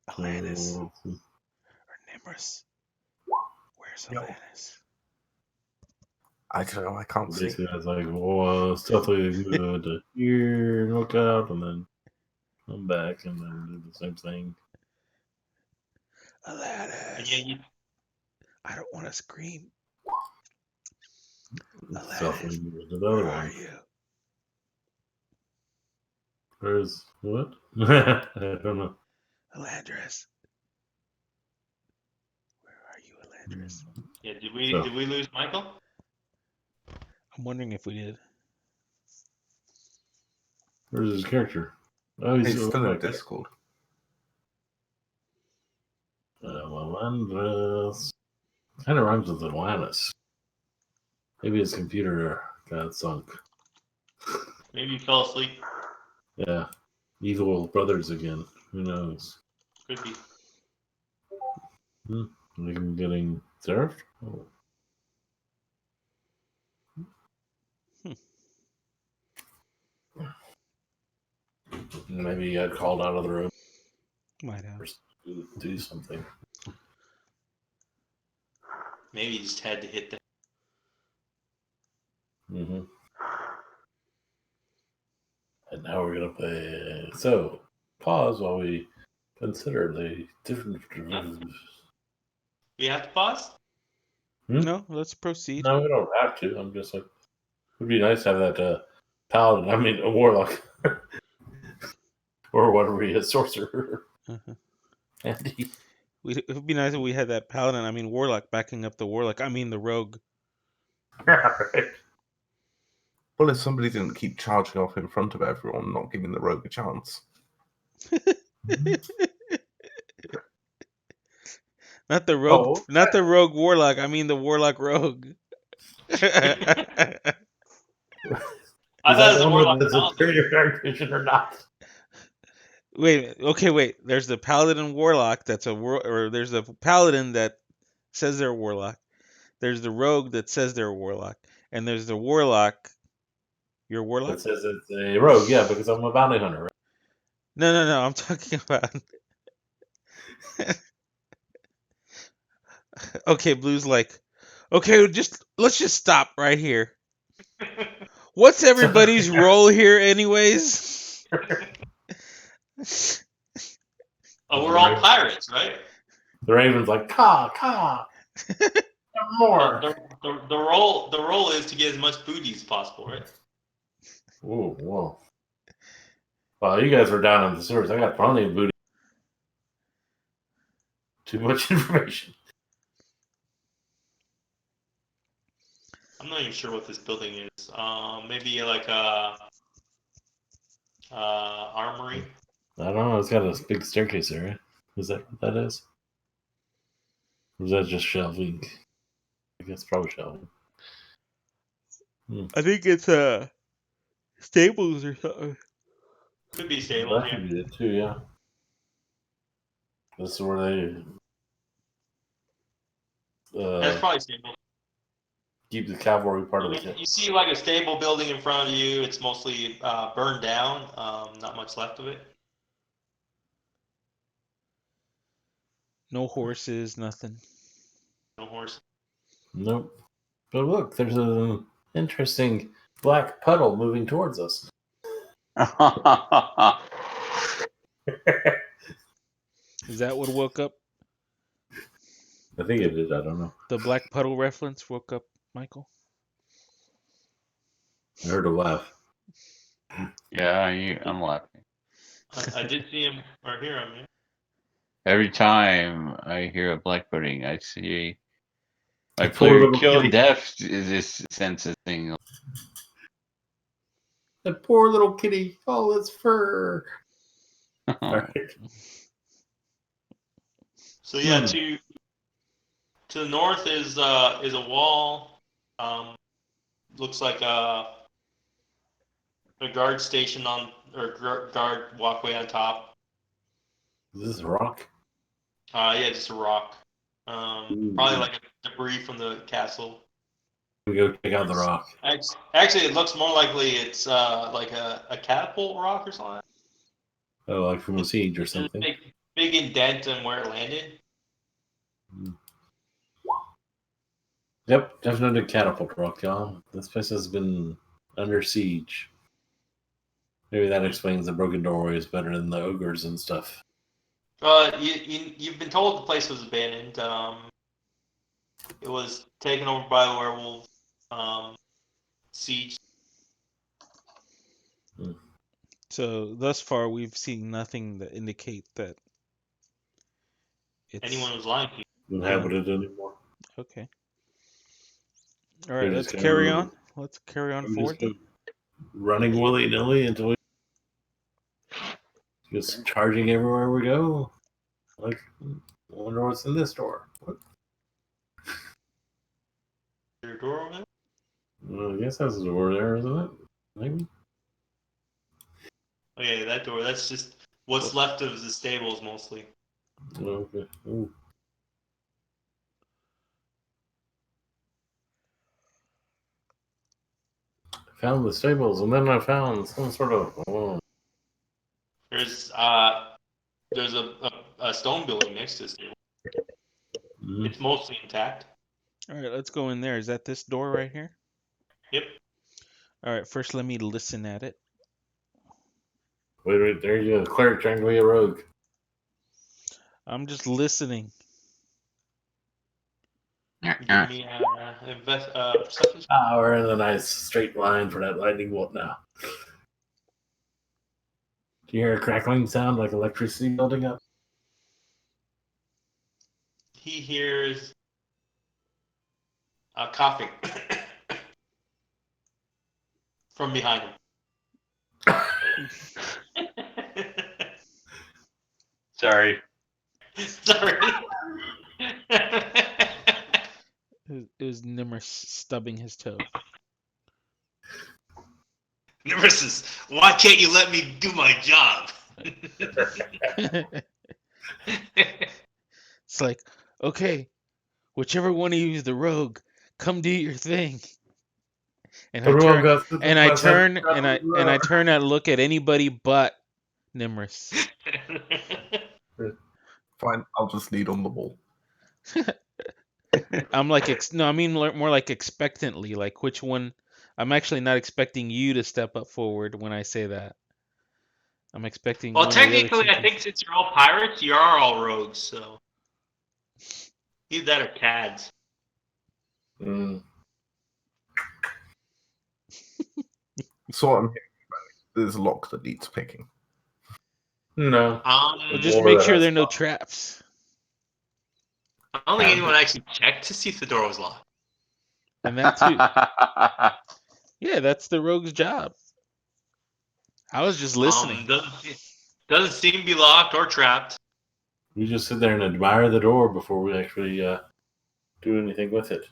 Alanis. Or Nimrus. Where's Yo. Alanis? I don't know. I can't see. Basically, I was like, "Whoa, stealthily go to here, look out, and then come back, and then do the same thing." Alanis. Yeah, I don't want to scream. Stealthily Alanis, move to the other where are one. you? Where's what? I don't know. Alandris. Where are you, Alandris? yeah. Did we lose Michael? I'm wondering if we did. Where's his character? Oh, He's he's still in like Discord. Atlantis. Kind of rhymes with Atlantis. Maybe his computer got sunk. Maybe he fell asleep. Yeah, evil brothers again. Who knows? Could be. Like I'm getting served. Oh. Maybe he got called out of the room. Might have. Or do something. Maybe he just had to hit that. Mm-hmm. And now we're gonna play. So pause while we consider the different. We have to pause? No, let's proceed. No, we don't have to. I'm just like, it would be nice to have that paladin. I mean, a warlock, or whatever he is, sorcerer. Andy. It would be nice if we had that paladin, warlock, backing up the warlock. The rogue. Right. Well, if somebody didn't keep charging off in front of everyone, not giving the rogue a chance. Not the rogue, Oh, not the rogue warlock. The warlock rogue. I thought it was a warlock That's a paladin. superior dark vision or not? Wait. There's the paladin warlock. There's the paladin that says they're a warlock. There's the rogue that says they're a warlock, and there's the warlock. You're a warlock? It says it's a rogue, yeah, because I'm a bounty hunter. Right? No. I'm talking about. Okay, Blue's like, okay, let's just stop right here. What's everybody's role here, anyways? Oh, we're all pirates, right? The Raven's like, caw, more. The role is to get as much booty as possible, right? Whoa. Well, you guys were down in the sewers. I got plenty of booty. Too much information. I'm not even sure what this building is. Maybe like a armory. I don't know. It's got a big staircase area. Is that what that is? Or is that just shelving? I guess probably shelving. I think it's stables or something. Could be stable. That could be it too, yeah. This is where they That's probably stable. keep the cavalry part of it. You see like a stable building in front of you. It's mostly burned down. Not much left of it. No horses, nothing. No horse. Nope. But look, there's an interesting black puddle moving towards us. Is that what woke up? I think it did. I don't know. The black puddle reference woke up Michael? I heard a laugh. Yeah, I'm laughing. I did see him or hear him. Yeah. Every time I hear a black pudding, I see my Poor player little kill kitty. death is this sense of thing. That poor little kitty. All its fur. All right. So yeah, to the north is a wall. Looks like a guard station guard walkway on top. Is this a rock? Yeah, just a rock. Probably like a debris from the castle. We go check out the rock. Actually, it looks more likely it's like a catapult rock or something. Oh, like from a siege or There's a something. big indent in where it landed. Yep, definitely catapult rock, y'all. This place has been under siege. Maybe that explains the broken doorways better than the ogres and stuff. You've been told the place was abandoned. It was taken over by the werewolf. Siege. So thus far, we've seen nothing that indicate that Anyone was lying to you. Inhabited anymore. Okay. All right, We're let's just carry gonna- on. Let's carry on I'm forward. just running willy nilly until we just charging everywhere we go. Like, I wonder what's in this door. What? Your door over there? Well, I guess that's a door there, isn't it? Maybe. Okay, that door. That's just what's left of the stables mostly. Okay. Ooh. Found the stables, and then I found some sort of. There's a stone building next to the stable. It's mostly intact. All right, let's go in there. Is that this door right here? Yep. All right, first let me listen at it. Wait, there you go. Cleric trying to be a rogue. I'm just listening. Give me perception. We're in a nice straight line for that lightning bolt now. Do you hear a crackling sound like electricity building up? He hears coughing from behind him. Sorry. Sorry. It was Nimmer stubbing his toe. Nemesis, why can't you let me do my job? It's like, okay, whichever one of you is the rogue, come do your thing. And I turn and look at anybody but Nimrus. Fine, I'll just lead on the wall. I'm like, no, I mean more like expectantly, like which one. I'm actually not expecting you to step up forward when I say that. I'm expecting Well, one of the other technically, I team think since you're all pirates, you are all rogues. So either that or cads. Mm. So I'm hearing, there's a lock that needs picking. No. Well, just Or make that sure has there are no fun. traps. I don't think Can anyone be. actually checked to see if the door was locked. And that too. Yeah, that's the rogue's job. I was just listening. Doesn't seem to be locked or trapped. We just sit there and admire the door before we actually do anything with it.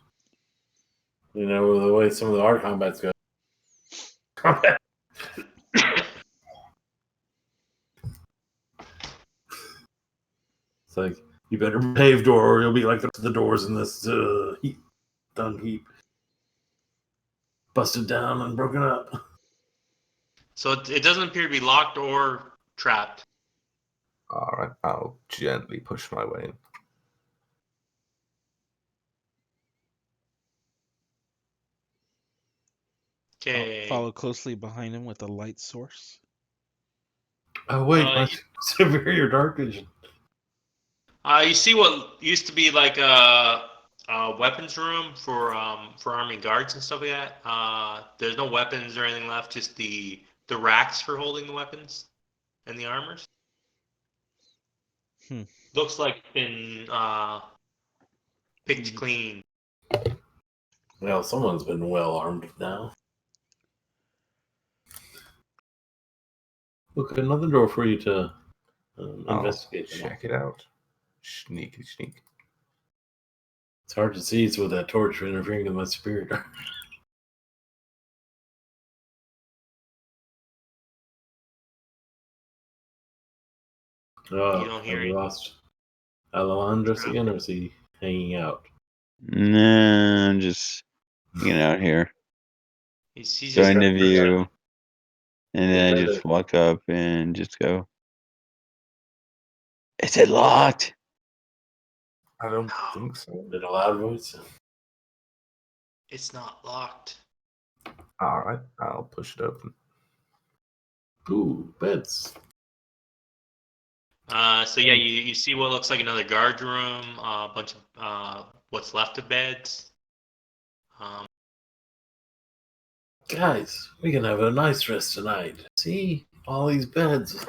You know, the way some of the art combats go. Combat. It's like, you better behave, door, or you'll be like the rest of the doors in this dung heap. Busted down and broken up. So it doesn't appear to be locked or trapped. All right, I'll gently push my way in. Okay. Follow closely behind him with a light source. Oh, wait, my You- superior dark vision. You see what used to be like a weapons room for arming guards and stuff like that. There's no weapons or anything left, just the racks for holding the weapons and the armors. Hmm. Looks like it's been picked clean. Well, someone's been well armed now. Look, another door for you to I'll investigate. them all. check it out. Sneaky sneak. It's hard to see. It's with that torch interfering with my superior dark. Oh, You don't hear have we anything. lost Alejandros again, or is he hanging out? Nah, I'm just hanging out here. He's just Join the got- view. And then I Yeah, just walk up and just go. Is it locked? I don't think so. in a loud voice. It's not locked. All right, I'll push it open. Ooh, beds. So yeah, you see what looks like another guard room, a bunch of what's left of beds. Guys, we can have a nice rest tonight. See? All these beds.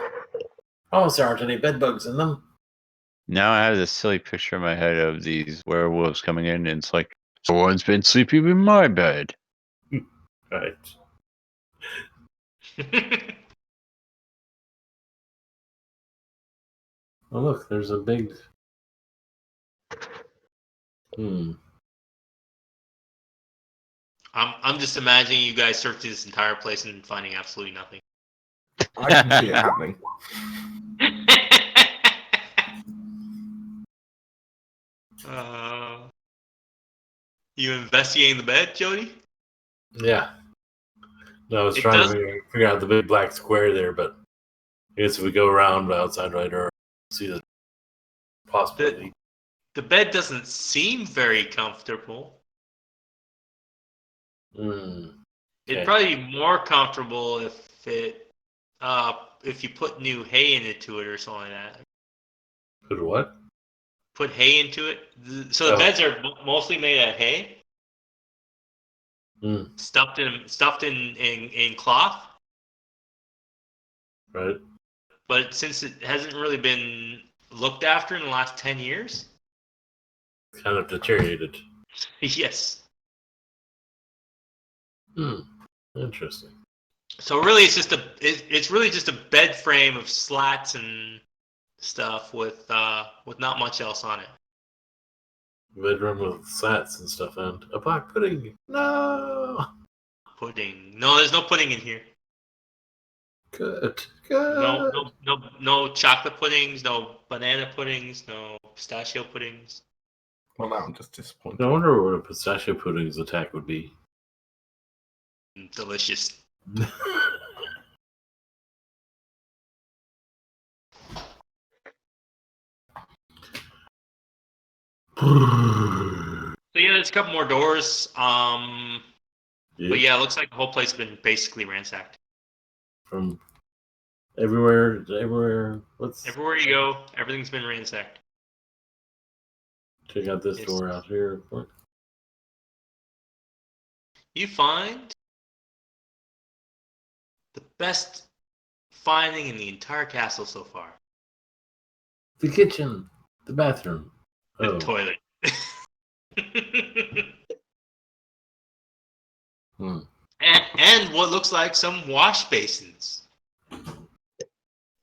Almost there aren't any bed bugs in them. Now I have this silly picture in my head of these werewolves coming in, and it's like, someone's been sleeping in my bed. Right. Oh, look, there's a big. I'm just imagining you guys searching this entire place and finding absolutely nothing. I can see it happening. You investigating the bed, Jody? Yeah. No, I was It trying does- to figure out the big black square there, but I guess if we go around outside right or see the possibility. The bed doesn't seem very comfortable. Okay. It'd probably be more comfortable if you put new hay into it or something like that. Put what? Put hay into it. So the Oh. beds are mostly made out of hay, Mm, stuffed in cloth. right. But since it hasn't really been looked after in the last 10 years, Kind of deteriorated. yes. Interesting. So really, it's really just a bed frame of slats and stuff with not much else on it. Bedroom with slats and stuff and a black pudding. No. Pudding. No, there's no pudding in here. Good. No chocolate puddings, no banana puddings, no pistachio puddings. Well, now I'm just disappointed. I wonder what a pistachio pudding's attack would be. Delicious. So yeah, there's a couple more doors. But yeah, it looks like the whole place has been basically ransacked. From everywhere. Everywhere you go, everything's been ransacked. Check out this Yes. door out here. You find the best finding in the entire castle so far. The kitchen, the bathroom, The toilet. Hmm. And what looks like some wash basins.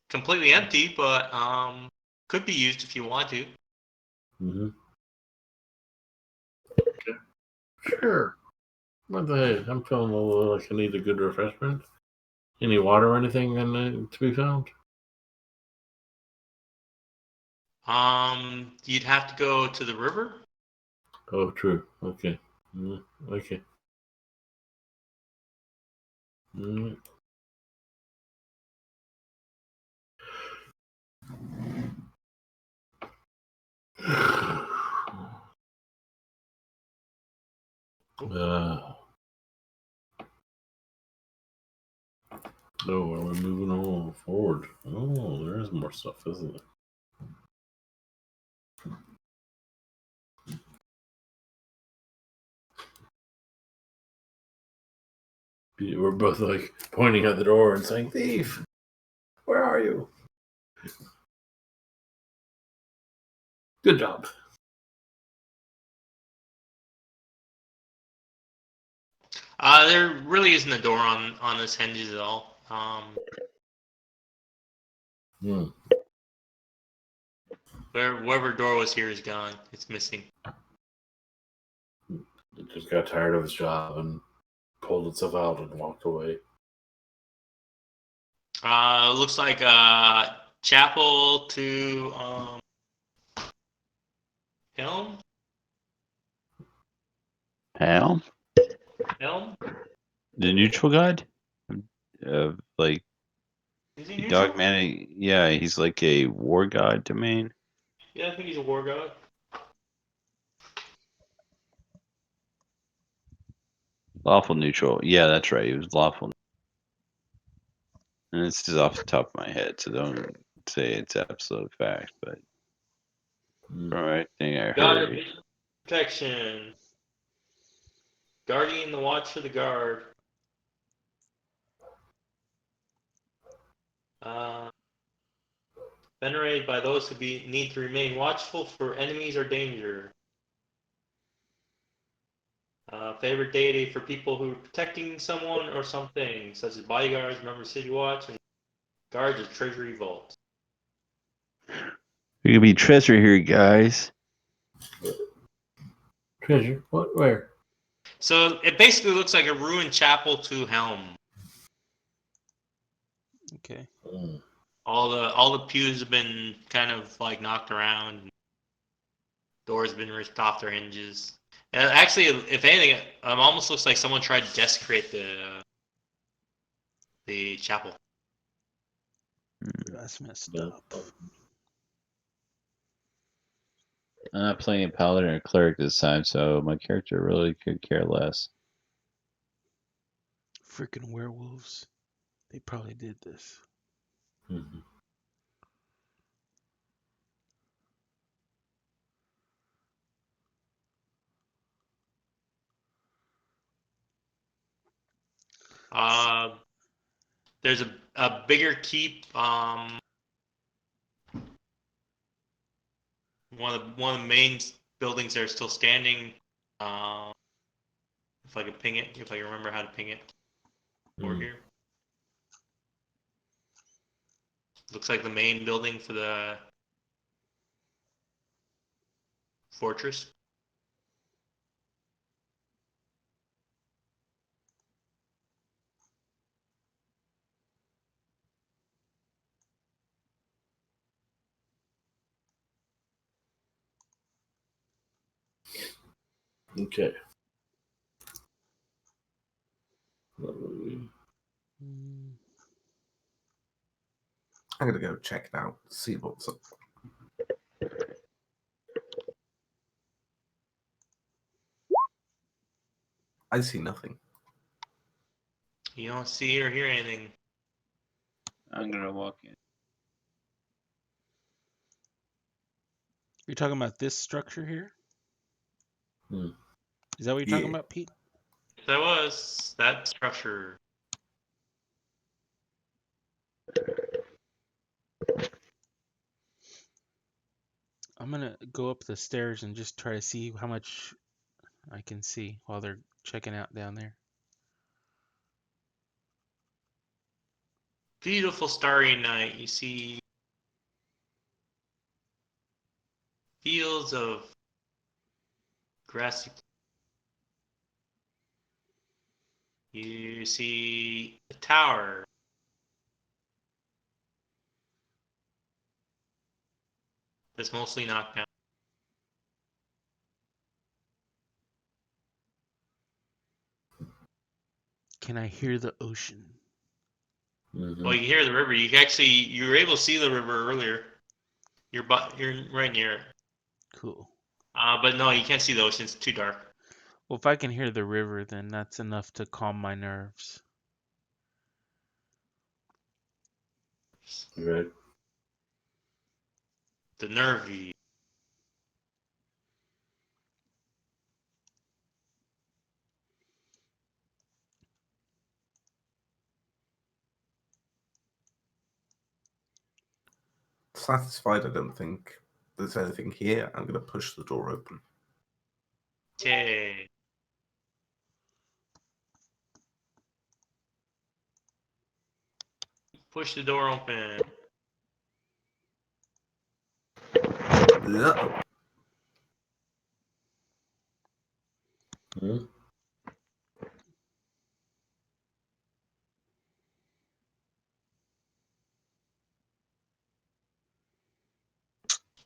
Completely empty, but could be used if you want to. Mm-hmm. Okay. Sure. What the heck? I'm feeling a little like I need a good refreshment. Any water or anything to be found? You'd have to go to the river. Oh, true. Okay. Okay. Mm. Oh, are we moving on forward? Oh, there is more stuff, isn't there? We're both like pointing at the door and saying, "Thief, where are you?" Good job. There really isn't a door on this hinges at all. Wherever door was here is gone. It's missing. It just got tired of its job and pulled itself out and walked away. Looks like chapel to Helm. Helm? Helm? The neutral god? Like Is he neutral? Dogmatic. Yeah, he's like a war god domain. Yeah, I think he's a war god. Lawful neutral. Yeah, that's right. He was lawful. And this is off the top of my head, so don't say it's absolute fact, but from everything I God of heard. protection. Guardian the watch for the guard. Venerated by those who need to remain watchful for enemies or danger. Favorite deity for people who are protecting someone or something, such as bodyguards, members of City Watch, and guards of Treasury Vault. There could be treasure here, guys. Treasure? What? Where? So it basically looks like a ruined chapel to Helm. Okay. All the pews have been kind of like knocked around. Doors have been ripped off their hinges. Actually, if anything, it almost looks like someone tried to desecrate the chapel. That's messed up. I'm not playing a paladin or cleric this time, so my character really could care less. Freaking werewolves. They probably did this. Mm-hmm. There's a bigger keep. One of the main buildings that are still standing. If I could ping it, if I can remember how to ping it over here. Looks like the main building for the fortress. Okay. I'm gonna go check it out, see what's up. I see nothing. You don't see or hear anything. I'm gonna walk in. You're talking about this structure here? Hmm. Is that what you're talking Yeah. about, Pete? That was that structure. I'm gonna go up the stairs and just try to see how much I can see while they're checking out down there. Beautiful starry night. You see fields of grassy. You see a tower. That's mostly knocked down. Can I hear the ocean? Mhm. Well, you hear the river. You were able to see the river earlier. You're right near it. Cool. But no, you can't see the ocean. It's too dark. Well, if I can hear the river, then that's enough to calm my nerves. Right. The nervy. Satisfied, I don't think there's anything here. I'm going to push the door open. Okay. Push the door open. Yeah. Hmm.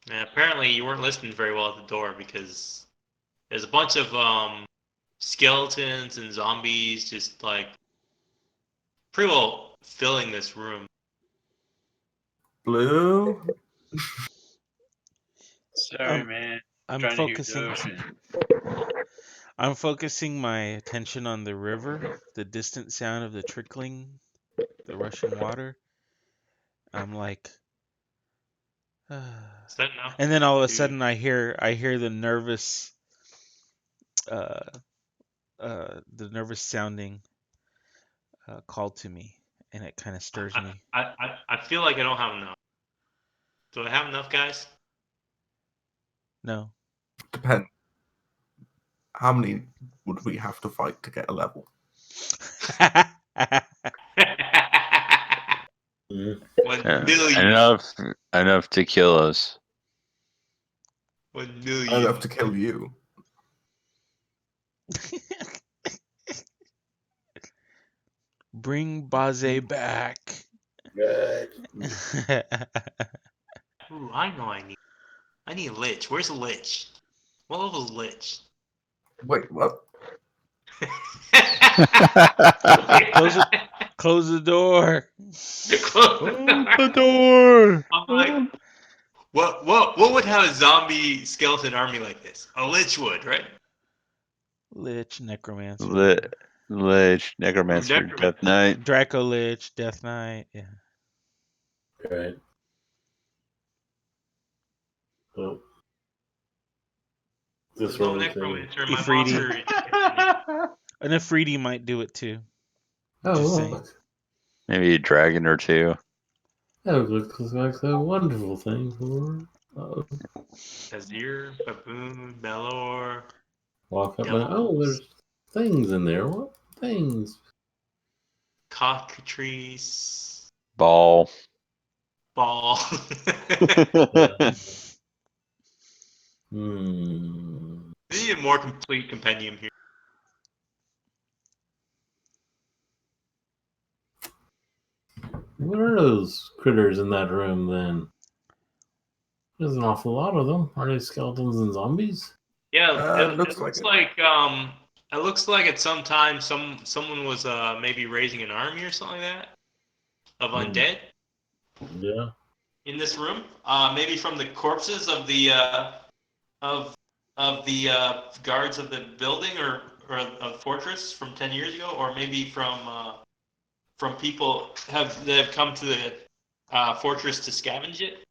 And apparently, you weren't listening very well at the door because there's a bunch of skeletons and zombies just like pretty well filling this room. Blue? Sorry, man. I'm Trying focusing. to hear the ocean. I'm focusing my attention on the river, the distant sound of the trickling, the rushing water. I'm like, Is that enough? and then all of a Dude. sudden I hear the nervous, the nervous sounding call to me, and it kind of stirs me. I feel like I don't have enough. Do I have enough, guys? No, Depends. How many would we have to fight to get a level? Mhm. 1 million. Enough to kill us. 1 I'd million. have to kill you. bring Baze back. Good. Ooh, I know I need a lich. Where's the lich? What level is lich? Wait, what? Close the door. Close the door. I'm like, what would have a zombie skeleton army like this? A lich would, right? Lich, Necromancer, Lich, Necromancer, Necromancer. Death Knight. Draco Lich, Death Knight. Yeah. Right. Oh. This There's no rolling thing. necromancer in my Ifriti. monster. An Afridi might do it too. Oh, Just look. saying. Maybe a dragon or two. That looks like a wonderful thing for Azir, Baboon, Belor, walk up and there's things in there. What things? cockatrice, Ball. ball. Hmm. We need a more complete compendium here. What are those critters in that room then? There's an awful lot of them. Are they skeletons and zombies? Yeah, it looks looks like it looks like at some time someone was maybe raising an army or something like that of undead Yeah. in this room. Maybe from the corpses of the of the guards of the building or of fortress from 10 years ago, or maybe from from people that have come to the fortress to scavenge it?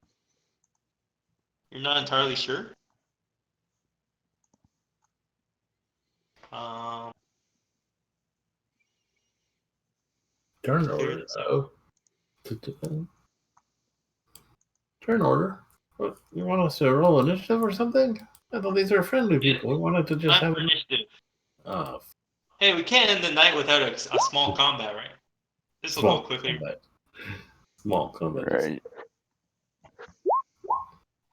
You're not entirely sure? Turn order. Oh. Turn order. What, you want us to roll initiative or something? I thought these are friendly people. We wanted to just have initiative. Oh, Hey, we can't end the night without a small combat, right? This will go quickly. Combat. Small combat. Right.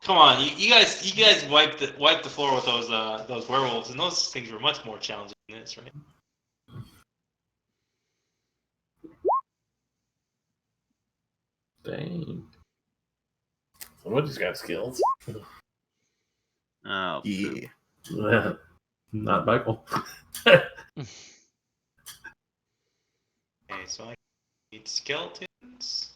Come on, you guys wiped the floor with those werewolves, and those things were much more challenging than this, right? Dang. Somebody's got skills. Oh, Yeah. Not Michael. Okay, so I need skeletons.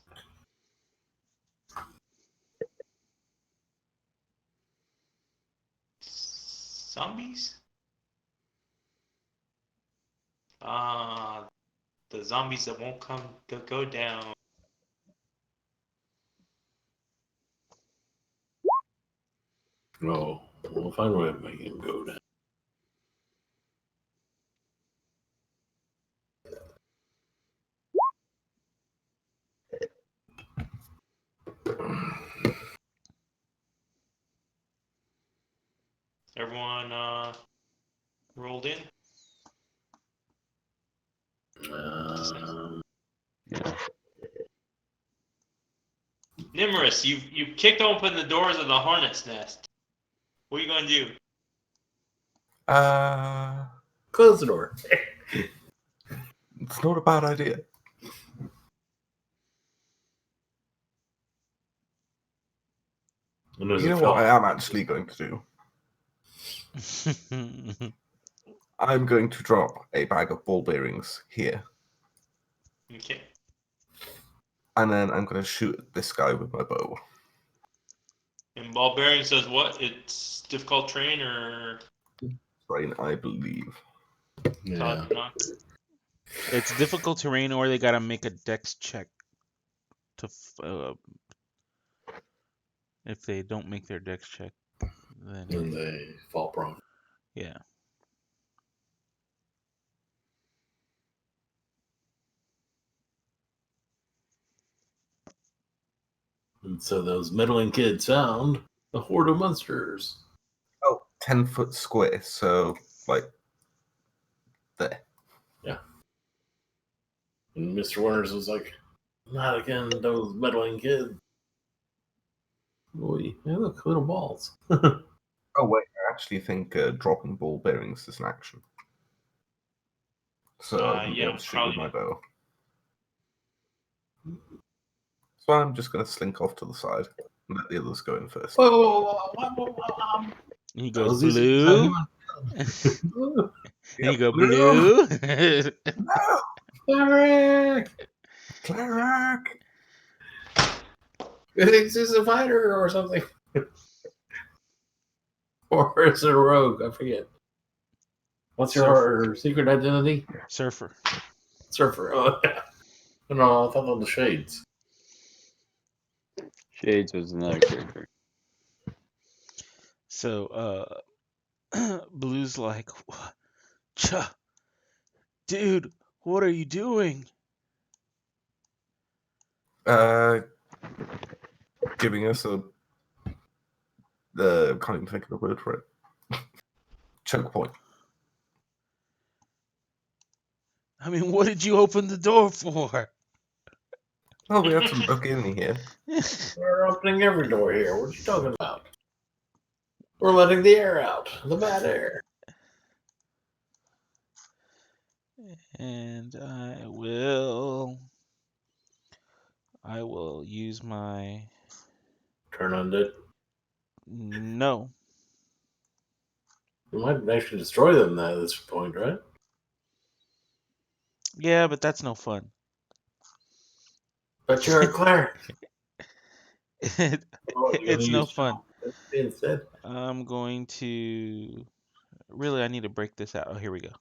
Zombies? The zombies that won't go down. No, we'll find a way to make him go down. Everyone rolled in. yeah. Nimrus, you've kicked open the doors of the hornet's nest. What are you going to do? Close the door. It's not a bad idea. And there's You a know what I fella. am actually going to do? I'm going to drop a bag of ball bearings here. Okay. And then I'm going to shoot at this guy with my bow. And ball bearing says what? It's difficult terrain or Rain, I believe. Yeah. not? It's difficult terrain, or they gotta make a dex check to. If they don't make their dex check, then And they fall prone. yeah. And so those meddling kids found a horde of monsters. Oh, 10-foot square, so, like, there. Yeah. And Mr. Warner's was like, not again, those meddling kids. Boy, hey, look, little balls. Oh, wait, I actually think dropping ball bearings is an action. So I wouldn't be able to shoot with my bow. So I'm just going to slink off to the side and let the others go in first. Whoa. And he goes Those easy- blue. And you go blue. No! Cleric! Cleric! Is this a fighter or something? Or is it a rogue? I forget. What's your secret identity? Surfer. Surfer. Oh, yeah. No, I thought on the shades. Shades was another character. So Blue's like, dude, what are you doing? Giving us a... can't even think of the word for it. Choke point. I mean, what did you open the door for? Oh, we have some Bugini here. We're opening every door here. What are you talking about? We're letting the air out. The bad air. And I will use my... Turn on it. No. We might actually destroy them at this point, right? Yeah, but that's no fun. But you're a cleric. It's no fun. Instead. I'm going to... Really, I need to break this out. Oh, here we go.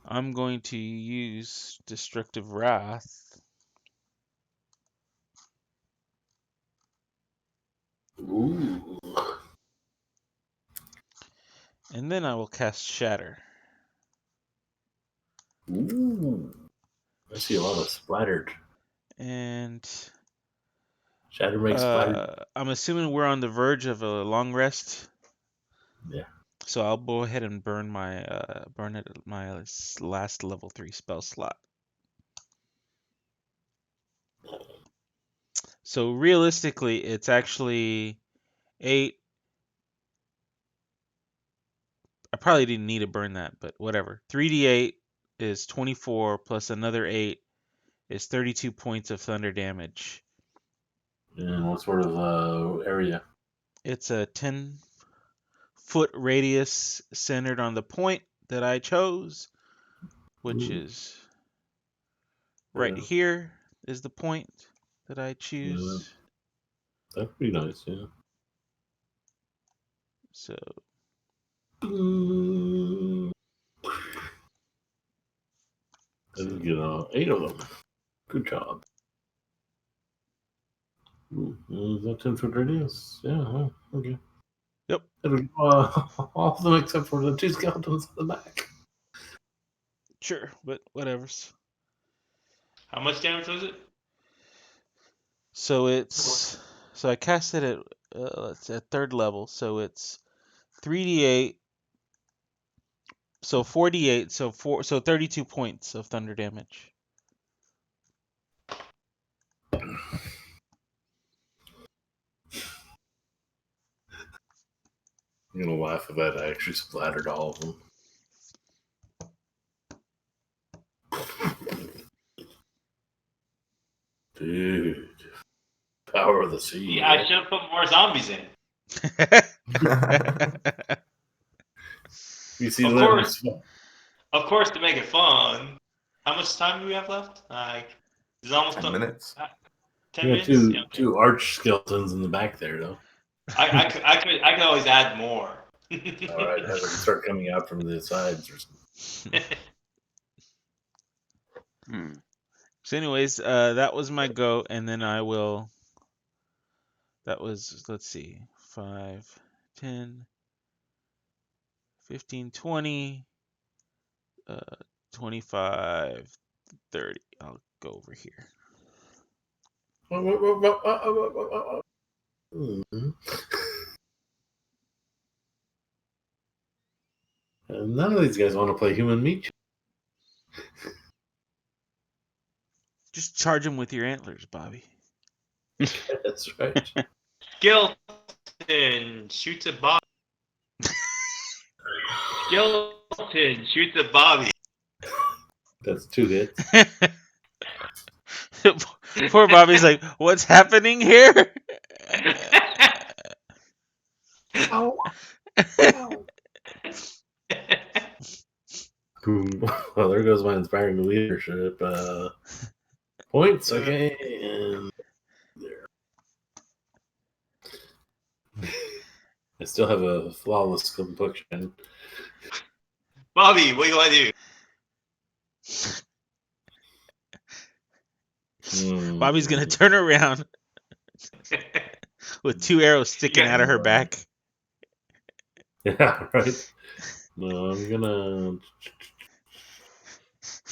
I'm going to use Destructive Wrath. Ooh. And then I will cast Shatter. Ooh. I see a lot of splattered. And Shatter makes splattered. I'm assuming we're on the verge of a long rest. Yeah. So I'll go ahead and burn my last level 3 spell slot. So realistically, it's actually 8. I probably didn't need to burn that, but whatever. 3d8 is 24 plus another 8 is 32 points of thunder damage. And what sort of area? It's a 10-foot radius centered on the point that I chose, which is right here is the point that I choose. That'd be nice, yeah. So And get 8 of them. Good job. Ooh, is that 10-foot radius? Yeah, huh, okay. Yep. It'll all of them except for the 2 skeletons in the back. Sure, but whatever's. How much damage was it? So I cast it at it's at 3rd level, so it's 3d8. So 4d8, so 32 points of thunder damage. I'm gonna laugh if I actually splattered all of them. Dude. Power of the sea. Yeah, I should have put more zombies in. You see Of that? course. Of course, to make it fun. How much time do we have left? It's almost 10 minutes. 10 Yeah, minutes. two arch skeletons in the back there, though. I could always add more. All right, have them start coming out from the sides or something. So anyways, that was my go, and then I will. That was, let's see, 5, 10, 15, 20, 25, 30. I'll go over here. None of these guys want to play human meat. Just charge him with your antlers, Bobby. That's right. Skeleton shoots at Bobby. Skeleton shoots at Bobby. That's 2 hits. Poor Bobby's like, what's happening here? Ow. Ow. Boom. Well, there goes my inspiring leadership. Points, okay. And there. I still have a flawless complexion. Bobby, what do you want to do? Bobby's gonna turn around with 2 arrows sticking out of her back. Yeah, right. No, I'm gonna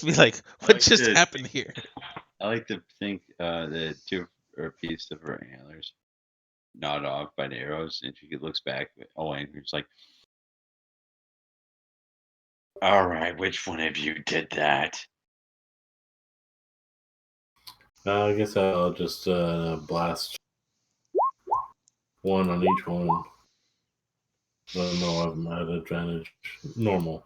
Be like, what just happened here? I like to think that 2 or a piece of her antlers gnawed off by the arrows, and she looks back. Oh, and he's like, "All right, which one of you did that?" I guess I'll just blast 1 on each one. No, I'm at advantage. Normal.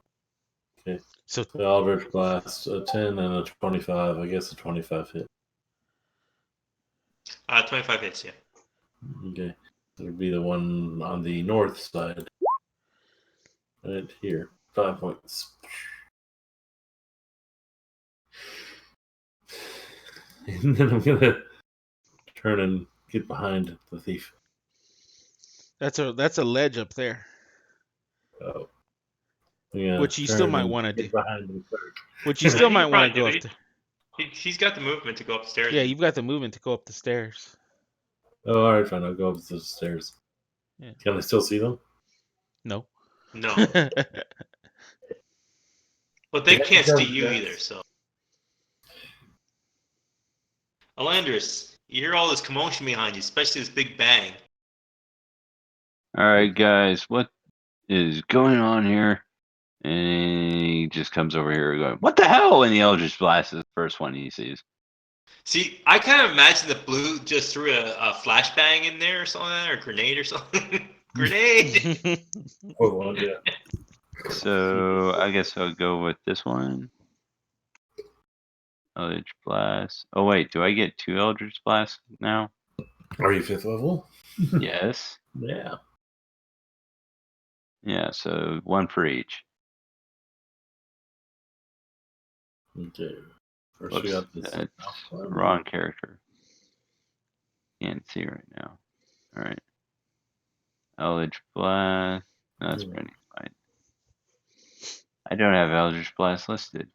Okay. So the Eldritch Blast, a 10 and a 25. I guess a 25 hit. 25 hits, yeah. Okay. That would be the one on the north side. Right here. 5 points. And then I'm going to turn and get behind the thief. that's a ledge up there. Oh. Yeah, Which you still turn might and want to get do. behind me first. Which you still He might want to probably go do up. it. He's got the movement to go upstairs. Yeah, you've got the movement to go up the stairs. Oh, all right, fine. I'll go up the stairs. Yeah. Can I still see them? No. No, but they Yeah, can't that see was you nice. either. So, Alandris, you hear all this commotion behind you, especially this big bang. All right, guys, what is going on here? And he just comes over here going, "What the hell?" And the Eldritch Blast is the first one he sees. See, I kind of imagine the blue just threw a flashbang in there or something, or a grenade or something. Grenade! Hold on, yeah. So I guess I'll go with this one. Eldritch Blast. Oh wait, do I get 2 Eldritch Blasts now? Are you 5th level? Yes. Yeah. Yeah, so 1 for each. Okay. First Whoops, we got this. that's wrong character. Can't see right now. All right. Eldritch Blast. No, that's pretty fine. I don't have Eldritch Blast listed.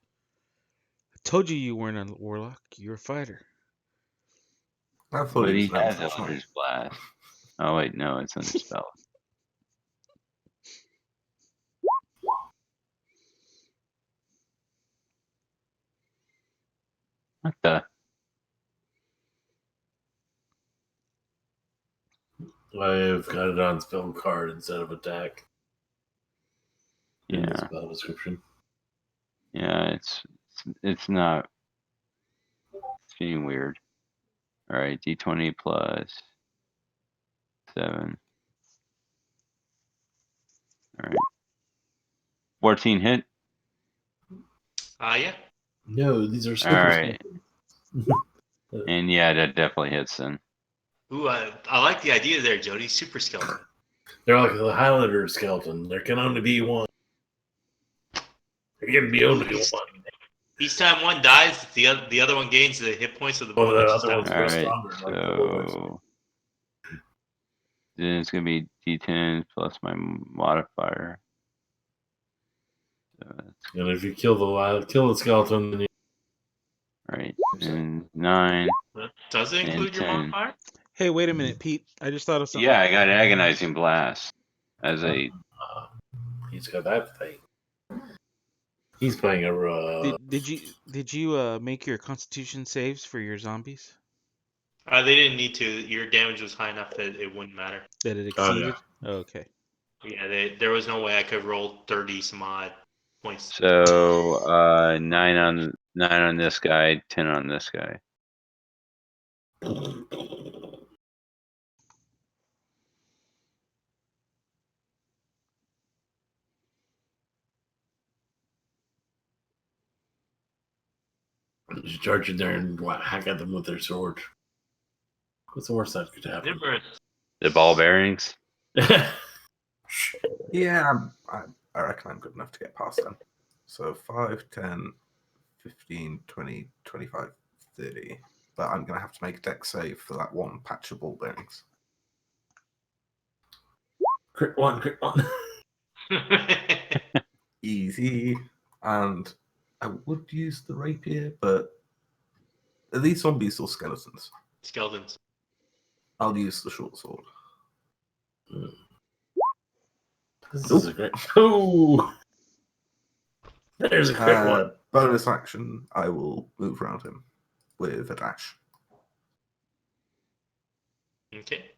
I told you weren't a warlock. You're a fighter. I thought But he was he an has Eldritch Knight. Eldritch Blast. Oh wait, no, it's under spell. What the? I've got it on spell card instead of attack in the Yeah, spell description. yeah, it's not. It's being weird. All right, D20 plus 7. All right, 14 hit. Yeah. No, these are All super right, and yeah, that definitely hits then. Ooh, I like the idea there, Jody. Super skeleton. They're like the Highlander skeleton. There can only be one. There can be only one. Each time one dies, the other one gains the hit points of the Oh, the bonus. other one's All way right, stronger. Like the Warlocks. so then it's gonna be D10 plus my modifier. So that's And if you kill the skeleton, then you right, and 9 Does it include and your 10. modifier? Hey, wait a minute, Pete. I just thought of something. Yeah, I got Agonizing Blast as a. he's got that thing. He's playing a. Did you make your Constitution saves for your zombies? They didn't need to. Your damage was high enough that it wouldn't matter. That it Oh, yeah. exceeded? Oh, okay. Yeah, there was no way I could roll 30 some odd points. So 9 on this guy, 10 on this guy. You charge in there and hack at them with their sword. What's the worst that could happen? The ball bearings. Yeah, I reckon I'm good enough to get past them. So 5, 10, 15, 20, 25, 30. But I'm going to have to make a deck save for that one patch of ball bearings. Crit one. Easy. And I would use the rapier, but are these zombies or skeletons? Skeletons. I'll use the short sword. This is a great. Oh, there's a crit one. Bonus action, I will move around him with a dash. Okay.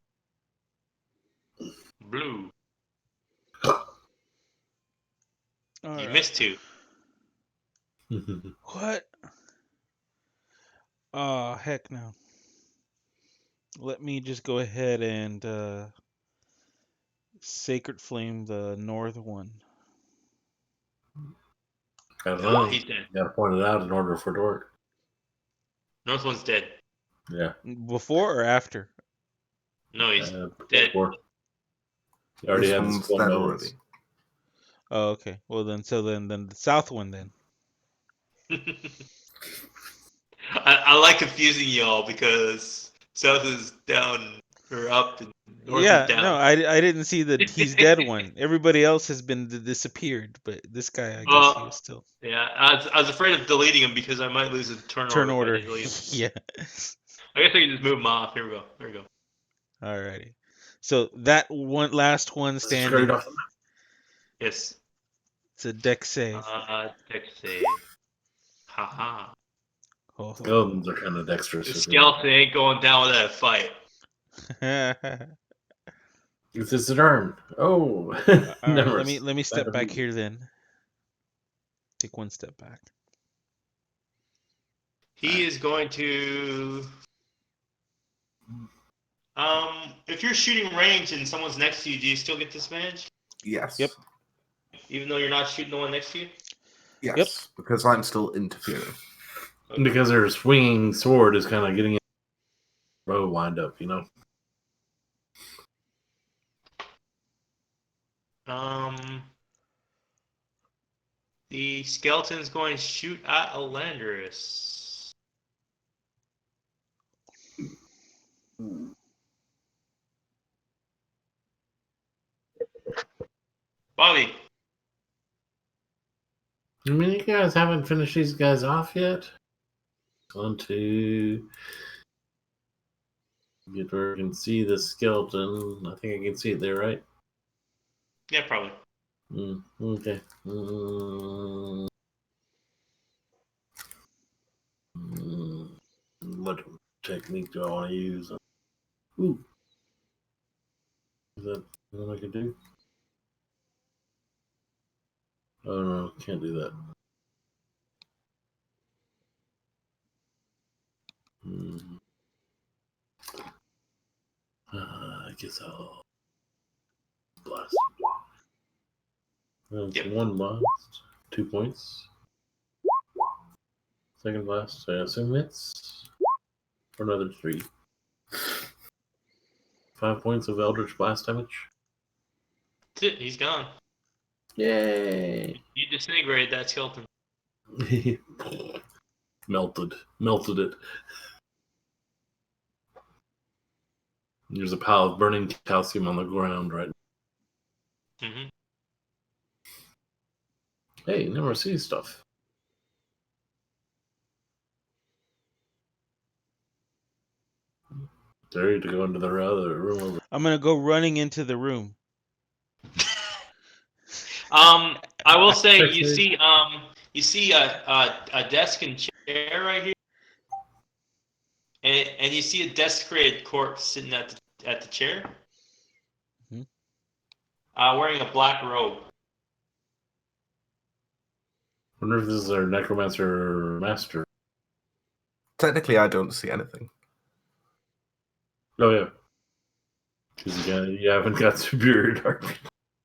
Blue. All You right. missed 2. What? Oh, heck no. Let me just go ahead and Sacred Flame the north one. I don't know. He's dead. You gotta point it out in order for it to work. North one's dead. Yeah. Before or after? No, he's dead. Before. You already This had one's this one dead notes. already. Oh, okay. Well then the south one then. I like confusing y'all because South is down or up and north Yeah, is down. no, I didn't see the he's dead one. Everybody else has been disappeared, but this guy, I guess he was still Yeah, I was afraid of deleting him because I might lose a turn turn order. order. If I delete him. Yeah. I guess I can just move him off. Here we go. There we go. Alrighty. So that last one Straight standing. off the map. Yes. It's a deck save. Deck save. Haha. Oh. Skeletons are kind of dexterous. The skeleton ain't going down without a fight. It's his turn. Oh, All right, never. let me step back here then. Take one step back. He is going to. If you're shooting range and someone's next to you, do you still get disadvantage? Yes. Yep. Even though you're not shooting the one next to you? Yes. Yep. Because I'm still interfering. Because their swinging sword is kind of getting row lined up, you know. The skeleton's going to shoot at Elandris. Bobby. I mean, you guys haven't finished these guys off yet. 1, 2. Get where I can see the skeleton. I think I can see it there, right? Yeah, probably. Okay. What technique do I want to use? Ooh. Is that what I can do? Oh no, can't do that. I guess I'll blast. That's one blast, 2 points. Second blast, I assume hits for another 3. 5 points of Eldritch Blast damage. That's it. He's gone. Yay! You disintegrated that skeleton. Melted it. There's a pile of burning calcium on the ground right now. Mm-hmm. Hey, never see stuff. Dare you to go into the other room over. I'm gonna go running into the room. I will say you see a desk and chair right here, and you see a desecrated corpse sitting at the chair, wearing a black robe. I wonder if this is our necromancer master. Technically, I don't see anything. Oh yeah, because you haven't got superior dark.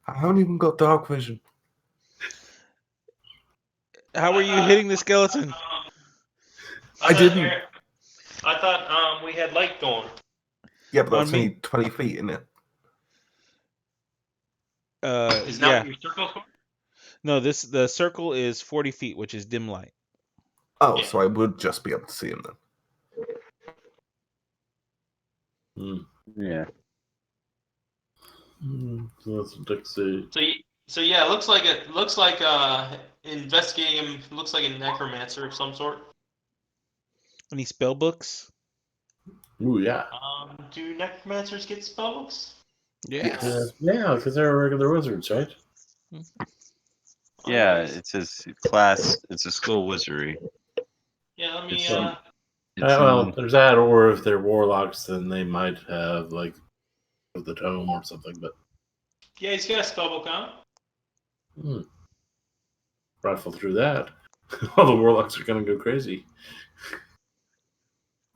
I haven't even got dark vision. How were you hitting the skeleton? I didn't. I thought we had light going. Yeah, but that's On me. only 20 feet, isn't it? Is that what your circle's for? No, the circle is 40 feet, which is dim light. Oh, Yeah. so I would just be able to see him then. Yeah. So that's a deck save. So yeah, it looks like investigating him looks like a necromancer of some sort. Any spell books? Ooh yeah. Do necromancers get spellbooks? Yes. Yeah, because they're regular wizards, right? Yeah, it's his class. It's a school wizardry. Yeah, let me. Well, there's that, or if they're warlocks, then they might have like the tome or something. But Yeah, he's got a spellbook on. rifle through that, all the warlocks are gonna go crazy.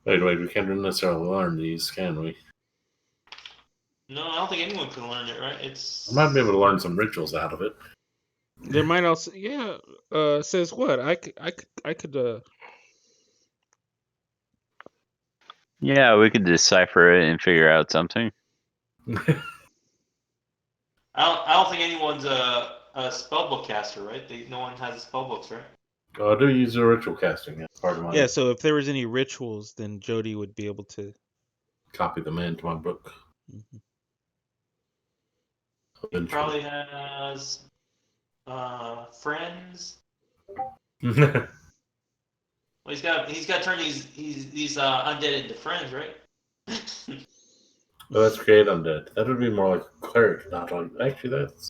Wait, we can't necessarily learn these, can we? No, I don't think anyone can learn it, right? I might be able to learn some rituals out of it. There might also says what? I could Yeah, we could decipher it and figure out something. I don't think anyone's a spellbook caster, right? No one has spellbooks, right? I do use the ritual casting. That's part of my Yeah, so if there was any rituals, then Jody would be able to. copy them into my book. Mhm. He probably has friends. Oh, Well, he's got to turn these undead into friends, right? that's great undead. That would be more like cleric, not like. Actually, that's.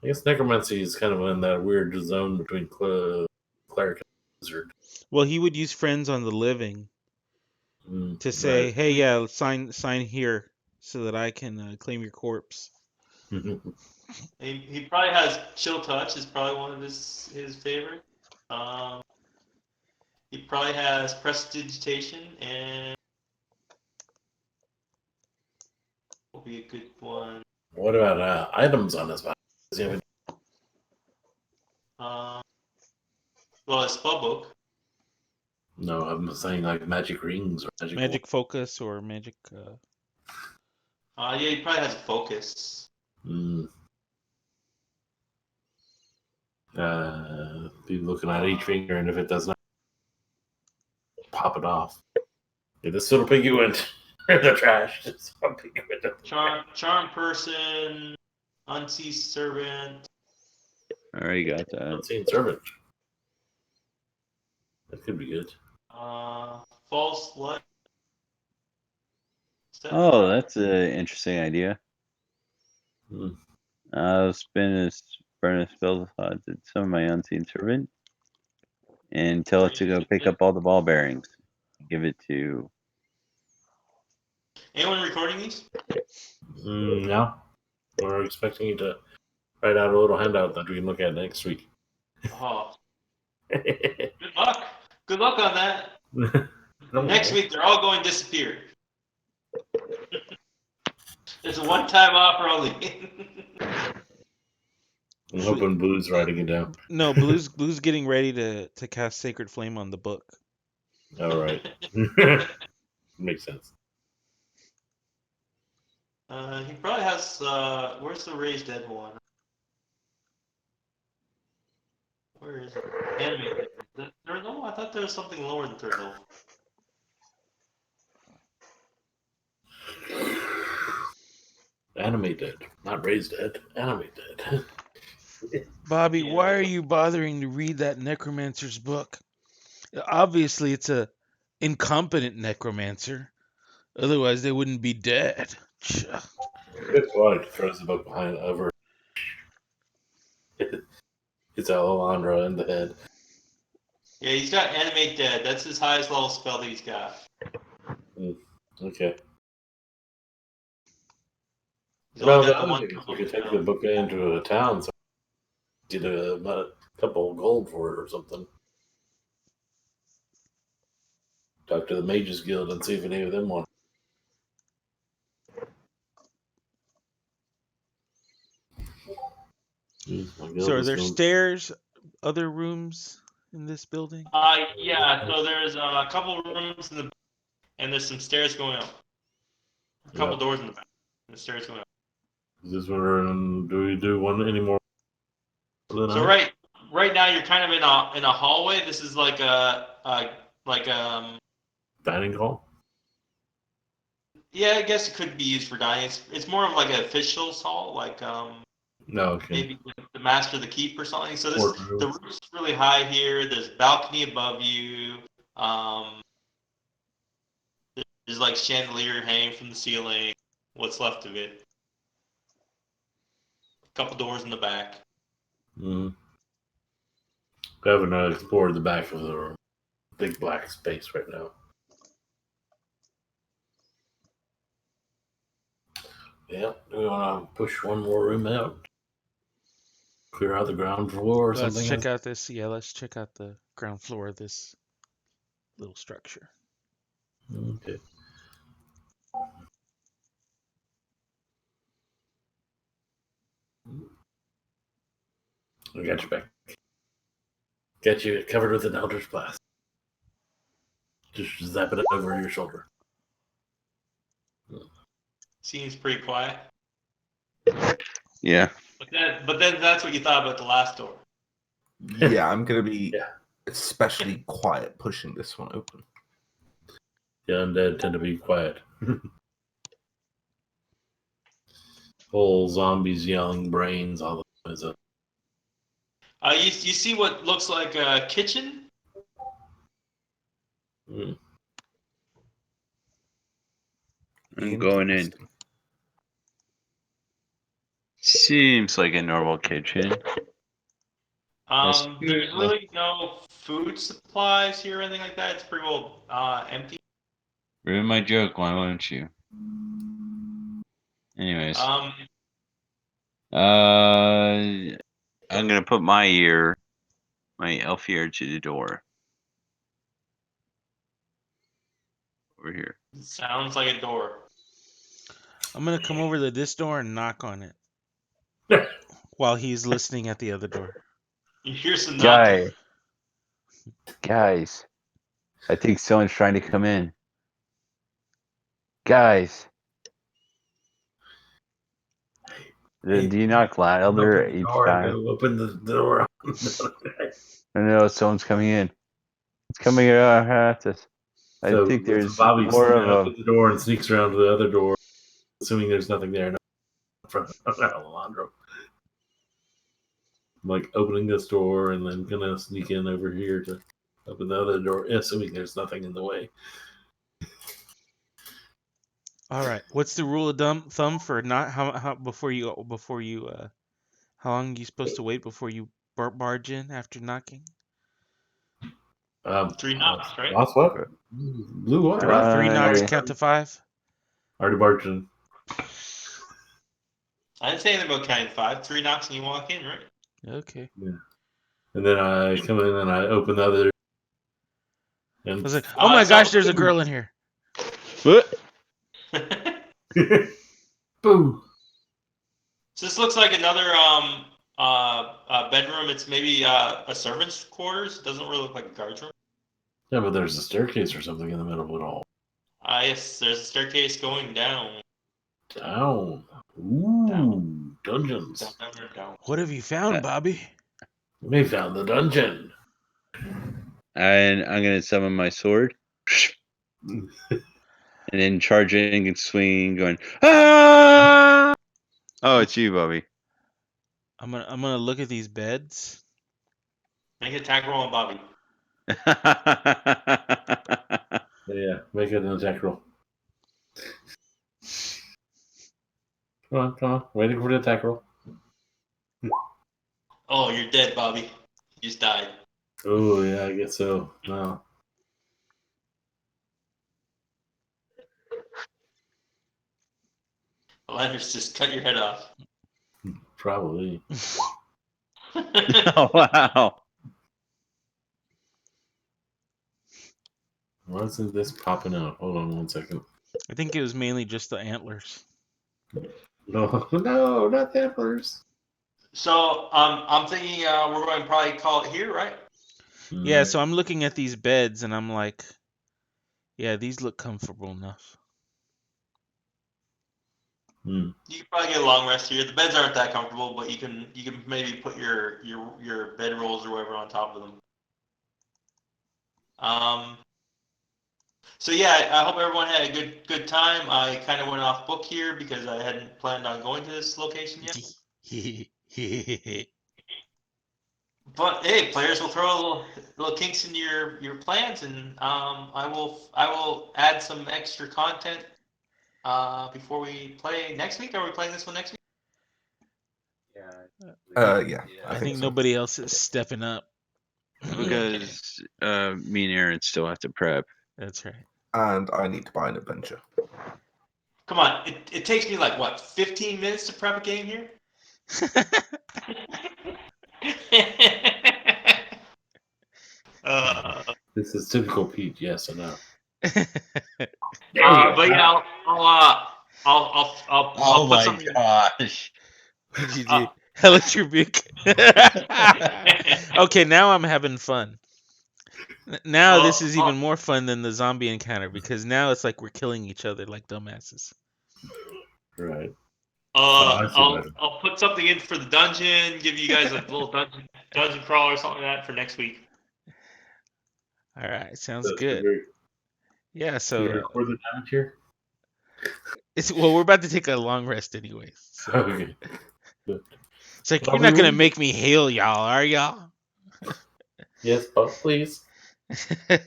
I guess necromancy is kind of in that weird zone between cleric and wizard. Well, he would use friends on the living to say, Right. "Hey, yeah, sign here so that I can claim your corpse." He probably has chill touch. Is probably one of his favorite. Um, he probably has prestidigitation and will be a good one. What about items on his body? Does he have any- Well, his spell book. No, I'm saying like magic rings or magic. Magic focus or magic. Yeah, he probably has focus. Mm. Be looking at each finger, and if it does not pop it off. Yeah, this little piggy went in the trash. This little piggy went in the Charm person, unseen servant. I already got that. unseen servant. That could be good. False light. Oh, that's an interesting idea. Hmm. I'll spin a spell slot at some of my unseen servant and tell it to go pick up all the ball bearings. Give it to. Anyone recording these? No. We're expecting you to write out a little handout that we can look at next week. Oh, good luck. Good luck on that. No. Next week, they're all going to disappear. It's a one-time offer only. I'm hoping Blue's writing it down. No, Blue's getting ready to cast Sacred Flame on the book. All right. Makes sense. He probably has. Where's the raised dead one? Where is it? Animated. Third level? I thought there was something lower than third level. Animated, not raised dead. Animated. Bobby, Yeah. why are you bothering to read that necromancer's book? Obviously, it's a incompetent necromancer. Otherwise, they wouldn't be dead. Good point. Throws the book behind over. It's Alejandro in the head. Yeah, he's got animate dead. That's his highest level spell that he's got. Okay. He's Well, only the got the other one. thing is we could take the book into a town, so get a couple of gold for it or something. Talk to the Mages Guild and see if any of them want. So, are there stairs, other rooms in this building? Yeah. So there's a couple rooms in the, and there's some stairs going up. A couple doors in the back. And the stairs going up. Is this one? Do we do one anymore? So right now you're kind of in a hallway. This is like Dining hall. yeah, I guess it could be used for dining. It's more of like an officials hall, like No, okay. maybe the master of the keep or something. So Or the roof's really high here. There's a balcony above you. There's like chandelier hanging from the ceiling. What's left of it. A couple doors in the back. Mm-hmm. We haven't explored the back of the room. Big black space right now. Yeah, do we want to push one more room out? Clear out the ground floor or Let's something? check out this. Yeah, let's check out the ground floor of this little structure. Okay. I got you back. Got you covered with an Eldritch Blast. Just zap it over your shoulder. Seems pretty quiet. Yeah. But then that's what you thought about the last door. Yeah, I'm going to be Yeah. especially quiet pushing this one open. The undead tend to be quiet. Whole zombies yelling brains all the time. Is a You see what looks like a kitchen? I'm going in. Seems like a normal kitchen. There's really no food supplies here or anything like that. It's pretty well empty. Ruin my joke, why won't you? Anyways. I'm gonna put my elf ear to the door. Over here. Sounds like a door. I'm gonna come over to this door and knock on it while he's listening at the other door. You hear some knocking. Guys, I think someone's trying to come in. Guys, do you knock louder each time? Open the door. I know someone's coming in. It's coming at us. I think there's Bobby more of opens the door and sneaks around to the other door, assuming there's nothing there. In front of Alejandro. I'm like opening this door and then gonna sneak in over here to open the other door, assuming there's nothing in the way. All right. What's the rule of thumb for not how before you how long are you supposed to wait before you barge in after knocking? 3 knocks, right? Lost what? Blue what? Three knocks count to 5. Already barged in. I didn't say anything about counting 5. 3 knocks and you walk in, right? Okay. Yeah. And then I come in and I open the other. And I was like, oh my gosh, there's a girl in here. What? Boom. So this looks like another bedroom. It's maybe a servant's quarters. It doesn't really look like a guard's room. Yeah, but there's a staircase or something in the middle of it all. Yes, there's a staircase going down. Down. Ooh, dungeons. Down. What have you found, Bobby? We found the dungeon. And I'm gonna summon my sword. And then charging and swinging, going, ah! Oh, it's you, Bobby. I'm gonna look at these beds. Make an attack roll on Bobby. Yeah, make it an attack roll. Come on. Waiting for the attack roll. Oh, you're dead, Bobby. You just died. Oh, yeah, I guess so. No. Landers just cut your head off. Probably. Oh, wow. Why isn't this popping out? Hold on 1 second. I think it was mainly just the antlers. No, not the antlers. So I'm thinking we're going to probably call it here, right? Yeah, so I'm looking at these beds and I'm like, yeah, these look comfortable enough. You can probably get a long rest here. The beds aren't that comfortable, but you can maybe put your bed rolls or whatever on top of them. So yeah, I hope everyone had a good time. I kind of went off book here because I hadn't planned on going to this location yet. But hey, players will throw little kinks into your plans, and I will add some extra content before we play next week. Are we playing this one next week? Yeah. I think so. nobody else is stepping up. Because me and Aaron still have to prep. That's right. And I need to buy an adventure. Come on, it takes me like what 15 minutes to prep a game here. This is typical Pete. Yes, I know. But yeah, I'll put something. Gosh. What did you do? Hellish rebuke. Okay, now I'm having fun. Now this is even more fun than the zombie encounter because now it's like we're killing each other like dumbasses. Right. I'll put something in for the dungeon. Give you guys a little dungeon crawl or something like that for next week. All right, sounds good. Yeah, so record the damage here. Well, we're about to take a long rest anyways. So. Okay. Good. It's like, Well, you're not we gonna will- make me hail y'all, are y'all? Yes, please. All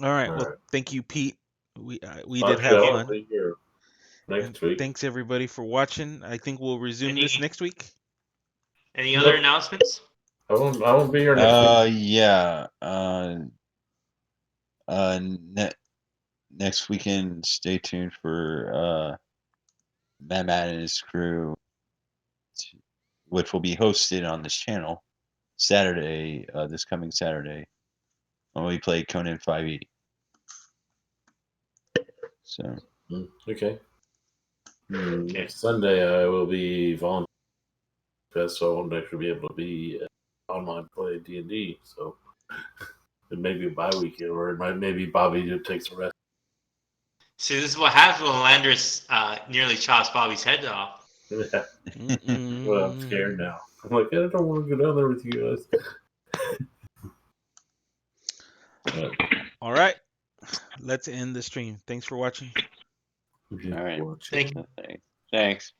right. All Well, right. thank you, Pete. We did have Marshall, fun. be here And next week. thanks everybody for watching. I think we'll resume this Any- next week. Any other announcements? I won't be here next week. Yeah. Next weekend, stay tuned for Matt and his crew, which will be hosted on this channel Saturday, this coming Saturday, when we play Conan 5e. So Okay. Next Sunday, I will be volunteering, so I won't actually be able to be online play D&D. So it may be a bye weekend, or maybe Bobby just takes a rest. See, this is what happens when Landris nearly chops Bobby's head off. Well, I'm scared now. I'm like, I don't want to go down there with you guys. All right. Let's end the stream. Thanks for watching. all right, Thank you. thanks.